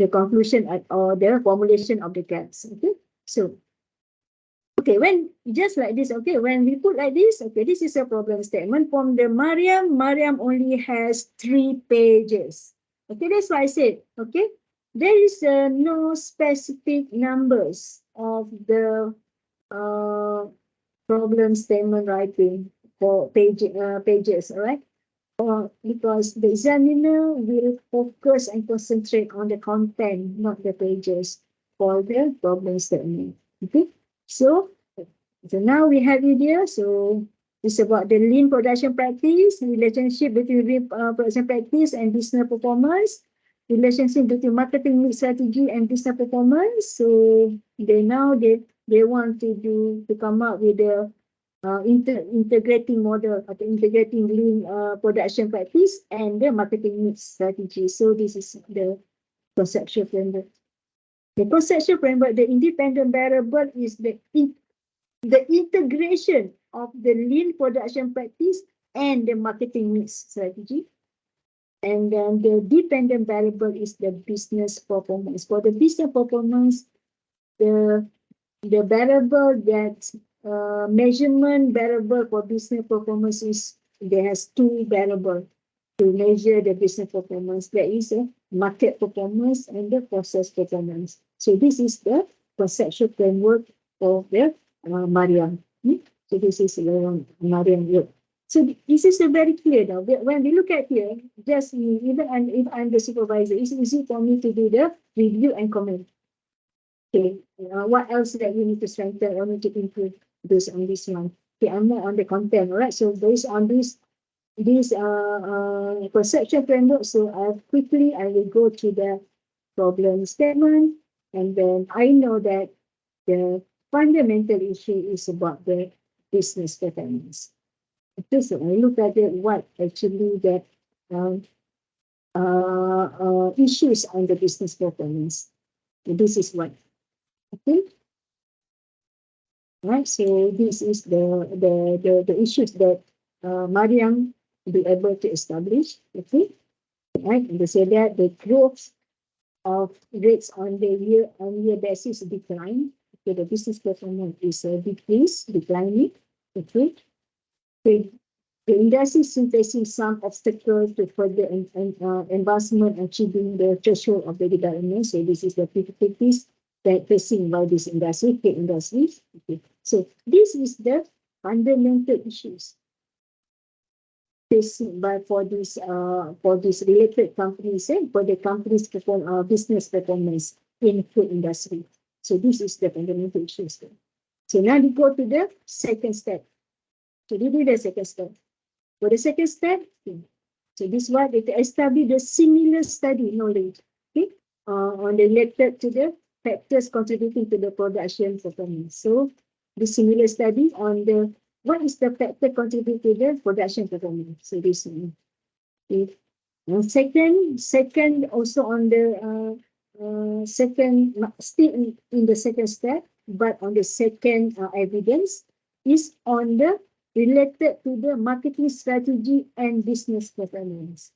Speaker 4: conclusion or the formulation of the gaps. Okay, so okay, when just like this, okay, when we put like this, okay, this is a problem statement from the Mariam. Mariam only has 3 pages. Okay, that's why I said, okay. There is no specific numbers of the problem statement writing for pages, all right? Because the examiner will focus and concentrate on the content, not the pages for the problem statement. Okay, so now we have it here. So it's about the lean production practice, relationship between lean production practice and business performance. relationship between marketing mix strategy and business performance. So they want to come up with a integrating model or integrating lean production practice and the marketing mix strategy. So this is the conceptual framework. The conceptual framework, the independent variable is the integration of the lean production practice and the marketing mix strategy. And then the dependent variable is the business performance. For the business performance, the variable that measurement variable for business performance is there has two variables to measure the business performance. There is a market performance and the process performance. So this is the conceptual framework of the Mariam. So this is the Mariam work. So this is very clear now. When we look at here, just even if I'm the supervisor, it's easy for me to do the review and comment. Okay, what else that you need to strengthen or need to improve this on this one? Okay, I'm not on the content, all right? So based on this conceptual framework, so I will go to the problem statement, and then I know that the fundamental issue is about the business performance. Okay, so I look at it, what actually that issues on the business performance. So this is what. Okay. Right. So this is the issues that Mariam will be able to establish. Okay. Right. And they say that the growth of rates on the year-on-year basis decline. Okay. The business performance is declining. Okay. The industry is facing some obstacles to further advancement achieving the threshold of the development. So this is the difficulties that facing by this industry, industries. Okay. So this is the fundamental issues facing for this related companies and for the companies business performance in food industry. So this is the fundamental issues. So now we go to the second step. So we do the second step. For the second step, so this one, they establish the similar study knowledge, okay, on related to the factors contributing to the production performance. So the similar study on the what is the factor contributing to the production performance. So this one. Okay. Second also on the second, still in the second step, but on the second evidence is on the related to the marketing strategy and business performance.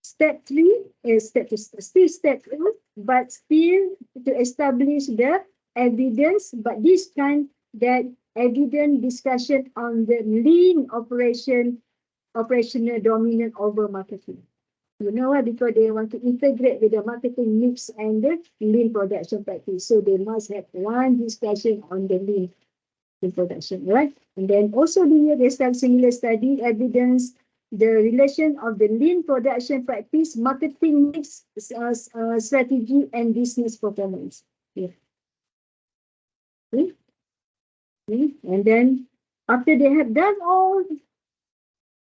Speaker 4: Step 3 is still step 2, but still to establish the evidence, but this time that evidence discussion on the lean operational dominant over marketing. You know why? Because they want to integrate with the marketing mix and the lean production practice. So they must have one discussion on the lean production, right? And then also they start similar study evidence the relation of the lean production practice, marketing mix strategy, and business performance. Yeah. Okay. Okay. And then after they have done all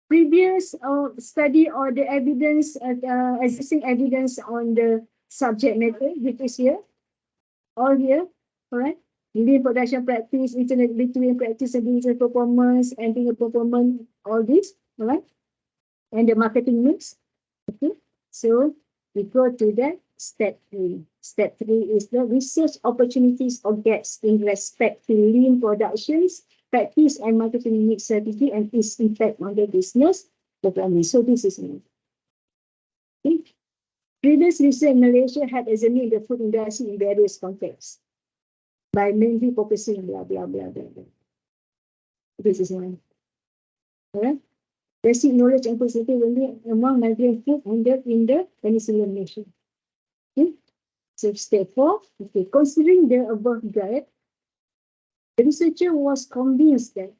Speaker 4: previous study or the evidence, existing evidence on the subject matter, which is here, all here, all right? Lean production practice, internet between practice and business performance, and business performance, all this, all right? And the marketing mix. Okay, so we go to the step 3. Step 3 is the research opportunities or gaps in respect to lean productions, practice, and marketing mix strategy and its impact on the business performance. So this is me. Okay. Previous research in Malaysia had examined the food industry in various contexts by mainly focusing blah blah blah blah blah. This is one. All right. Basic knowledge and positivity among migrant food handled in the Peninsular Malaysia. Okay. So step 4, okay, considering the above guide, the researcher was convinced that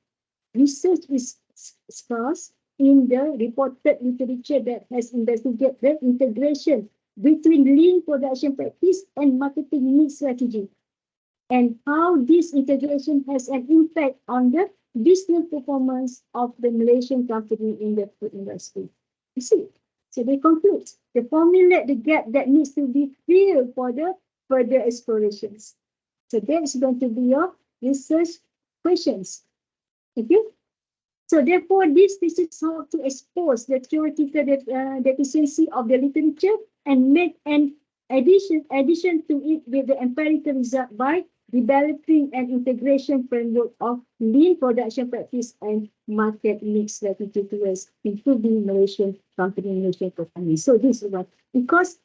Speaker 4: research is scarce in the reported literature that has investigated the integration between lean production practice and marketing mix strategy, and how this integration has an impact on the business performance of the Malaysian company in the food industry. You see, So they conclude, they formulate the gap that needs to be filled for the further explorations. So that's going to be your research questions. Okay. So therefore, this is how to expose the theoretical deficiency of the literature and make an addition to it with the empirical result by developing an integration framework of lean production practice and market mix strategy towards improving Malaysian performance. So this is what, because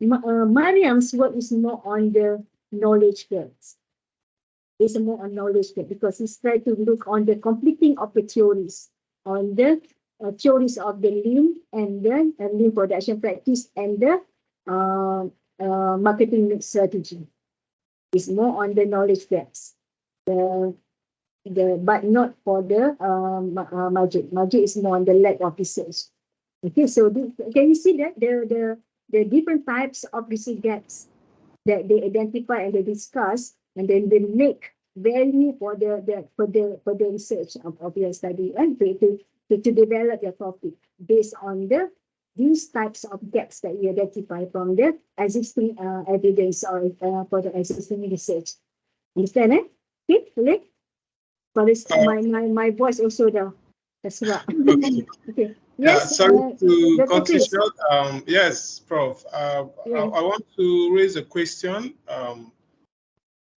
Speaker 4: Mariam's work is more on the knowledge gaps. It's more on knowledge gap because he's trying to look on the completing of the theories, on the theories of the lean and the lean production practice and the marketing mix strategy. It's more on the knowledge gaps. But not for the Majid. Majid is more on the lack of research. Okay, so can you see that the different types of research gaps that they identify and they discuss, and then they make value for the research of your study and to develop your topic based on these types of gaps that you identify from the existing evidence or for the existing research. Understand, eh? Okay, boleh? For this, my voice also dah terserak. Okay. Yes.
Speaker 2: Sorry to
Speaker 4: Dr.
Speaker 2: cut you
Speaker 4: Chris.
Speaker 2: short. Yes, Prof. I want to raise a question.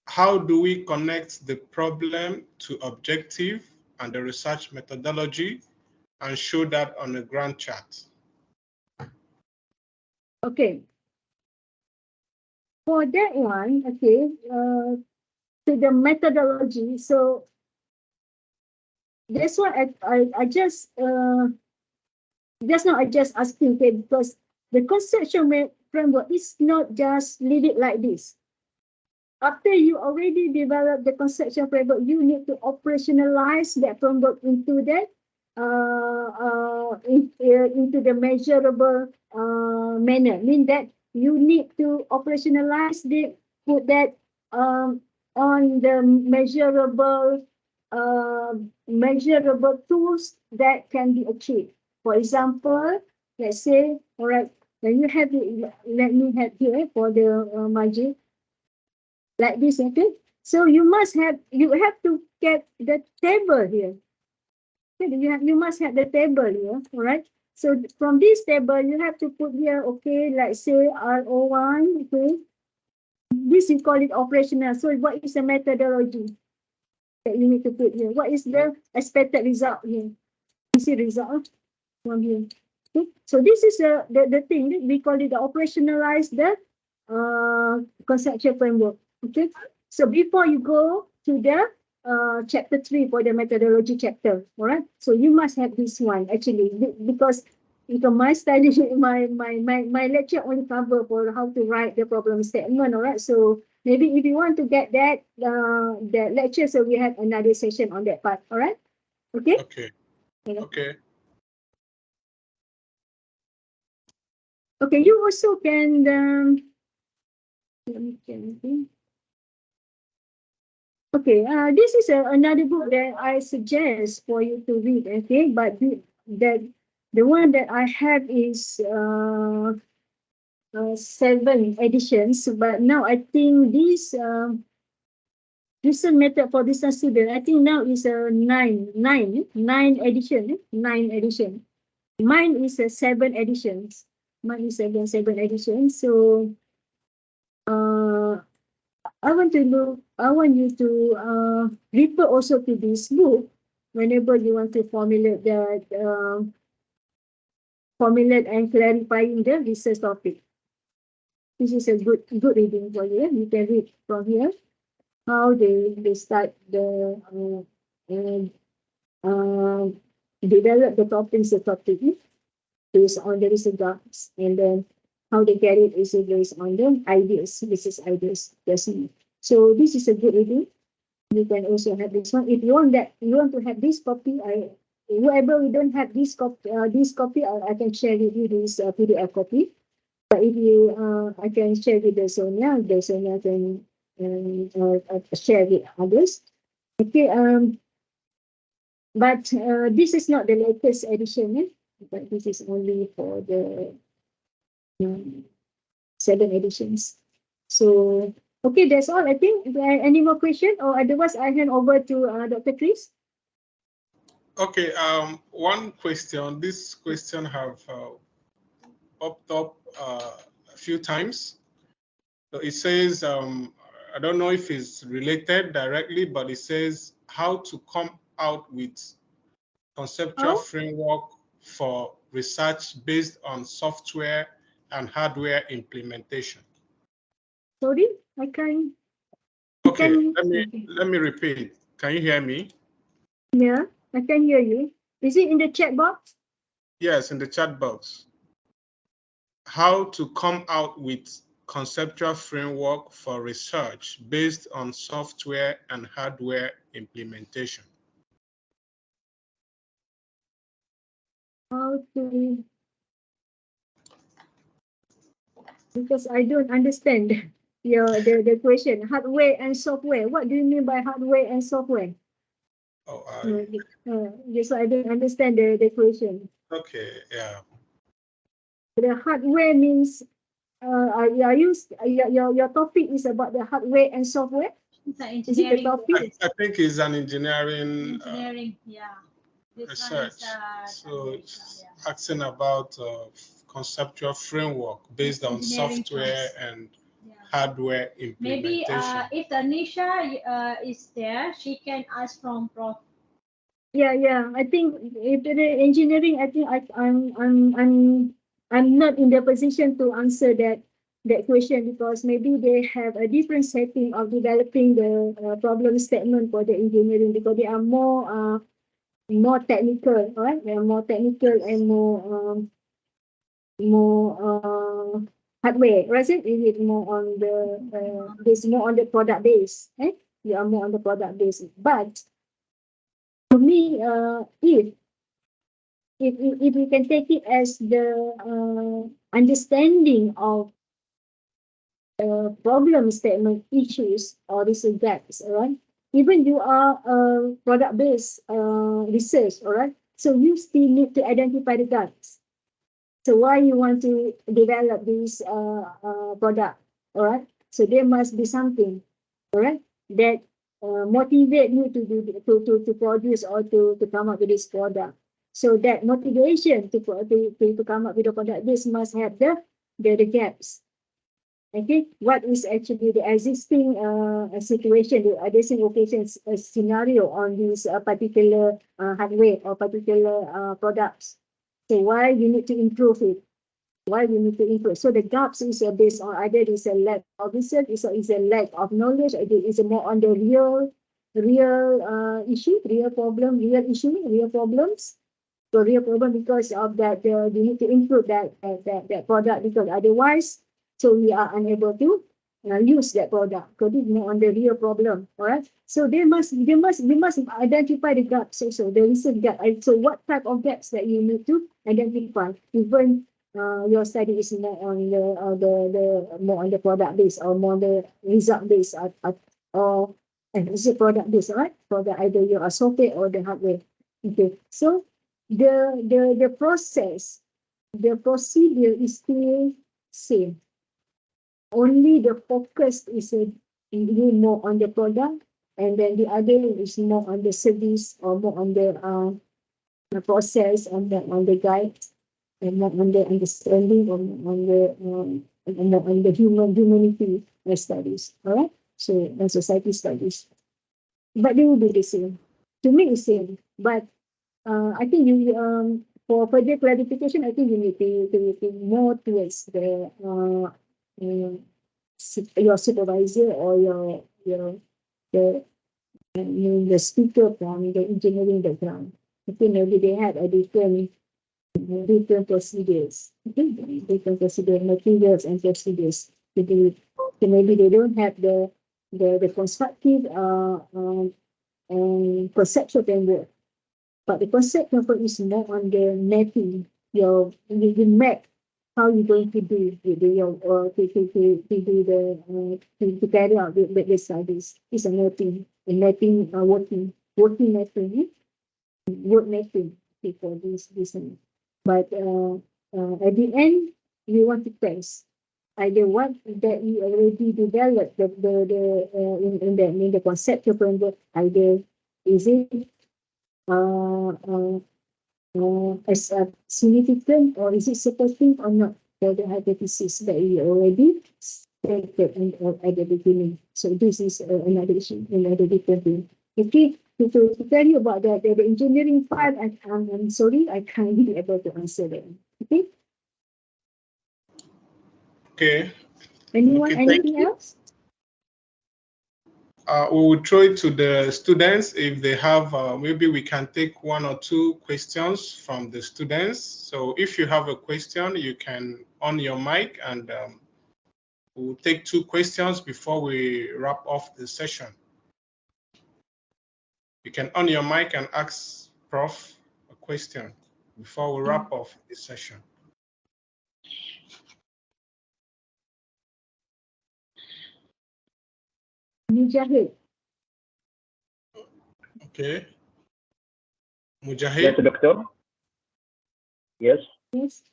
Speaker 2: How do we connect the problem to objective and the research methodology and show that on a grant chart?
Speaker 4: Okay. For that one, okay, to the methodology. So that's what I just now I just asking, okay, because the conceptual framework is not just leave it like this. After you already develop the conceptual framework, you need to operationalize that framework into that into the measurable manner. Mean that you need to operationalize put that on the measurable tools that can be achieved. For example, let's say, all right, when you have it, let me have here for the margin. Like this, okay? So you have to get the table here. Okay, you must have the table here, all right? So from this table, you have to put here, okay, like say RO1, okay? This you call it operational. So what is the methodology that you need to put here? What is the expected result here? You see result from here. Okay? So this is the thing, we call it the operationalize the conceptual framework. Okay, so before you go to the chapter 3 for the methodology chapter, all right, so you must have this one actually, because my study, my lecture only cover for how to write the problem statement, all right. So maybe if you want to get that lecture, so we have another session on that part, all right. Okay.
Speaker 2: Okay.
Speaker 4: Okay, you also can okay, this is another book that I suggest for you to read, okay? But the one that I have is 7 editions, but now I think this recent method for distance student, I think now is a 9 edition, 9 edition. Mine is 7 editions. Mine is 7 editions. So I want you to refer also to this book whenever you want to formulate that formulate and clarifying the research topic. This is a good reading for you. You can read from here how they start the develop the topic based on the research gaps, and then how they get it is based on the ideas, research ideas. So this is a good reading. You can also have this one. If you want to have this copy, whoever we don't have this copy, I can share with you this PDF copy. But if you, I can share with the Sonia can share with others. Okay. But this is not the latest edition. but this is only for the 7 editions. So, okay, that's all. I think. Any more question, or otherwise I hand over to Dr. Chris.
Speaker 2: Okay, one question. This question have popped up a few times. So it says, I don't know if it's related directly, but it says how to come out with conceptual framework for research based on software and hardware implementation.
Speaker 4: Sorry, I can't.
Speaker 2: Okay, let me repeat. Can you hear me?
Speaker 4: Yeah, I can hear you. Is it in the chat box?
Speaker 2: Yes, in the chat box. How to come out with conceptual framework for research based on software and hardware implementation.
Speaker 4: How to, because I don't understand the question. Hardware and software. What do you mean by hardware and software?
Speaker 2: Oh,
Speaker 4: yes, I don't understand the question.
Speaker 2: okay, yeah.
Speaker 4: The hardware means your topic is about the hardware and software. Is it the topic?
Speaker 2: I think it's an engineering
Speaker 7: Yeah.
Speaker 2: research. So it's asking about conceptual framework based on software and hardware
Speaker 7: Maybe
Speaker 2: implementation.
Speaker 7: if Tanisha is there, she can ask from Prof.
Speaker 4: Yeah. I think if the engineering, I think I'm not in the position to answer that question, because maybe they have a different setting of developing the problem statement for the engineering, because they are more technical, right? They are more technical and more hardware, right? Is it more on the there's more on the product base, eh? You are more on the product base, but for me, if we can take it as the understanding of problem statement issues or research gaps, all right? Even you are a product-based research, all right? So you still need to identify the gaps. So why you want to develop this product, all right? So there must be something, all right, that motivate you to produce or to come up with this product. So that motivation to come up with a product, this must have the gaps. Okay, what is actually the existing situation, the existing location scenario on this particular hardware or particular products. So why we need to improve it? Why we need to improve? So the gaps is based on either it is a lack of research, is a lack of knowledge, or it is more on the real issue, real problem, real issue, real problems. So real problem because of that, you need to improve that product, because otherwise, so we are unable to use that product. Because it's more on the real problem, all right? So we must identify the gaps also, the research gap. So what type of gaps that you need to identify? Even your study is more on the more on the product base or more on the result base, or and is it product base, right? For the either your software or the hardware. Okay, so the process, the procedure is still same. Only the focus is more on the product, and then the other is more on the service or more on the process, on the guide, and more on the understanding, on the humanity studies. All right. So and society studies, but they will be the same. To me, it's same, but I think you for further clarification, I think you need to more towards your supervisor or the speaker from the engineering background. I think maybe they had a different procedures. Okay, different procedure materials and procedures to do it. So maybe they don't have the constructive conceptual framework. But the concept number is more on the mapping. You map how you're going to do your to do the to carry out the studies. It's a mapping, working mapping, work mapping for this. But at the end, we want to test either what that we already developed in the conceptual framework, either is it as a significant or is it supporting or not for the hypothesis that we already stated at the beginning. So this is another issue, another different thing. Okay, to tell you about the engineering part, I'm sorry, I can't be able to answer that. Okay.
Speaker 2: Okay.
Speaker 4: Anyone,
Speaker 2: Okay,
Speaker 4: anything else?
Speaker 2: We will throw it to the students if they have, maybe we can take one or two questions from the students. So if you have a question, you can on your mic and we'll take two questions before we wrap off the session. You can on your mic and ask Prof a question before we wrap off the session.
Speaker 4: Mujahid.
Speaker 2: Okay. Mujahid?
Speaker 8: Yes, Doctor. Yes.
Speaker 4: Yes.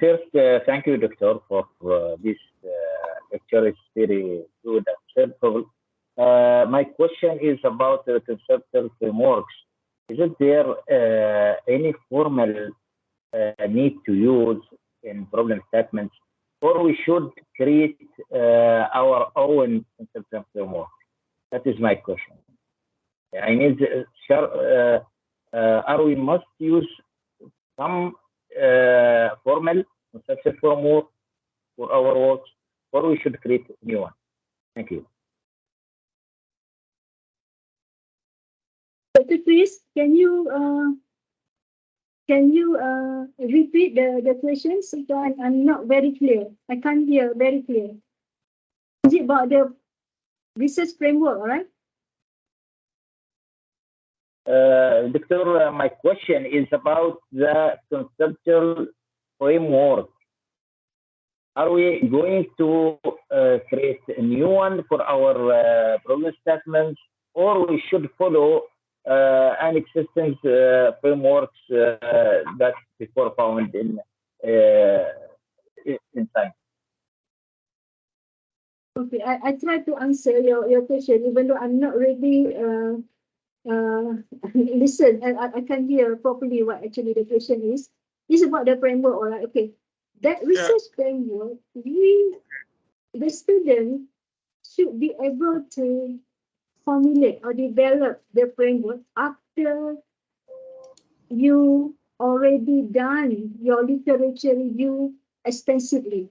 Speaker 8: First, thank you, Doctor, for this lecture. It's very good and helpful. My question is about the conceptual frameworks. Is it there any formal need to use in problem statements, or we should create our own conceptual framework? That is my question. I need are we must use some formal conceptual framework for our work, or we should create a new one? Thank you.
Speaker 4: Dr. Chris, can you repeat the questions? So I'm not very clear. I can't hear very clear. Is it about the research framework, all right?
Speaker 8: Doctor, my question is about the conceptual framework. Are we going to create a new one for our problem statements, or we should follow an existing frameworks that before found in science?
Speaker 4: Okay, I try to answer your question, even though I'm not really listen. I can't hear properly what actually the question is. It's about the framework, all right? Okay, that research framework, the student should be able to formulate or develop the framework after you already done your literature review extensively.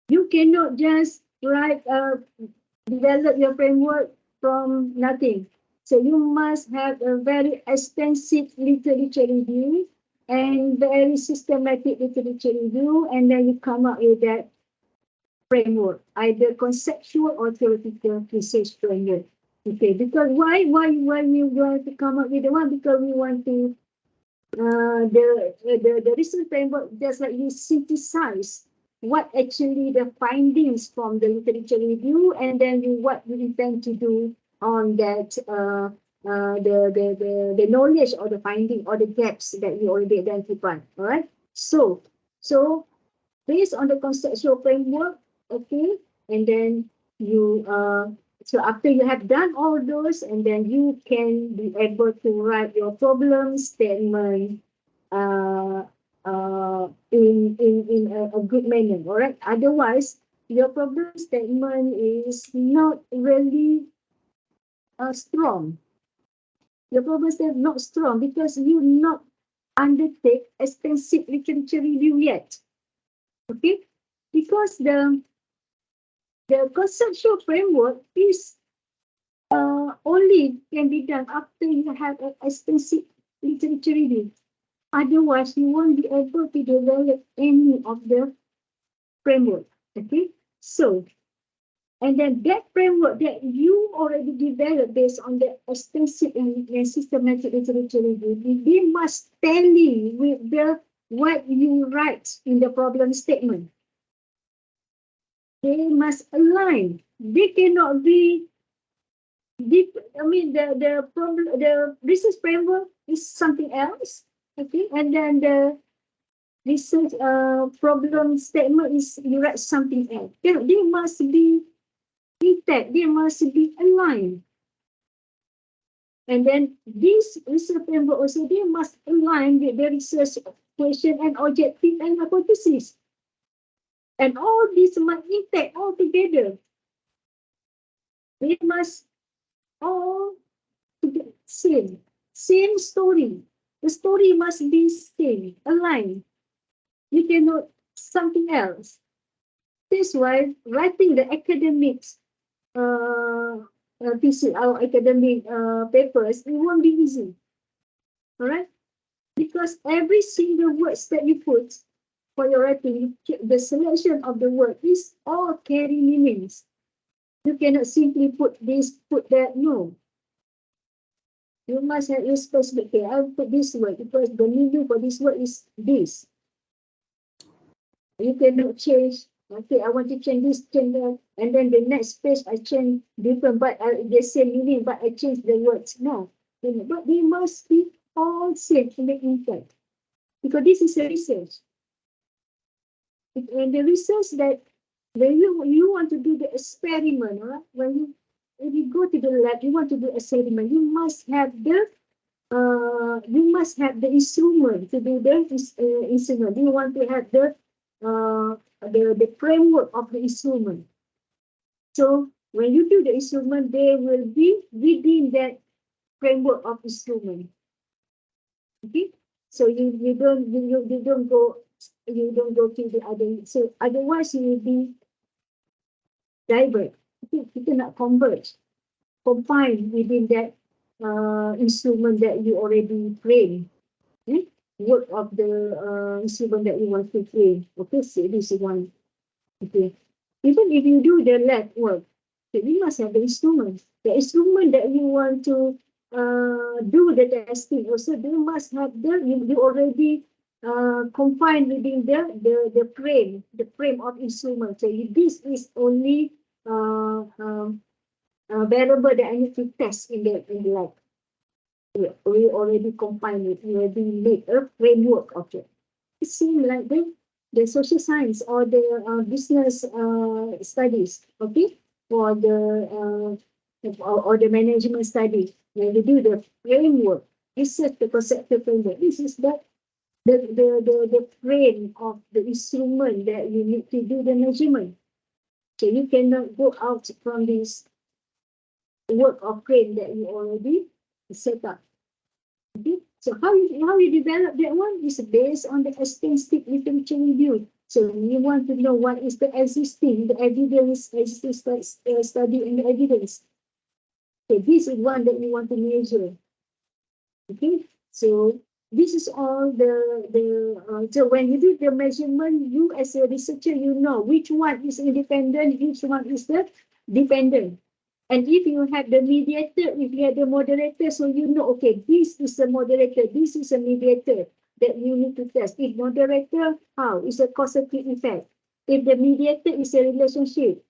Speaker 4: You cannot just develop your framework from nothing. So you must have a very extensive literature review and very systematic literature review, and then you come up with that framework, either conceptual or theoretical research framework. Okay, because why you going to come up with the one? Because we want to the research framework, just like you synthesize what actually the findings from the literature review, and then what you intend to do on that the knowledge or the finding or the gaps that you already identified. All right. So based on the conceptual framework, okay, and then you so after you have done all those, and then you can be able to write your problem statement in a good manner, all right? Otherwise, your problem statement is not really strong. Your problem statement is not strong because you not undertake extensive literature review yet, okay? Because the conceptual framework is only can be done after you have an extensive literature review. Otherwise, you won't be able to develop any of the framework. Okay, so and then that framework that you already developed based on the extensive and systematic literature review, they must tally with what you write in the problem statement. They must align. They cannot be deep. I mean, the research framework is something else, Okay, and then the research problem statement is you write something else. They must be intact, they must be aligned. And then this research framework also, they must align with the research question and objective and hypothesis. And all these must intact all together. They must all same story. The story must be same, aligned. You cannot something else. That's why writing the academics our academic papers, it won't be easy. All right? Because every single words that you put for your writing, the selection of the word is all carry meanings. You cannot simply put this, put that. No. You must have your specific. Okay, I'll put this word because the meaning for this word is this. You cannot change. Okay, I want to change this, change that, and then the next page I change different, but the same meaning, but I change the words. No, but they must be all same to make impact, because this is a research. And the research that when you want to do the experiment, right? When you go to the lab, you want to do experiment, you must have the instrument to do the instrument. You want to have the framework of the instrument. So when you do the instrument, they will be within that framework of instrument. Okay, so you don't go to the other. So otherwise you will be divert. You cannot converge, confine within that instrument that you already frame. Okay? Work of the instrument that you want to frame. Okay, so this is one. Okay, even if you do the lab work, you must have the instrument. The instrument that you want to do the testing also, they must have you already confined within the frame of instrument. So this is only variable that I need to test in the lab. We already combined it. We already made a framework of it. It seems like the social science or the business studies, okay, or the management study, when we do the framework, research the conceptual framework. This is the frame of the instrument that you need to do the measurement. So you cannot go out from this work of frame that you already set up. Okay, so how you develop that one is based on the extensive literature review. So you want to know what is the existing, the evidence, study and the evidence. Okay, this is one that you want to measure. Okay, so this is all so when you do the measurement, you as a researcher, you know which one is independent, which one is the dependent. And if you have the mediator, if you have the moderator, so you know, okay, this is a moderator, this is a mediator that you need to test. If moderator, how? It's a causative effect. If the mediator is a relationship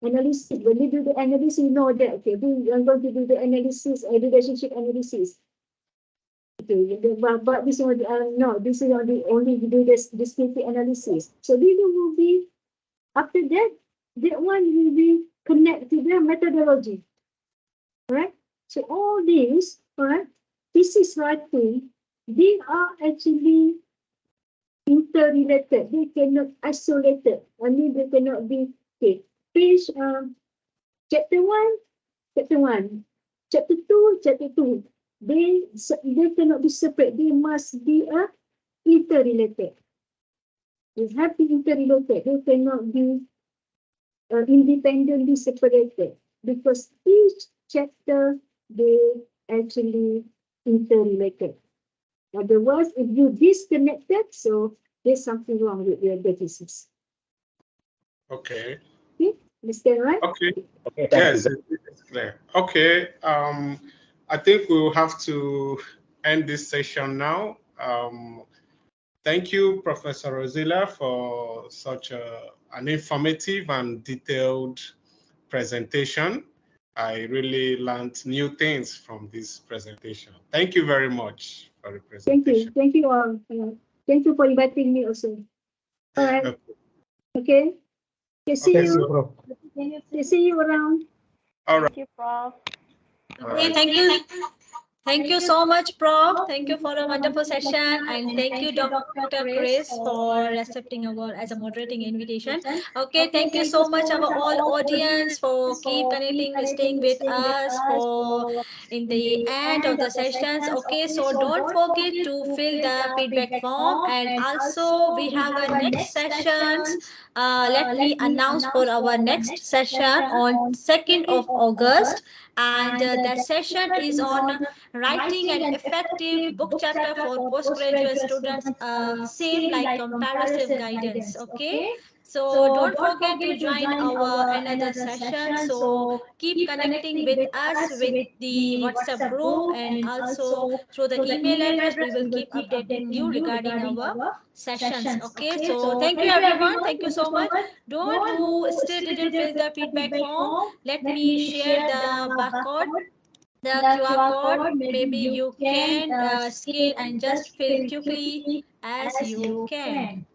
Speaker 4: analysis, when you do the analysis, you know that, okay, I'm going to do the analysis, a relationship analysis. Okay, but this one, no, this is only do this descriptive analysis. So this will be, after that, that one will be connect to the methodology. Right? So all these, right, thesis writing, they are actually interrelated. They cannot isolated. I mean, they cannot be, okay, page, chapter 1, chapter 2, they cannot be separate. They must be interrelated. They have to be interrelated. They cannot be independently separated, because each chapter they actually interrelated. Otherwise, if you disconnected, so there's something wrong with your thesis.
Speaker 2: Okay.
Speaker 4: Okay, understand, right?
Speaker 2: Okay.
Speaker 8: Okay,
Speaker 2: Yes, it's clear. Okay. I think we'll have to end this session now. Thank you, Professor ROZILAH, for such an informative and detailed presentation. I really learned new things from this presentation. Thank you very much. for the
Speaker 4: Thank you.
Speaker 2: presentation.
Speaker 4: Thank you all. Thank you for inviting me also. All right. Okay. Okay, see
Speaker 2: Okay,
Speaker 4: you.
Speaker 2: so,
Speaker 5: Prof.
Speaker 4: See you around.
Speaker 2: all right.
Speaker 6: Thank you, Prof.
Speaker 2: All
Speaker 7: Okay,
Speaker 2: right.
Speaker 7: thank you. Thank you so much, Prof. Thank you for a wonderful session, and thank you, Dr. Chris, for accepting our as a moderating invitation. Okay, thank you so much, our all audience, for keep connecting, staying with us for in the end of the sessions. Okay, so don't forget to fill the feedback form, and also we have a next sessions. Let me announce for our next session on 2nd of August, and that session is on writing an effective book chapter for postgraduate students, same like comparative guidance. Okay, so don't forget to join our another session. So keep connecting with us with the WhatsApp group, and also through the email address. We will keep updating you regarding our sessions. Okay, so thank you everyone. Thank you so much. Don't who still didn't fill the feedback form, let me share the barcode, the QR code. Maybe you can scan and just fill quickly as you can.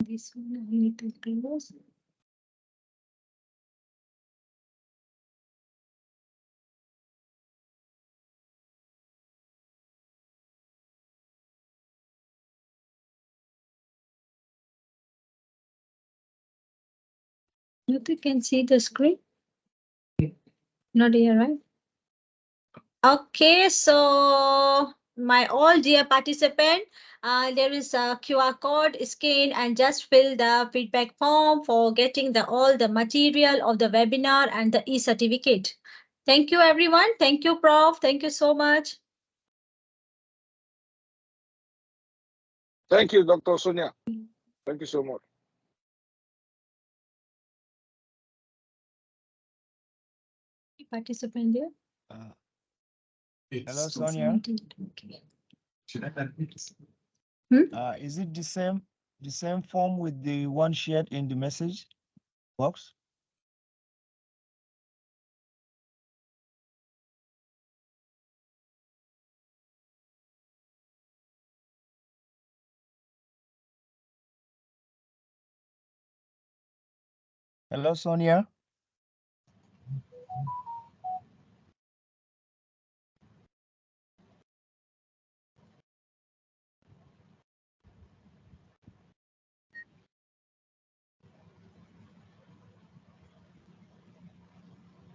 Speaker 7: This one I need to close. You can see the screen. Not here, right? Okay, so my all dear participant, there is a QR code, scan and just fill the feedback form for getting the all the material of the webinar and the e-certificate. Thank you everyone. Thank you, Prof. Thank you so much.
Speaker 5: Thank you, Dr. Sonia. Thank you so much.
Speaker 7: Participant there.
Speaker 9: Hello, Sonia.
Speaker 7: Okay.
Speaker 9: Is it the same form with the one shared in the message box? Hello, Sonia.